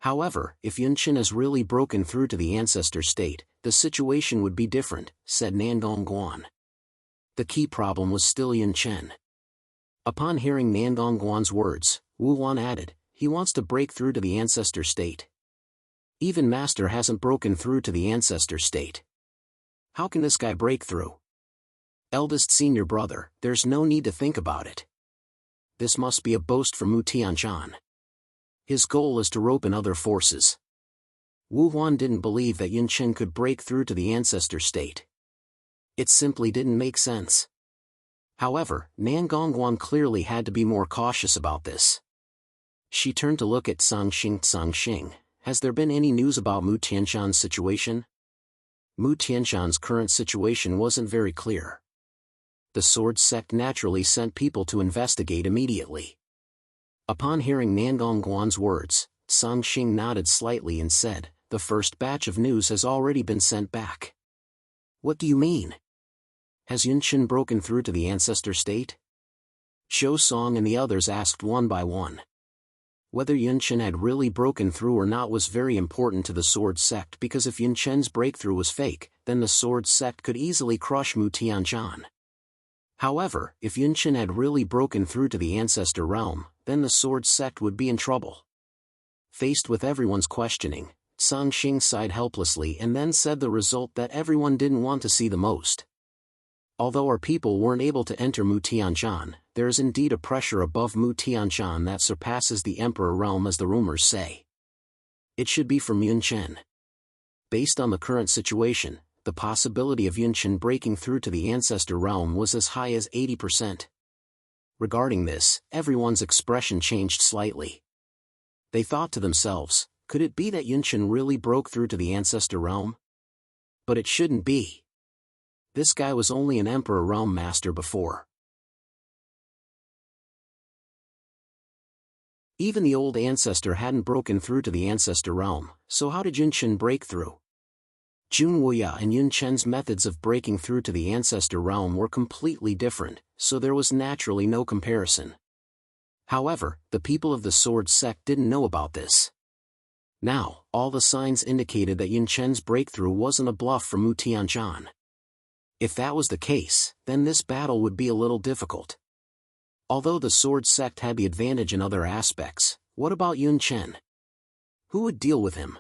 Speaker 1: However, if Yun Chen has really broken through to the ancestor state, the situation would be different, said Nangong Guan. The key problem was still Yun Chen. Upon hearing Nangong Guan's words, Wu Huan added, he wants to break through to the ancestor state. Even Master hasn't broken through to the ancestor state. How can this guy break through? Eldest senior brother, there's no need to think about it. This must be a boast from Mu Tianshan. His goal is to rope in other forces. Wu Huan didn't believe that Yun Chen could break through to the ancestor state. It simply didn't make sense. However, Nangongguan clearly had to be more cautious about this. She turned to look at Zhangxing. Has there been any news about Mu Tianshan's situation? Mu Tianshan's current situation wasn't very clear. The sword sect naturally sent people to investigate immediately. Upon hearing Nangongguan's words, Zhangxing nodded slightly and said, the first batch of news has already been sent back. What do you mean? Has Yun Chen broken through to the ancestor state? Zhou Song and the others asked one by one. Whether Yun Chen had really broken through or not was very important to the sword sect because if Yun Chen's breakthrough was fake, then the sword sect could easily crush Mu Tianshan. However, if Yun Chen had really broken through to the ancestor realm, then the sword sect would be in trouble. Faced with everyone's questioning, Zhangxing sighed helplessly and then said the result that everyone didn't want to see the most. Although our people weren't able to enter Mu Tianshan, there is indeed a pressure above Mu Tianshan that surpasses the Emperor realm as the rumors say. It should be from Yun Chen. Based on the current situation, the possibility of Yun Chen breaking through to the ancestor realm was as high as 80%. Regarding this, everyone's expression changed slightly. They thought to themselves, could it be that Yun Chen really broke through to the ancestor realm? But it shouldn't be. This guy was only an Emperor Realm Master before. Even the old ancestor hadn't broken through to the ancestor realm, so how did Yun Chen break through? Jun Wuya and Yun Chen's methods of breaking through to the ancestor realm were completely different, so there was naturally no comparison. However, the people of the sword sect didn't know about this. Now, all the signs indicated that Yun Chen's breakthrough wasn't a bluff from Mu Tianshan. If that was the case, then this battle would be a little difficult. Although the sword sect had the advantage in other aspects, what about Yun Chen? Who would deal with him?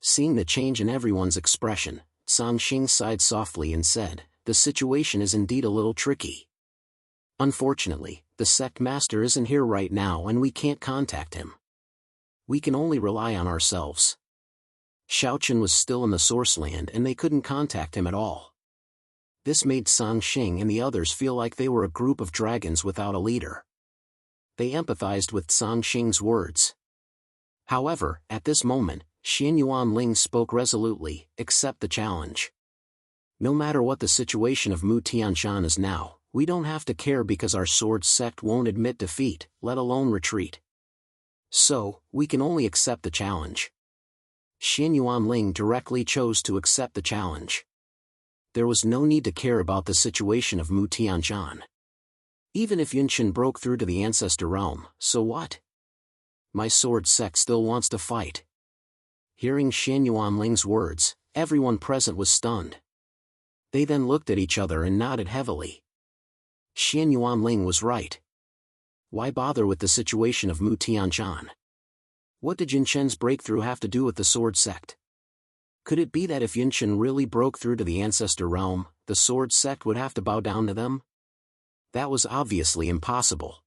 Speaker 1: Seeing the change in everyone's expression, Zhangxing sighed softly and said, the situation is indeed a little tricky. Unfortunately, the sect master isn't here right now and we can't contact him. We can only rely on ourselves. Xiaochen was still in the source land and they couldn't contact him at all. This made Zhangxing and the others feel like they were a group of dragons without a leader. They empathized with Zhangxing's words. However, at this moment, Xian Yuanling spoke resolutely, accept the challenge. No matter what the situation of Mu Tianshan is now, we don't have to care because our sword sect won't admit defeat, let alone retreat. So, we can only accept the challenge. Xian Yuanling directly chose to accept the challenge. There was no need to care about the situation of Mu Tianzhan. Even if Yunchen broke through to the ancestor realm, so what? My sword sect still wants to fight. Hearing Xian Yuanling's words, everyone present was stunned. They then looked at each other and nodded heavily. Xian Yuanling was right. Why bother with the situation of Mu Tianzhan? What did Yunchen's breakthrough have to do with the sword sect? Could it be that if Yunchen really broke through to the ancestor realm, the sword sect would have to bow down to them? That was obviously impossible.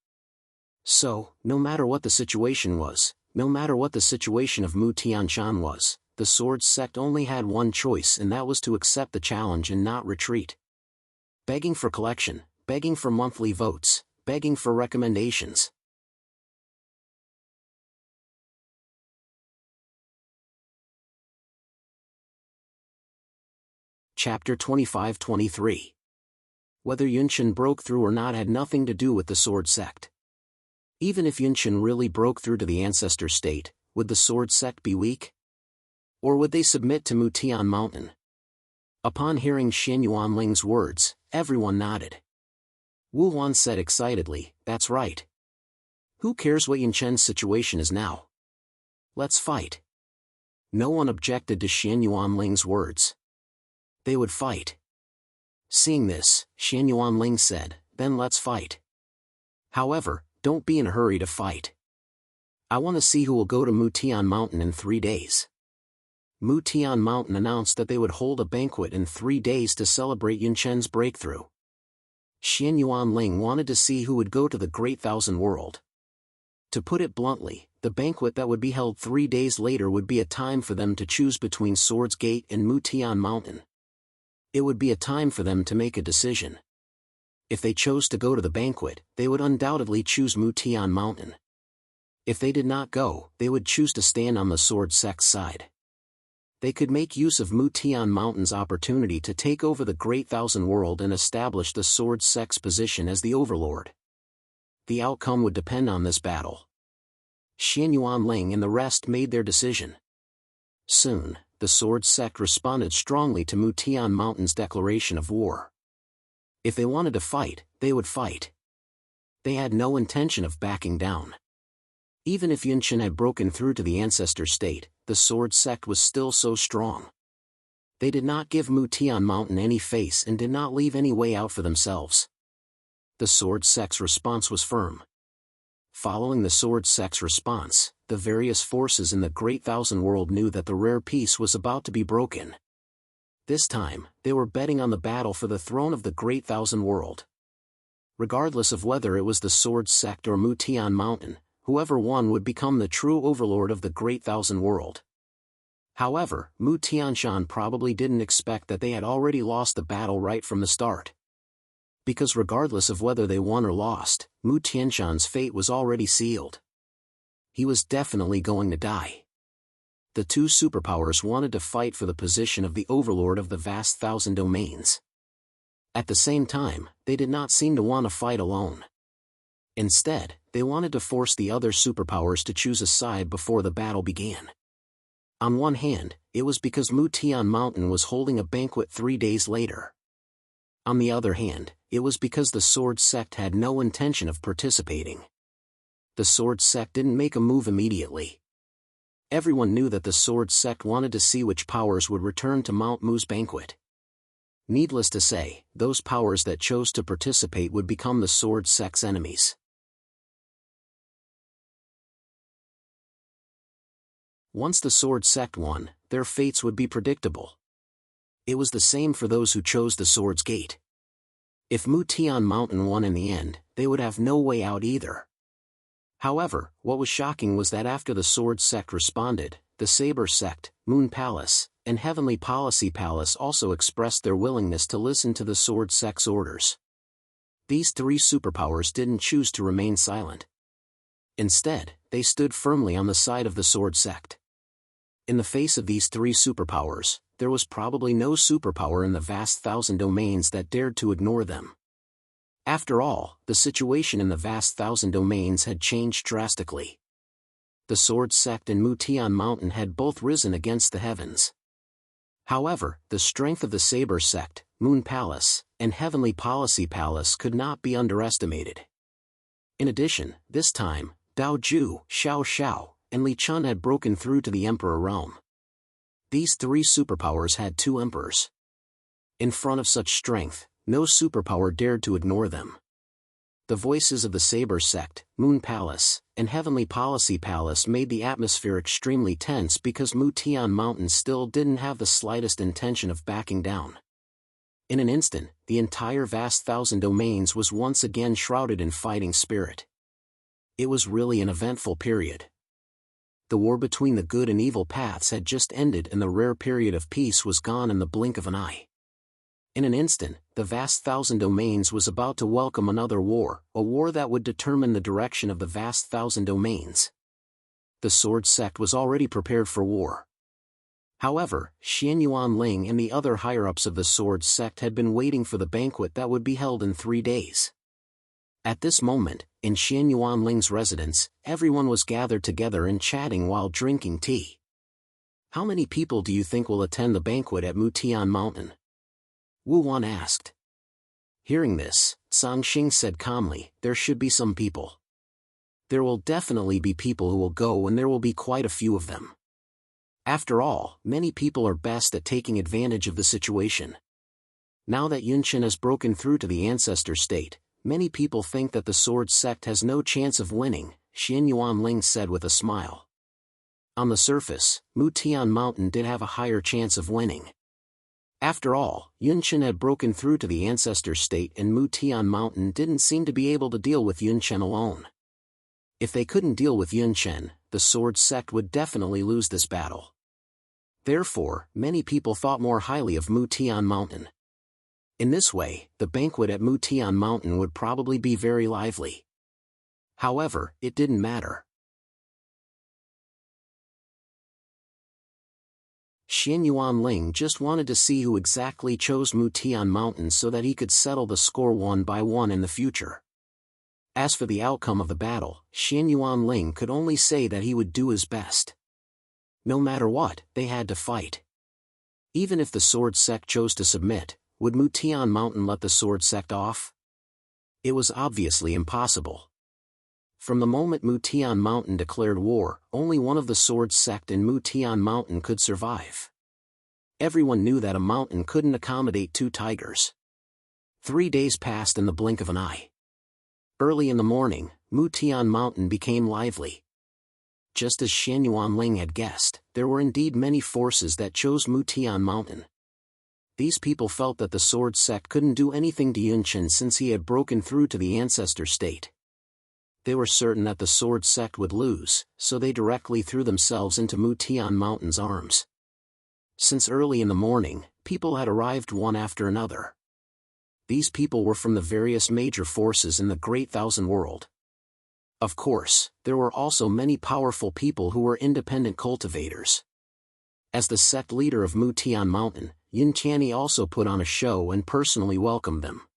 Speaker 1: So, no matter what the situation was, no matter what the situation of Mu Tianzhan was, the sword sect only had one choice, and that was to accept the challenge and not retreat. Begging for collection, begging for monthly votes, begging for recommendations. Chapter 25-23. Whether Yunchen broke through or not had nothing to do with the sword sect. Even if Yunchen really broke through to the ancestor state, would the sword sect be weak? Or would they submit to Mu Tian Mountain? Upon hearing Xian Yuanling's words, everyone nodded. Wu Huan said excitedly, "That's right. Who cares what Yunchen's situation is now? Let's fight." No one objected to Xian Yuanling's words. They would fight. Seeing this, Xian Yuanling said, "Then let's fight. However, don't be in a hurry to fight. I want to see who will go to Mu Tian Mountain in 3 days." Mu Tian Mountain announced that they would hold a banquet in 3 days to celebrate Yunchen's breakthrough. Xian Yuanling wanted to see who would go to the Great Thousand World. To put it bluntly, the banquet that would be held 3 days later would be a time for them to choose between Swords Gate and Mu Tian Mountain. It would be a time for them to make a decision. If they chose to go to the banquet, they would undoubtedly choose Mu Tian Mountain. If they did not go, they would choose to stand on the sword sect's side. They could make use of Mu Tian Mountain's opportunity to take over the Great Thousand World and establish the sword sect's position as the overlord. The outcome would depend on this battle. Xian Yuanling and the rest made their decision. Soon, the sword sect responded strongly to Mu Tian Mountain's declaration of war. If they wanted to fight, they would fight. They had no intention of backing down. Even if Yunchen had broken through to the ancestor state, the sword sect was still so strong. They did not give Mu Tian Mountain any face and did not leave any way out for themselves. The sword sect's response was firm. Following the sword sect's response, the various forces in the Great Thousand World knew that the rare peace was about to be broken. This time, they were betting on the battle for the throne of the Great Thousand World. Regardless of whether it was the sword sect or Mu Tian Mountain, whoever won would become the true overlord of the Great Thousand World. However, Mu Tianzhan probably didn't expect that they had already lost the battle right from the start. Because regardless of whether they won or lost, Mu Tianzhan's fate was already sealed. He was definitely going to die. The two superpowers wanted to fight for the position of the overlord of the vast thousand domains. At the same time, they did not seem to want to fight alone. Instead, they wanted to force the other superpowers to choose a side before the battle began. On one hand, it was because Mu Tian Mountain was holding a banquet 3 days later. On the other hand, it was because the sword sect had no intention of participating. The sword sect didn't make a move immediately. Everyone knew that the sword sect wanted to see which powers would return to Mount Mu's banquet. Needless to say, those powers that chose to participate would become the sword sect's enemies. Once the sword sect won, their fates would be predictable. It was the same for those who chose the Sword's Gate. If Mu Tian Mountain won in the end, they would have no way out either. However, what was shocking was that after the Sword Sect responded, the Saber Sect, Moon Palace, and Heavenly Policy Palace also expressed their willingness to listen to the Sword Sect's orders. These three superpowers didn't choose to remain silent. Instead, they stood firmly on the side of the Sword Sect. In the face of these three superpowers, there was probably no superpower in the vast thousand domains that dared to ignore them. After all, the situation in the vast thousand domains had changed drastically. The Sword Sect and Mutian Mountain had both risen against the heavens. However, the strength of the Saber Sect, Moon Palace, and Heavenly Policy Palace could not be underestimated. In addition, this time, Dao Ju, Xiao Xiao, and Li Chun had broken through to the Emperor realm. These three superpowers had two emperors. In front of such strength, no superpower dared to ignore them. The voices of the Saber Sect, Moon Palace, and Heavenly Policy Palace made the atmosphere extremely tense because Mutian Mountain still didn't have the slightest intention of backing down. In an instant, the entire vast thousand domains was once again shrouded in fighting spirit. It was really an eventful period. The war between the good and evil paths had just ended and the rare period of peace was gone in the blink of an eye. In an instant, the vast thousand domains was about to welcome another war, a war that would determine the direction of the vast thousand domains. The Sword Sect was already prepared for war. However, Xian Yuanling and the other higher-ups of the Sword Sect had been waiting for the banquet that would be held in 3 days. At this moment, in Xian Yuanling's residence, everyone was gathered together and chatting while drinking tea. "How many people do you think will attend the banquet at Mutian Mountain?" Wu Wan asked. Hearing this, Sang Xing said calmly, "There should be some people. There will definitely be people who will go and there will be quite a few of them. After all, many people are best at taking advantage of the situation. Now that Yunchen has broken through to the ancestor state, many people think that the Sword Sect has no chance of winning," Xian Yuanling said with a smile. On the surface, Mutian Mountain did have a higher chance of winning. After all, Yunchen had broken through to the ancestor state and Mutian Mountain didn't seem to be able to deal with Yunchen alone. If they couldn't deal with Yunchen, the Sword Sect would definitely lose this battle. Therefore, many people thought more highly of Mutian Mountain. In this way, the banquet at Mutian Mountain would probably be very lively. However, it didn't matter. Xian Yuanling just wanted to see who exactly chose Mutian Mountain so that he could settle the score one by one in the future. As for the outcome of the battle, Xian Yuanling could only say that he would do his best. No matter what, they had to fight. Even if the Sword Sect chose to submit, would Mutian Mountain let the Sword Sect off? It was obviously impossible. From the moment Mutian Mountain declared war, only one of the Sword Sect and Mutian Mountain could survive. Everyone knew that a mountain couldn't accommodate 2 tigers. 3 days passed in the blink of an eye. Early in the morning, Mutian Mountain became lively. Just as Xian Yuanling had guessed, there were indeed many forces that chose Mutian Mountain. These people felt that the Sword Sect couldn't do anything to Yunchen since he had broken through to the ancestor state. They were certain that the Sword Sect would lose, so they directly threw themselves into Mutian Mountain's arms. Since early in the morning, people had arrived one after another. These people were from the various major forces in the Great Thousand World. Of course, there were also many powerful people who were independent cultivators. As the sect leader of Mutian Mountain, Yun Tianyi also put on a show and personally welcomed them.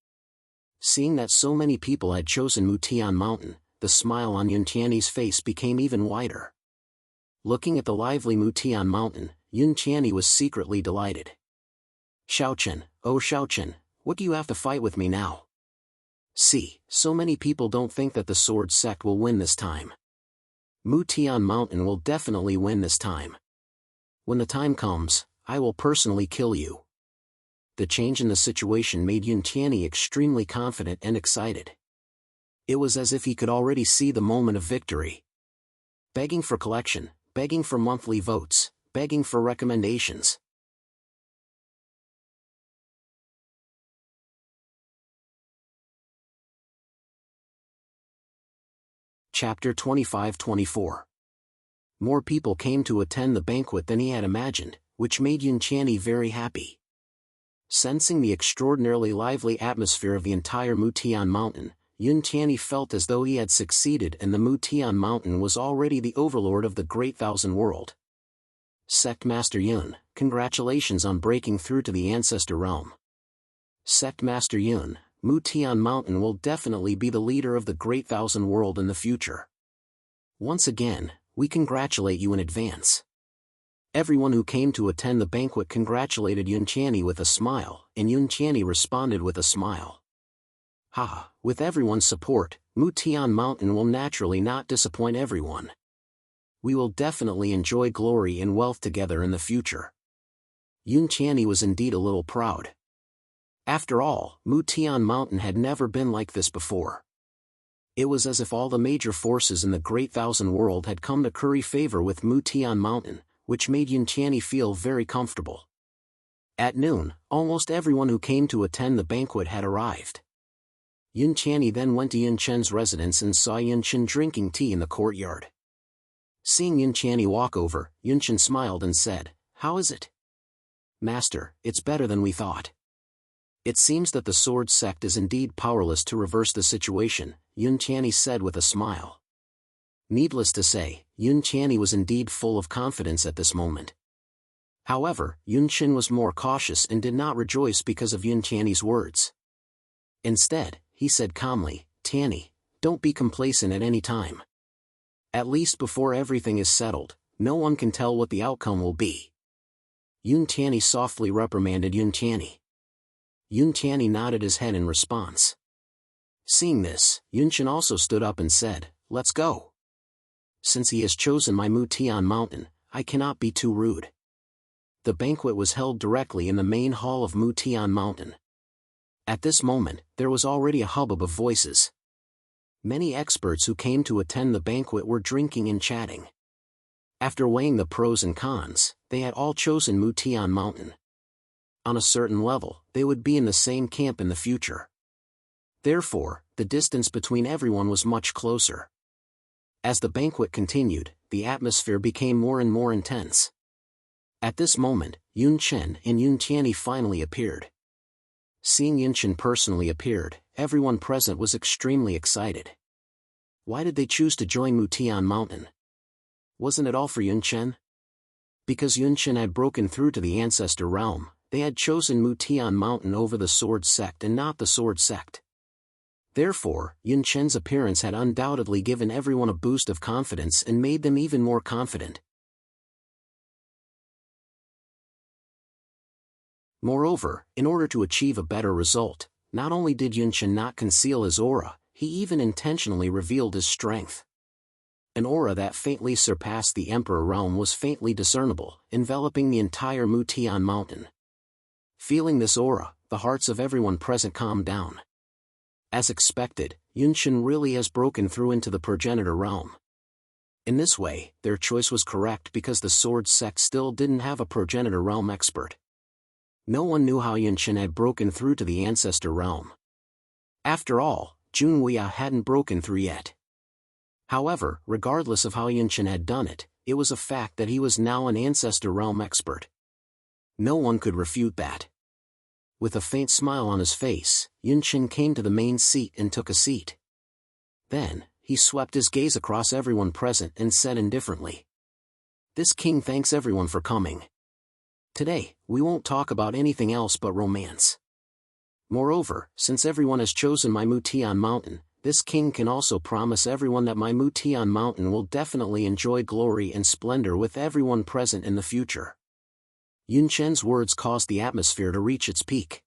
Speaker 1: Seeing that so many people had chosen Mutian Mountain, the smile on Yun Tianyi's face became even wider. Looking at the lively Mutian Mountain, Yun Tianyi was secretly delighted. "Xiaochen, oh Xiaochen, what do you have to fight with me now? See, so many people don't think that the Sword Sect will win this time. Mutian Mountain will definitely win this time. When the time comes, I will personally kill you." The change in the situation made Yun Tianyi extremely confident and excited. It was as if he could already see the moment of victory. Begging for collection, begging for monthly votes, begging for recommendations. Chapter 25-24. More people came to attend the banquet than he had imagined, which made Yun Tianyi very happy. Sensing the extraordinarily lively atmosphere of the entire Mutian Mountain, Yun Tianyi felt as though he had succeeded and the Mutian Mountain was already the overlord of the Great Thousand World. Sect Master Yun, congratulations on breaking through to the Ancestor Realm. Sect Master Yun, Mutian Mountain will definitely be the leader of the Great Thousand World in the future. Once again, we congratulate you in advance." Everyone who came to attend the banquet congratulated Yun Qianni with a smile, and Yun Qianni responded with a smile. "Ha, with everyone's support, Mutian Mountain will naturally not disappoint everyone. We will definitely enjoy glory and wealth together in the future." Yun Qianni was indeed a little proud. After all, Mutian Mountain had never been like this before. It was as if all the major forces in the Great Thousand World had come to curry favor with Mutian Mountain, which made Yun Qianni feel very comfortable. At noon, almost everyone who came to attend the banquet had arrived. Yun Qianni then went to Yun Chen's residence and saw Yun Chen drinking tea in the courtyard. Seeing Yun Qianni walk over, Yun Chen smiled and said, "How is it?" "Master, it's better than we thought." "It seems that the sword sect is indeed powerless to reverse the situation," Yun Qianni said with a smile. Needless to say, Yun Qianni was indeed full of confidence at this moment. However, Yun Chen was more cautious and did not rejoice because of Yun Qianni's words. Instead, he said calmly, "Tianni, don't be complacent at any time. At least before everything is settled, no one can tell what the outcome will be." Yun Tianni softly reprimanded Yun Qianni. Yun Tianni nodded his head in response. Seeing this, Yun Chen also stood up and said, "Let's go. Since he has chosen my Mutian Mountain, I cannot be too rude." The banquet was held directly in the main hall of Mutian Mountain. At this moment, there was already a hubbub of voices. Many experts who came to attend the banquet were drinking and chatting. After weighing the pros and cons, they had all chosen Mutian Mountain. On a certain level, they would be in the same camp in the future. Therefore, the distance between everyone was much closer. As the banquet continued, the atmosphere became more and more intense. At this moment, Yun Chen and Yun Tianni finally appeared. Seeing Yun Chen personally appeared, everyone present was extremely excited. Why did they choose to join Mutian Mountain? Wasn't it all for Yun Chen? Because Yun Chen had broken through to the ancestor realm, they had chosen Mutian Mountain over the sword sect and not the sword sect. Therefore, Yun Chen's appearance had undoubtedly given everyone a boost of confidence and made them even more confident. Moreover, in order to achieve a better result, not only did Yun Chen not conceal his aura, he even intentionally revealed his strength. An aura that faintly surpassed the Emperor realm was faintly discernible, enveloping the entire Mutian Mountain. Feeling this aura, the hearts of everyone present calmed down. As expected, Yun Chen really has broken through into the progenitor realm. In this way, their choice was correct because the sword sect still didn't have a progenitor realm expert. No one knew how Yun Chen had broken through to the ancestor realm. After all, Jun Weia hadn't broken through yet. However, regardless of how Yun Chen had done it, it was a fact that he was now an ancestor realm expert. No one could refute that. With a faint smile on his face, Yun Chen came to the main seat and took a seat. Then, he swept his gaze across everyone present and said indifferently, "This king thanks everyone for coming. Today, we won't talk about anything else but romance. Moreover, since everyone has chosen my Mutian Mountain, this king can also promise everyone that my Mutian Mountain will definitely enjoy glory and splendor with everyone present in the future." Yun Chen's words caused the atmosphere to reach its peak.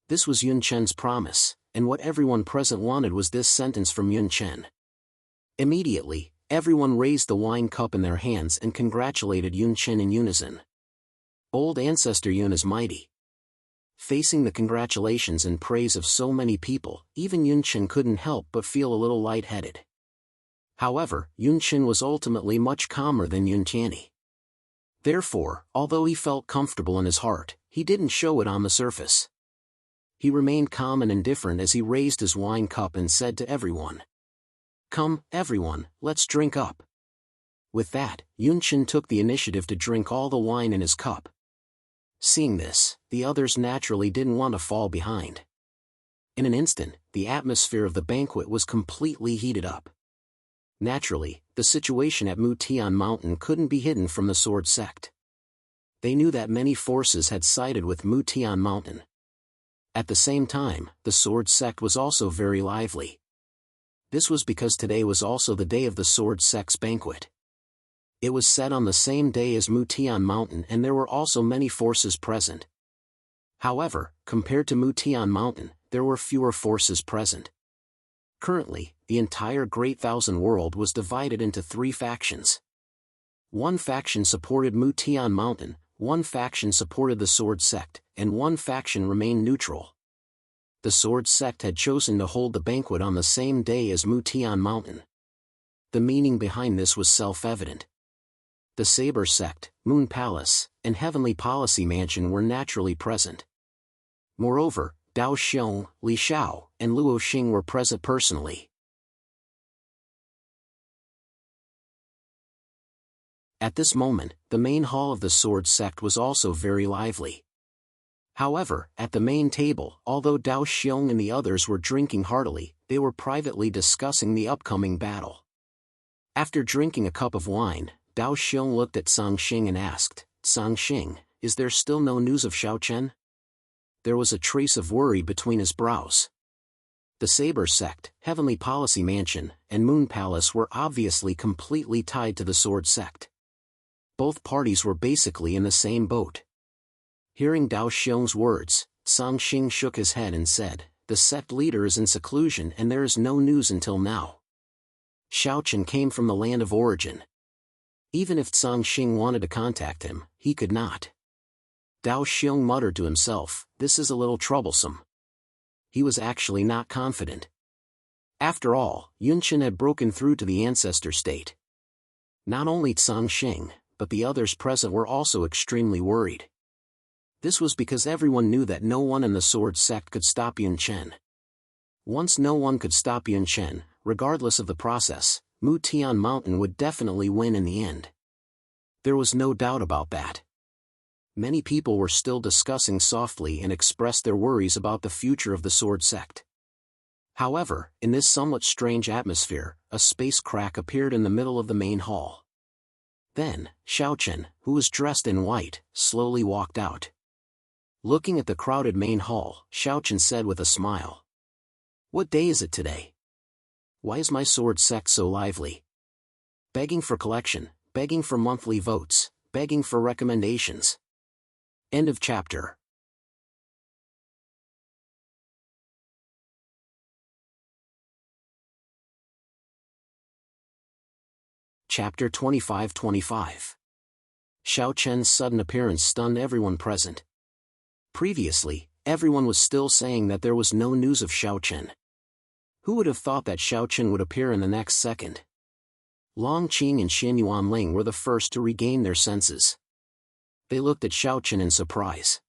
Speaker 1: This was Yun Chen's promise, and what everyone present wanted was this sentence from Yun Chen. Immediately, everyone raised the wine cup in their hands and congratulated Yun Chen in unison. Old Ancestor Yun is mighty. Facing the congratulations and praise of so many people, even Yun Chen couldn't help but feel a little lightheaded. However, Yun Chen was ultimately much calmer than Yun Tianni. Therefore, although he felt comfortable in his heart, he didn't show it on the surface. He remained calm and indifferent as he raised his wine cup and said to everyone, "Come, everyone, let's drink up." With that, Yun Chen took the initiative to drink all the wine in his cup. Seeing this, the others naturally didn't want to fall behind. In an instant, the atmosphere of the banquet was completely heated up. Naturally, the situation at Mutian Mountain couldn't be hidden from the sword sect. They knew that many forces had sided with Mutian Mountain. At the same time, the sword sect was also very lively. This was because today was also the day of the sword sect's banquet. It was set on the same day as Mutian Mountain and there were also many forces present. However, compared to Mutian Mountain, there were fewer forces present. Currently, the entire Great Thousand World was divided into 3 factions. One faction supported Mutian Mountain, one faction supported the Sword Sect, and one faction remained neutral. The Sword Sect had chosen to hold the banquet on the same day as Mutian Mountain. The meaning behind this was self-evident. The Saber Sect, Moon Palace, and Heavenly Policy Mansion were naturally present. Moreover, Dao Xiong, Li Xiao, and Luo Xing were present personally. At this moment, the main hall of the Sword Sect was also very lively. However, at the main table, although Dao Xiong and the others were drinking heartily, they were privately discussing the upcoming battle. After drinking a cup of wine, Dao Xiong looked at Sang Xing and asked, "Sang Xing, is there still no news of Xiao Chen?" There was a trace of worry between his brows. The Saber Sect, Heavenly Policy Mansion, and Moon Palace were obviously completely tied to the Sword Sect. Both parties were basically in the same boat. Hearing Dao Xiong's words, Sang Xing shook his head and said, "The sect leader is in seclusion and there is no news until now. Xiao Chen came from the land of origin. Even if Sang Xing wanted to contact him, he could not." Dao Xiong muttered to himself, "This is a little troublesome." He was actually not confident. After all, Yunchen had broken through to the ancestor state. Not only Sang Xing, but the others present were also extremely worried. This was because everyone knew that no one in the Sword Sect could stop Yun Chen. Once no one could stop Yun Chen, regardless of the process, Mutian Mountain would definitely win in the end. There was no doubt about that. Many people were still discussing softly and expressed their worries about the future of the Sword Sect. However, in this somewhat strange atmosphere, a space crack appeared in the middle of the main hall. Then, Xiao Chen, who was dressed in white, slowly walked out. Looking at the crowded main hall, Xiao Chen said with a smile, "What day is it today? Why is my Sword Sect so lively? Begging for collection, begging for monthly votes, begging for recommendations." End of chapter. Chapter 25-25. Xiao Chen's sudden appearance stunned everyone present. Previously, everyone was still saying that there was no news of Xiao Chen. Who would have thought that Xiao Chen would appear in the next second? Long Qing and Xin Yuanling were the first to regain their senses. They looked at Xiao Chen in surprise.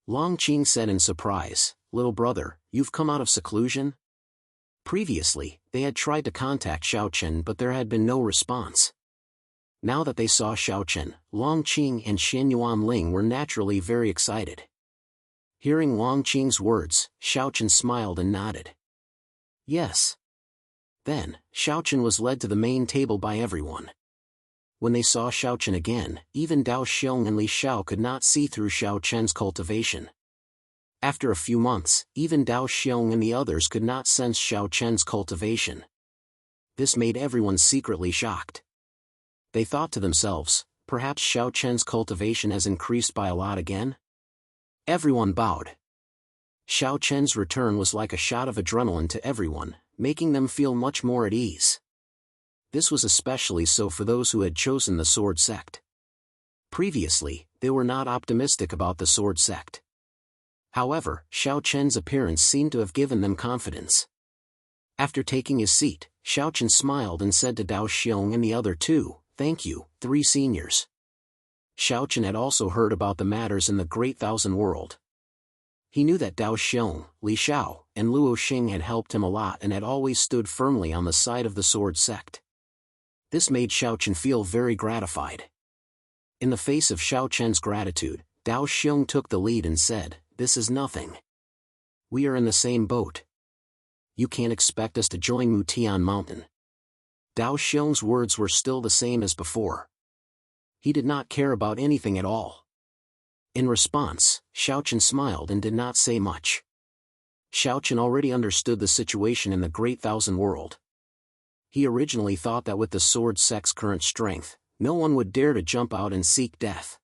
Speaker 1: Long Qing said in surprise, "Little brother, you've come out of seclusion?" Previously, they had tried to contact Xiao Chen but there had been no response. Now that they saw Xiao Chen, Long Qing and Xin Yuanling were naturally very excited. Hearing Long Qing's words, Xiao Chen smiled and nodded. "Yes." Then, Xiao Chen was led to the main table by everyone. When they saw Xiao Chen again, even Dao Xiong and Li Xiao could not see through Xiao Chen's cultivation. After a few months, even Dao Xiong and the others could not sense Xiao Chen's cultivation. This made everyone secretly shocked. They thought to themselves, perhaps Xiao Chen's cultivation has increased by a lot again? Everyone bowed. Xiao Chen's return was like a shot of adrenaline to everyone, making them feel much more at ease. This was especially so for those who had chosen the Sword Sect. Previously, they were not optimistic about the Sword Sect. However, Xiao Chen's appearance seemed to have given them confidence. After taking his seat, Xiao Chen smiled and said to Dao Xiong and the other two, "Thank you, 3 seniors." Xiao Chen had also heard about the matters in the Great Thousand World. He knew that Dao Xiong, Li Xiao, and Luo Xing had helped him a lot and had always stood firmly on the side of the Sword Sect. This made Xiao Chen feel very gratified. In the face of Xiao Chen's gratitude, Dao Xiong took the lead and said, "This is nothing. We are in the same boat. You can't expect us to join Mutian Mountain." Dao Xiong's words were still the same as before. He did not care about anything at all. In response, Xiao Chen smiled and did not say much. Xiao Chen already understood the situation in the Great Thousand World. He originally thought that with the Sword Sect's current strength, no one would dare to jump out and seek death.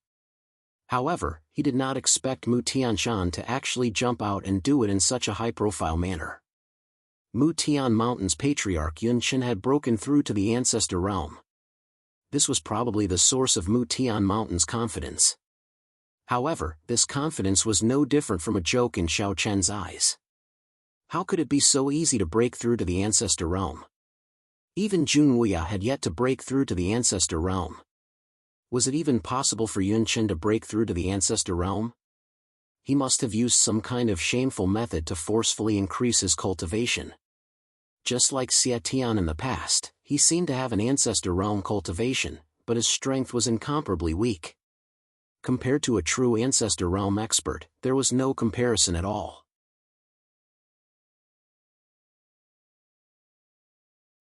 Speaker 1: However, he did not expect Mu Tianshan to actually jump out and do it in such a high-profile manner. Mu Tian Mountain's patriarch Yun Chen had broken through to the ancestor realm. This was probably the source of Mu Tian Mountain's confidence. However, this confidence was no different from a joke in Xiao Chen's eyes. How could it be so easy to break through to the ancestor realm? Even Jun Wuya had yet to break through to the ancestor realm. Was it even possible for Yun Chen to break through to the ancestor realm? He must have used some kind of shameful method to forcefully increase his cultivation. Just like Xie Tian in the past, he seemed to have an ancestor realm cultivation, but his strength was incomparably weak. Compared to a true ancestor realm expert, there was no comparison at all.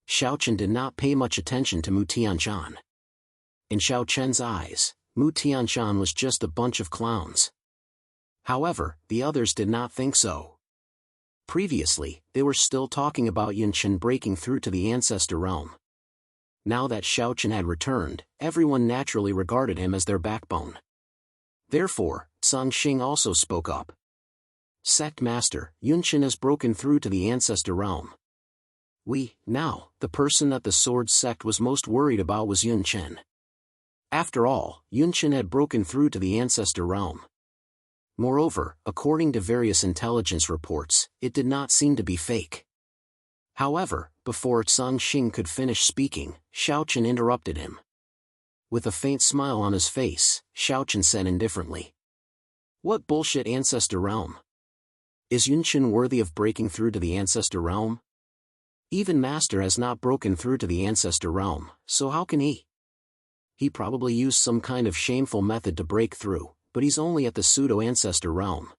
Speaker 1: Xiao Chen did not pay much attention to Mu Tianshan. In Xiao Chen's eyes, Mu Tianshan was just a bunch of clowns. However, the others did not think so. Previously, they were still talking about Yun Chen breaking through to the ancestor realm. Now that Xiao Chen had returned, everyone naturally regarded him as their backbone. Therefore, Song Xing also spoke up. Sect Master, Yun Chen has broken through to the ancestor realm. Now, the person that the Sword Sect was most worried about was Yun Chen. After all, Yun Chen had broken through to the ancestor realm. Moreover, according to various intelligence reports, it did not seem to be fake. However, before Song Xing could finish speaking, Xiao Chen interrupted him. With a faint smile on his face, Xiao Chen said indifferently, "What bullshit ancestor realm? Is Yun Chen worthy of breaking through to the ancestor realm? Even Master has not broken through to the ancestor realm, so how can he? He probably used some kind of shameful method to break through, but he's only at the pseudo-ancestor realm."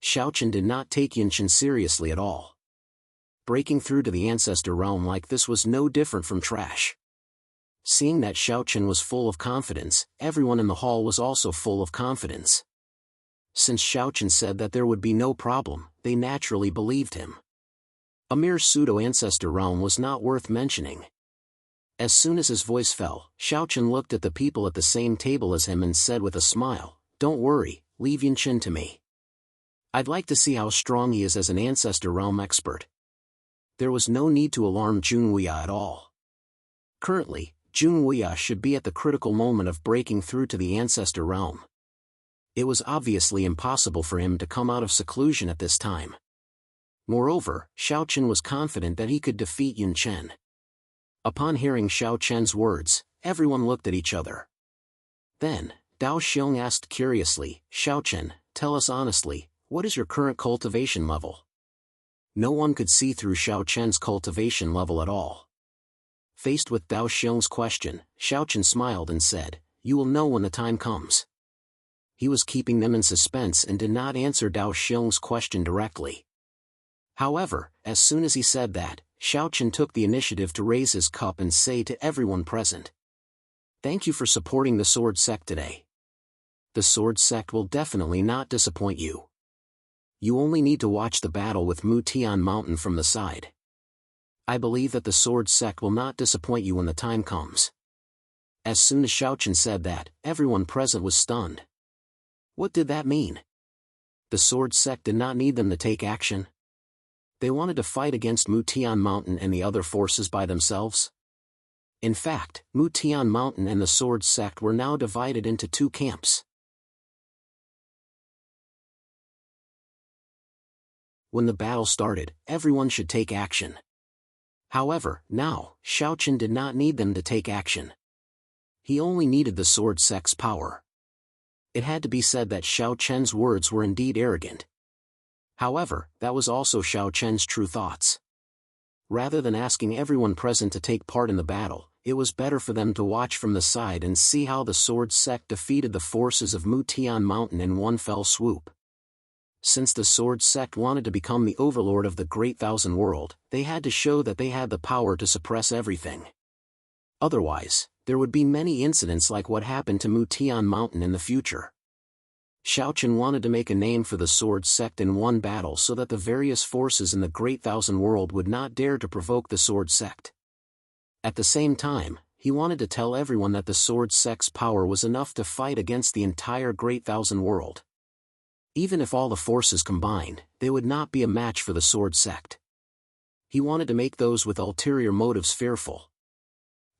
Speaker 1: Xiao Chen did not take Yun Chen seriously at all. Breaking through to the ancestor realm like this was no different from trash. Seeing that Xiao Chen was full of confidence, everyone in the hall was also full of confidence. Since Xiao Chen said that there would be no problem, they naturally believed him. A mere pseudo-ancestor realm was not worth mentioning. As soon as his voice fell, Xiao Chen looked at the people at the same table as him and said with a smile, "Don't worry, leave Yun Chen to me. I'd like to see how strong he is as an ancestor realm expert." There was no need to alarm Jun Wuya at all. Currently, Jun Wuya should be at the critical moment of breaking through to the ancestor realm. It was obviously impossible for him to come out of seclusion at this time. Moreover, Xiao Chen was confident that he could defeat Yun Chen. Upon hearing Xiao Chen's words, everyone looked at each other. Then, Dao Xiong asked curiously, "Xiao Chen, tell us honestly, what is your current cultivation level?" No one could see through Xiao Chen's cultivation level at all. Faced with Dao Xiong's question, Xiao Chen smiled and said, "You will know when the time comes." He was keeping them in suspense and did not answer Dao Xiong's question directly. However, as soon as he said that, Xiao Chen took the initiative to raise his cup and say to everyone present, "Thank you for supporting the Sword Sect today. The Sword Sect will definitely not disappoint you. You only need to watch the battle with Mu Tian Mountain from the side. I believe that the Sword Sect will not disappoint you when the time comes." As soon as Xiao Chen said that, everyone present was stunned. What did that mean? The Sword Sect did not need them to take action? They wanted to fight against Mu Tian Mountain and the other forces by themselves? In fact, Mu Tian Mountain and the Sword Sect were now divided into two camps. When the battle started, everyone should take action. However, now, Xiao Chen did not need them to take action. He only needed the Sword Sect's power. It had to be said that Xiao Chen's words were indeed arrogant. However, that was also Xiao Chen's true thoughts. Rather than asking everyone present to take part in the battle, it was better for them to watch from the side and see how the Sword Sect defeated the forces of Mu Tian Mountain in one fell swoop. Since the Sword Sect wanted to become the overlord of the Great Thousand World, they had to show that they had the power to suppress everything. Otherwise, there would be many incidents like what happened to Mu Tian Mountain in the future. Xiao Chen wanted to make a name for the Sword Sect in one battle so that the various forces in the Great Thousand World would not dare to provoke the Sword Sect. At the same time, he wanted to tell everyone that the sword sect's power was enough to fight against the entire Great Thousand World. Even if all the forces combined, they would not be a match for the sword sect. He wanted to make those with ulterior motives fearful.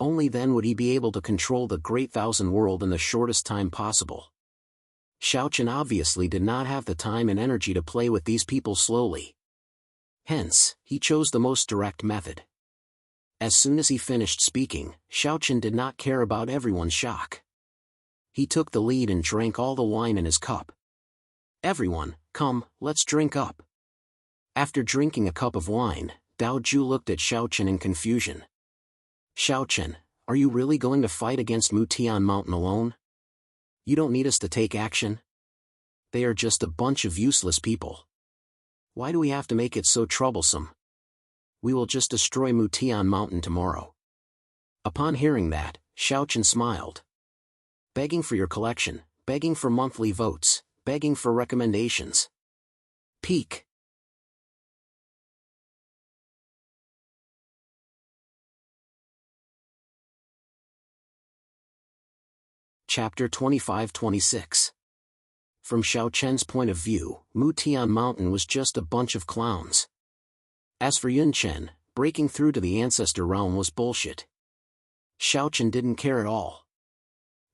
Speaker 1: Only then would he be able to control the Great Thousand World in the shortest time possible. Xiaochen obviously did not have the time and energy to play with these people slowly. Hence, he chose the most direct method. As soon as he finished speaking, Xiaochen did not care about everyone's shock. He took the lead and drank all the wine in his cup. "Everyone, come, let's drink up." After drinking a cup of wine, Dao Ju looked at Xiaochen in confusion. "Xiaochen, are you really going to fight against Mutian Mountain alone? You don't need us to take action? They are just a bunch of useless people. Why do we have to make it so troublesome? We will just destroy Mutian Mountain tomorrow." Upon hearing that, Xiaochen smiled. "Begging for your collection, begging for monthly votes, begging for recommendations. Peak." Chapter 25-26. From Xiaochen's point of view, Mutian Mountain was just a bunch of clowns. As for Yunchen, breaking through to the Ancestor Realm was bullshit. Xiaochen didn't care at all.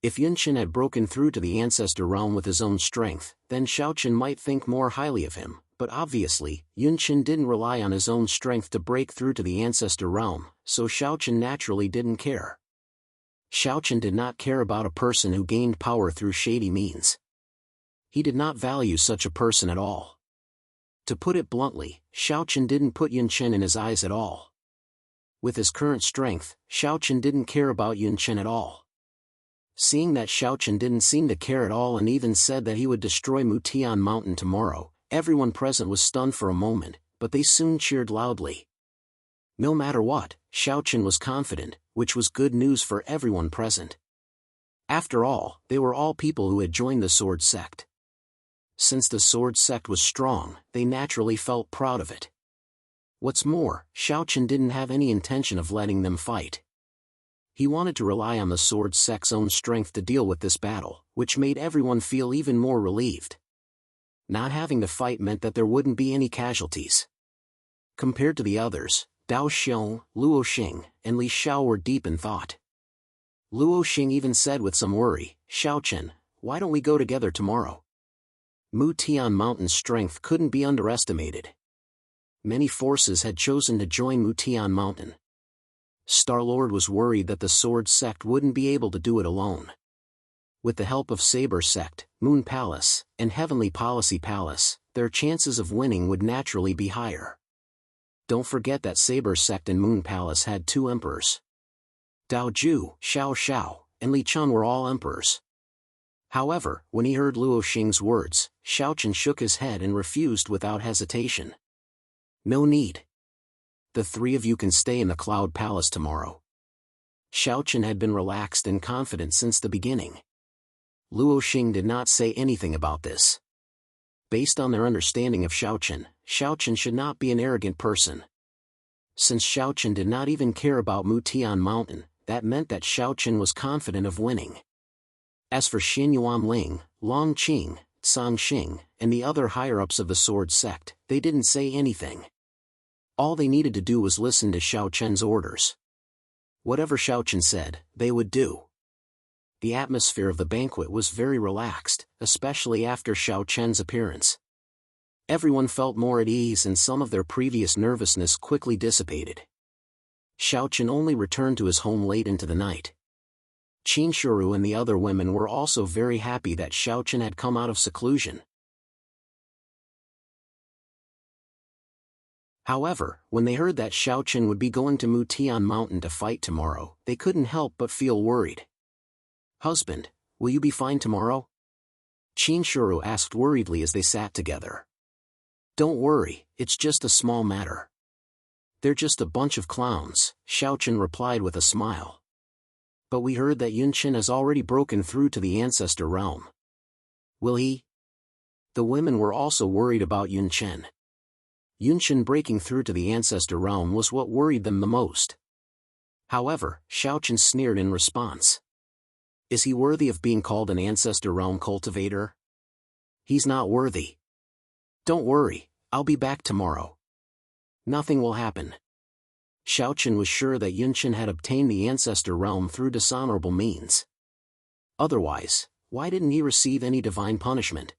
Speaker 1: If Yunchen had broken through to the Ancestor Realm with his own strength, then Xiaochen might think more highly of him, but obviously, Yunchen didn't rely on his own strength to break through to the Ancestor Realm, so Xiaochen naturally didn't care. Xiaochen did not care about a person who gained power through shady means. He did not value such a person at all. To put it bluntly, Xiaochen didn't put Yunchen in his eyes at all. With his current strength, Xiaochen didn't care about Yunchen at all. Seeing that Xiaochen didn't seem to care at all and even said that he would destroy Mutian Mountain tomorrow, everyone present was stunned for a moment, but they soon cheered loudly. No matter what, Xiaochen was confident, which was good news for everyone present. After all, they were all people who had joined the Sword Sect. Since the Sword Sect was strong, they naturally felt proud of it. What's more, Xiaochen didn't have any intention of letting them fight. He wanted to rely on the Sword Sect's own strength to deal with this battle, which made everyone feel even more relieved. Not having to fight meant that there wouldn't be any casualties. Compared to the others, Dao Xiong, Luo Xing, and Li Xiao were deep in thought. Luo Xing even said with some worry, "Xiaochen, why don't we go together tomorrow?" Mutian Mountain's strength couldn't be underestimated. Many forces had chosen to join Mutian Mountain. Star-Lord was worried that the Sword Sect wouldn't be able to do it alone. With the help of Saber Sect, Moon Palace, and Heavenly Policy Palace, their chances of winning would naturally be higher. Don't forget that Saber Sect and Moon Palace had 2 emperors. Dao Ju, Xiao Xiao, and Li Chun were all emperors. However, when he heard Luo Xing's words, Xiaochen shook his head and refused without hesitation. "No need. The 3 of you can stay in the Cloud Palace tomorrow." Xiaochen had been relaxed and confident since the beginning. Luo Xing did not say anything about this. Based on their understanding of Xiaochen, Xiaochen should not be an arrogant person. Since Xiaochen did not even care about Mutian Mountain, that meant that Xiaochen was confident of winning. As for Xin Yuanling, Long Qing, Song Xing, and the other higher-ups of the Sword Sect, they didn't say anything. All they needed to do was listen to Xiaochen's orders. Whatever Xiaochen said, they would do. The atmosphere of the banquet was very relaxed, especially after Xiaochen's appearance. Everyone felt more at ease and some of their previous nervousness quickly dissipated. Xiaochen only returned to his home late into the night. Qinshuru and the other women were also very happy that Xiaochen had come out of seclusion. However, when they heard that Xiaochen would be going to Mutian Mountain to fight tomorrow, they couldn't help but feel worried. "Husband, will you be fine tomorrow?" Qinshuru asked worriedly as they sat together. "Don't worry, it's just a small matter. They're just a bunch of clowns," Xiaochen replied with a smile. "But we heard that Yunchen has already broken through to the Ancestor Realm. Will he?" The women were also worried about Yunchen. Yunchen breaking through to the Ancestor Realm was what worried them the most. However, Xiaochen sneered in response. Is he worthy of being called an ancestor realm cultivator? He's not worthy. Don't worry, I'll be back tomorrow. Nothing will happen. Xiaochen was sure that Yunchen had obtained the ancestor realm through dishonorable means. Otherwise, why didn't he receive any divine punishment?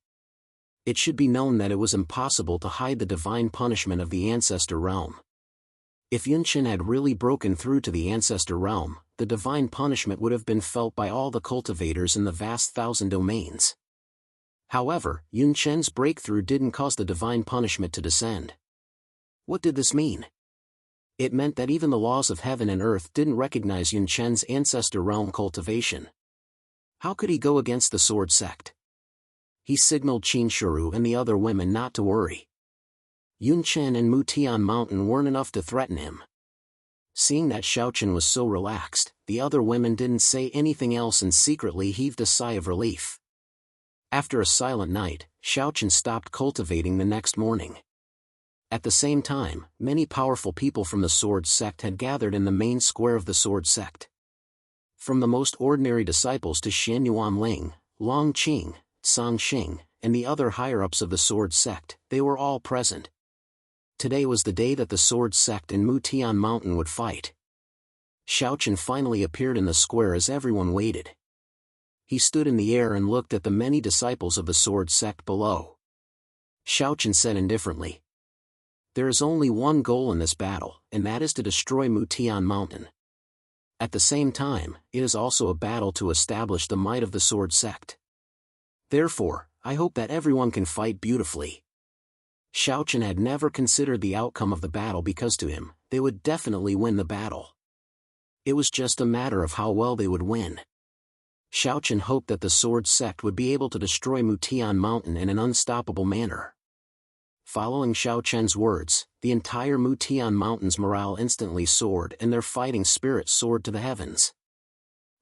Speaker 1: It should be known that it was impossible to hide the divine punishment of the ancestor realm. If Yunchen had really broken through to the ancestor realm, the divine punishment would have been felt by all the cultivators in the vast 1,000 domains. However, Yunchen's breakthrough didn't cause the divine punishment to descend. What did this mean? It meant that even the laws of heaven and earth didn't recognize Yunchen's ancestor realm cultivation. How could he go against the sword sect? He signaled Qinshuru and the other women not to worry. Yunchen and Mutian Mountain weren't enough to threaten him. Seeing that Xiaochen was so relaxed, the other women didn't say anything else and secretly heaved a sigh of relief. After a silent night, Xiaochen stopped cultivating the next morning. At the same time, many powerful people from the sword sect had gathered in the main square of the sword sect. From the most ordinary disciples to Xianyuan Ling, Long Qing, Song Xing, and the other higher-ups of the sword sect, they were all present. Today was the day that the sword sect and Mutian Mountain would fight. Xiaochen finally appeared in the square as everyone waited. He stood in the air and looked at the many disciples of the sword sect below. Xiaochen said indifferently, "There is only one goal in this battle, and that is to destroy Mutian Mountain. At the same time, it is also a battle to establish the might of the sword sect. Therefore, I hope that everyone can fight beautifully." Xiaochen had never considered the outcome of the battle because to him, they would definitely win the battle. It was just a matter of how well they would win. Xiaochen hoped that the sword sect would be able to destroy Mutian Mountain in an unstoppable manner. Following Xiaochen's words, the entire Mutian Mountain's morale instantly soared and their fighting spirit soared to the heavens.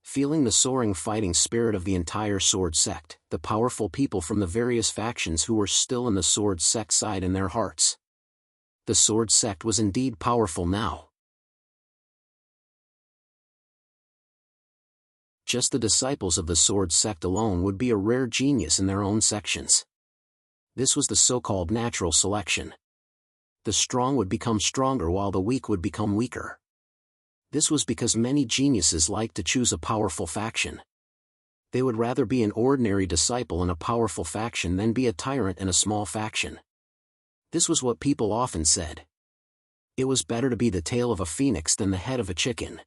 Speaker 1: Feeling the soaring fighting spirit of the entire sword sect, the powerful people from the various factions who were still in the sword sect sighed in their hearts. The sword sect was indeed powerful now. Just the disciples of the sword sect alone would be a rare genius in their own sections. This was the so-called natural selection. The strong would become stronger while the weak would become weaker. This was because many geniuses liked to choose a powerful faction. They would rather be an ordinary disciple in a powerful faction than be a tyrant in a small faction. This was what people often said. It was better to be the tail of a phoenix than the head of a chicken.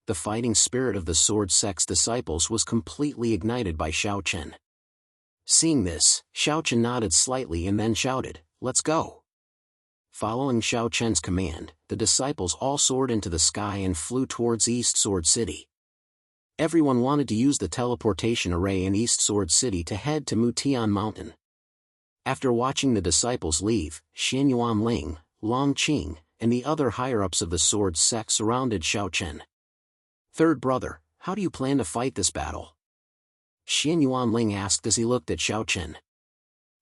Speaker 1: The fighting spirit of the sword sect's disciples was completely ignited by Xiaochen. Seeing this, Xiaochen nodded slightly and then shouted, "Let's go!" Following Xiaochen's command, the disciples all soared into the sky and flew towards East Sword City. Everyone wanted to use the teleportation array in East Sword City to head to Mutian Mountain. After watching the disciples leave, Xianyuan Ling, Long Qing, and the other higher-ups of the sword sect surrounded Xiaochen. "Third brother, how do you plan to fight this battle?" Xianyuan Ling asked as he looked at Xiaochen.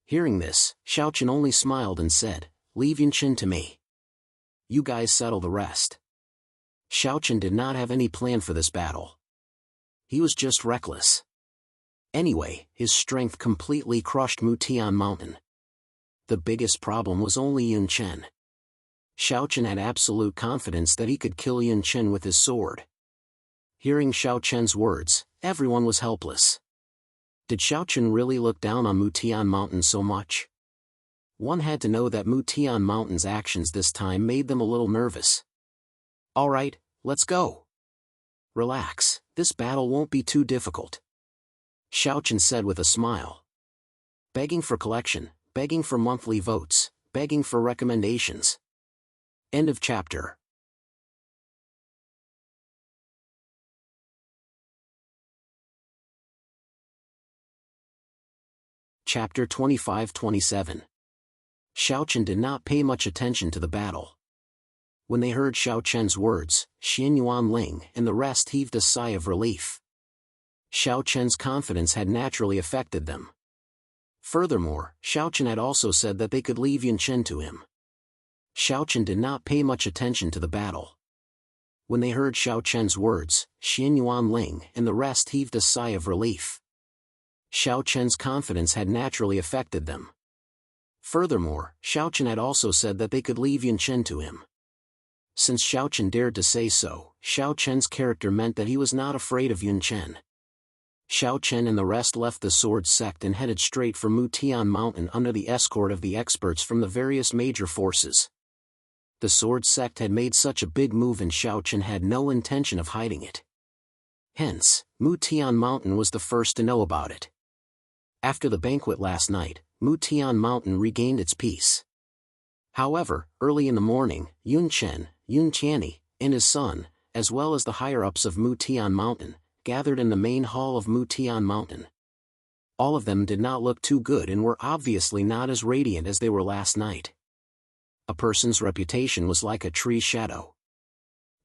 Speaker 1: Hearing this, Xiaochen only smiled and said, "Leave Yunchen to me. You guys settle the rest." Xiaochen did not have any plan for this battle. He was just reckless. Anyway, his strength completely crushed Mutian Mountain. The biggest problem was only Yunchen. Xiaochen had absolute confidence that he could kill Yunchen with his sword. Hearing Xiaochen's words, everyone was helpless. Did Xiaochen really look down on Mutian Mountain so much? One had to know that Mutian Mountain's actions this time made them a little nervous. "Alright, let's go. Relax, this battle won't be too difficult," Xiaochen said with a smile. Begging for collection, begging for monthly votes, begging for recommendations. End of chapter. Chapter 25-27. Xiaochen did not pay much attention to the battle. When they heard Xiaochen's words, Xianyuan Ling and the rest heaved a sigh of relief. Xiaochen's confidence had naturally affected them. Furthermore, Xiaochen had also said that they could leave Yunchen to him. Xiaochen did not pay much attention to the battle. When they heard Xiao Chen's words, Xin Yuanling and the rest heaved a sigh of relief. Xiao Chen's confidence had naturally affected them. Furthermore, Xiao Chen had also said that they could leave Yun Chen to him. Since Xiao Chen dared to say so, Xiao Chen's character meant that he was not afraid of Yun Chen. Xiao Chen and the rest left the Sword Sect and headed straight for Mutian Mountain under the escort of the experts from the various major forces. The Sword Sect had made such a big move and Xiao Chen had no intention of hiding it. Hence, Mutian Mountain was the first to know about it. After the banquet last night, Mutian Mountain regained its peace. However, early in the morning, Yun Chen, Yun Qianni, and his son, as well as the higher-ups of Mutian Mountain, gathered in the main hall of Mutian Mountain. All of them did not look too good and were obviously not as radiant as they were last night. A person's reputation was like a tree's shadow.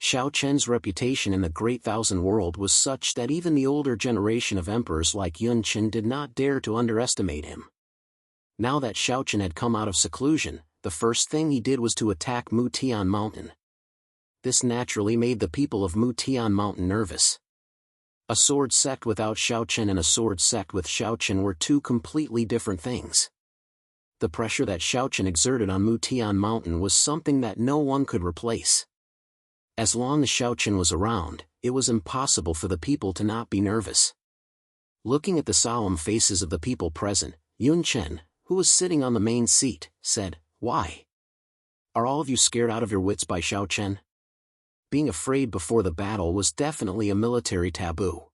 Speaker 1: Xiao Chen's reputation in the Great Thousand World was such that even the older generation of emperors like Yun Chen did not dare to underestimate him. Now that Xiao Chen had come out of seclusion, the first thing he did was to attack Mutian Mountain. This naturally made the people of Mutian Mountain nervous. A sword sect without Xiao Chen and a sword sect with Xiao Chen were two completely different things. The pressure that Xiao Chen exerted on Mutian Mountain was something that no one could replace. As long as Xiao Chen was around, it was impossible for the people to not be nervous. Looking at the solemn faces of the people present, Yun Chen, who was sitting on the main seat, said, "Why? Are all of you scared out of your wits by Xiao Chen?" Being afraid before the battle was definitely a military taboo.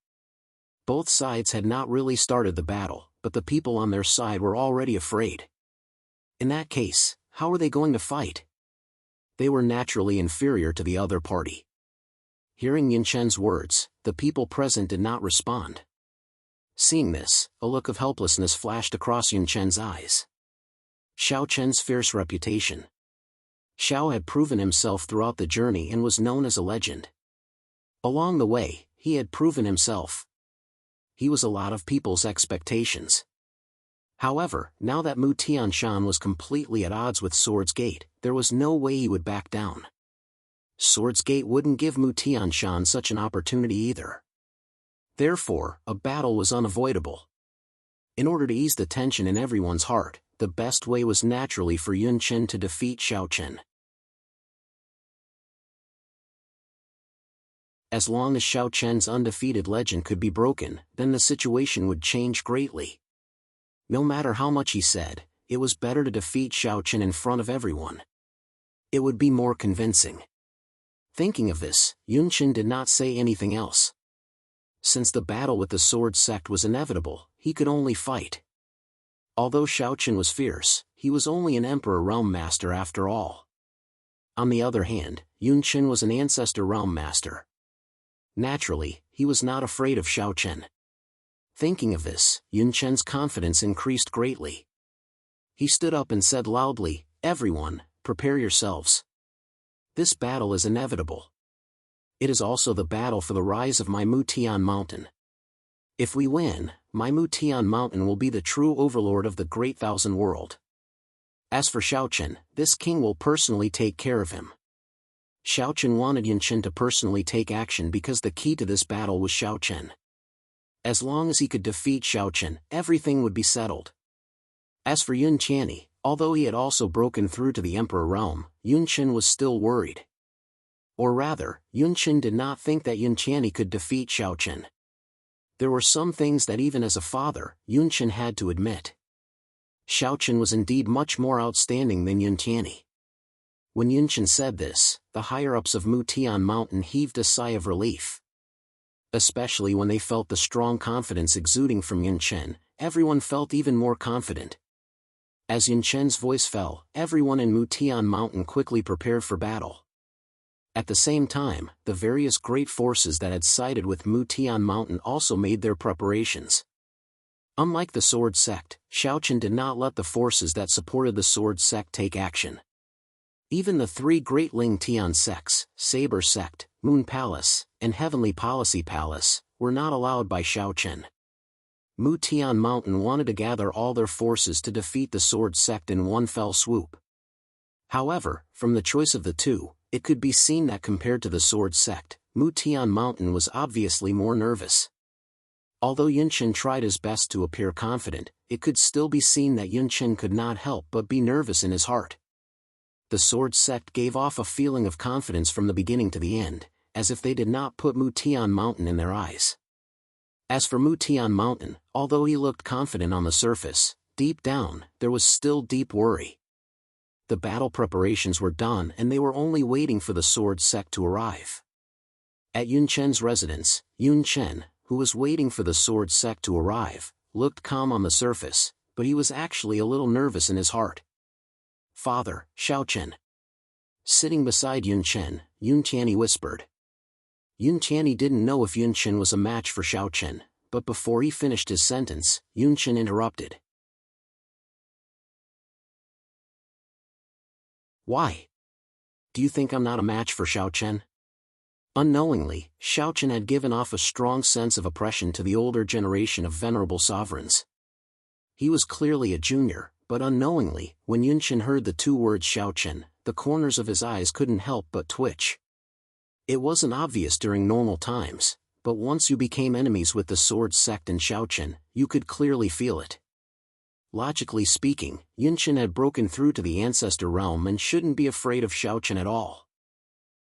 Speaker 1: Both sides had not really started the battle, but the people on their side were already afraid. In that case, how were they going to fight? They were naturally inferior to the other party. Hearing Yun Chen's words, the people present did not respond. Seeing this, a look of helplessness flashed across Yun Chen's eyes. Xiao Chen's fierce reputation. Xiao had proven himself throughout the journey and was known as a legend. Along the way, he had proven himself. He was a lot of people's expectations. However, now that Mu Tianshan was completely at odds with Swords Gate, there was no way he would back down. Swords Gate wouldn't give Mu Tianshan such an opportunity either. Therefore, a battle was unavoidable. In order to ease the tension in everyone's heart, the best way was naturally for Yun Chen to defeat Xiao Chen. As long as Xiao Chen's undefeated legend could be broken, then the situation would change greatly. No matter how much he said, it was better to defeat Xiao Chen in front of everyone. It would be more convincing. Thinking of this, Yun Chen did not say anything else. Since the battle with the Sword Sect was inevitable, he could only fight. Although Xiao Chen was fierce, he was only an Emperor Realm Master after all. On the other hand, Yun Chen was an Ancestor Realm Master. Naturally, he was not afraid of Xiao Chen. Thinking of this, Yun Chen's confidence increased greatly. He stood up and said loudly, "Everyone, prepare yourselves. This battle is inevitable. It is also the battle for the rise of my Mutian Mountain. If we win, my Mutian Mountain will be the true overlord of the Great Thousand World. As for Xiao Chen, this king will personally take care of him." Xiao Chen wanted Yun Chen to personally take action because the key to this battle was Xiao Chen. As long as he could defeat Xiao Chen, everything would be settled. As for Yun Qianni, although he had also broken through to the Emperor realm, Yun Chen was still worried. Or rather, Yun Chen did not think that Yun Qianni could defeat Xiao Chen. There were some things that even as a father, Yun Chen had to admit. Xiao Chen was indeed much more outstanding than Yun Qianni. When Yun Chen said this, the higher-ups of Mutian Mountain heaved a sigh of relief. Especially when they felt the strong confidence exuding from Yun Chen, everyone felt even more confident. As Yun Chen's voice fell, everyone in Mutian Mountain quickly prepared for battle. At the same time, the various great forces that had sided with Mutian Mountain also made their preparations. Unlike the Sword Sect, Xiao Chen did not let the forces that supported the Sword Sect take action. Even the three great Ling Tian sects, Saber Sect, Moon Palace, and Heavenly Policy Palace, were not allowed by Xiao Chen. Mutian Mountain wanted to gather all their forces to defeat the Sword Sect in one fell swoop. However, from the choice of the two, It could be seen that compared to the sword sect, Mutian Mountain was obviously more nervous. Although Yunchen tried his best to appear confident, it could still be seen that Yunchen could not help but be nervous in his heart. The sword sect gave off a feeling of confidence from the beginning to the end, as if they did not put Mutian Mountain in their eyes. As for Mutian Mountain, although he looked confident on the surface, deep down, there was still deep worry. The battle preparations were done and they were only waiting for the sword sect to arrive. At Yunchen's residence, Yunchen, who was waiting for the sword sect to arrive, looked calm on the surface, but he was actually a little nervous in his heart. "Father, Xiaochen." Sitting beside Yunchen, Yuntiani whispered. Yuntiani didn't know if Yunchen was a match for Xiaochen, but before he finished his sentence, Yunchen interrupted. "Why? Do you think I'm not a match for Xiaochen?" Unknowingly, Xiaochen had given off a strong sense of oppression to the older generation of venerable sovereigns. He was clearly a junior, but unknowingly, when Yunchen heard the two words Xiaochen, the corners of his eyes couldn't help but twitch. It wasn't obvious during normal times, but once you became enemies with the sword sect and Xiaochen, you could clearly feel it. Logically speaking, Yunchen had broken through to the ancestor realm and shouldn't be afraid of Xiaochen at all.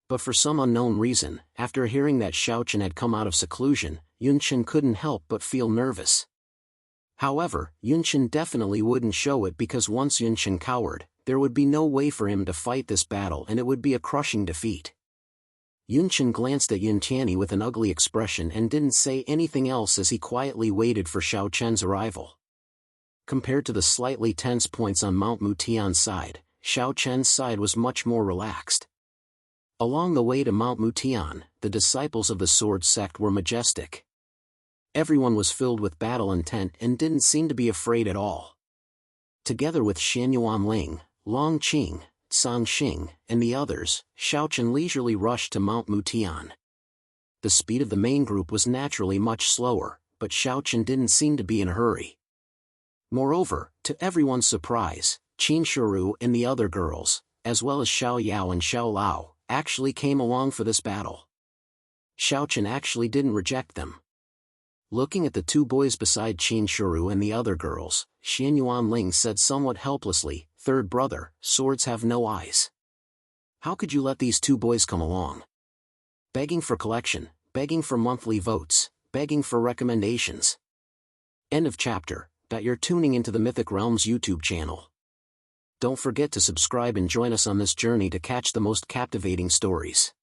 Speaker 1: But for some unknown reason, after hearing that Xiaochen had come out of seclusion, Yunchen couldn't help but feel nervous. However, Yunchen definitely wouldn't show it because once Yunchen cowered, there would be no way for him to fight this battle and it would be a crushing defeat. Yunchen glanced at Yuntiani with an ugly expression and didn't say anything else as he quietly waited for Xiaochen's arrival. Compared to the slightly tense points on Mount Mutian's side, Xiaochen's side was much more relaxed. Along the way to Mount Mutian, the disciples of the sword sect were majestic. Everyone was filled with battle intent and didn't seem to be afraid at all. Together with Xianyuan Ling, Long Qing, Sang Xing, and the others, Xiaochen leisurely rushed to Mount Mutian. The speed of the main group was naturally much slower, but Xiaochen didn't seem to be in a hurry. Moreover, to everyone's surprise, Qin Shuru and the other girls, as well as Xiao Yao and Xiao Lao, actually came along for this battle. Xiaochen actually didn't reject them. Looking at the two boys beside Qin Shuru and the other girls, Xianyuan Ling said somewhat helplessly, "Third brother, swords have no eyes. How could you let these two boys come along? Begging for collection, begging for monthly votes, begging for recommendations." End of chapter. You're tuning into the Mythic Realms YouTube channel. Don't forget to subscribe and join us on this journey to catch the most captivating stories.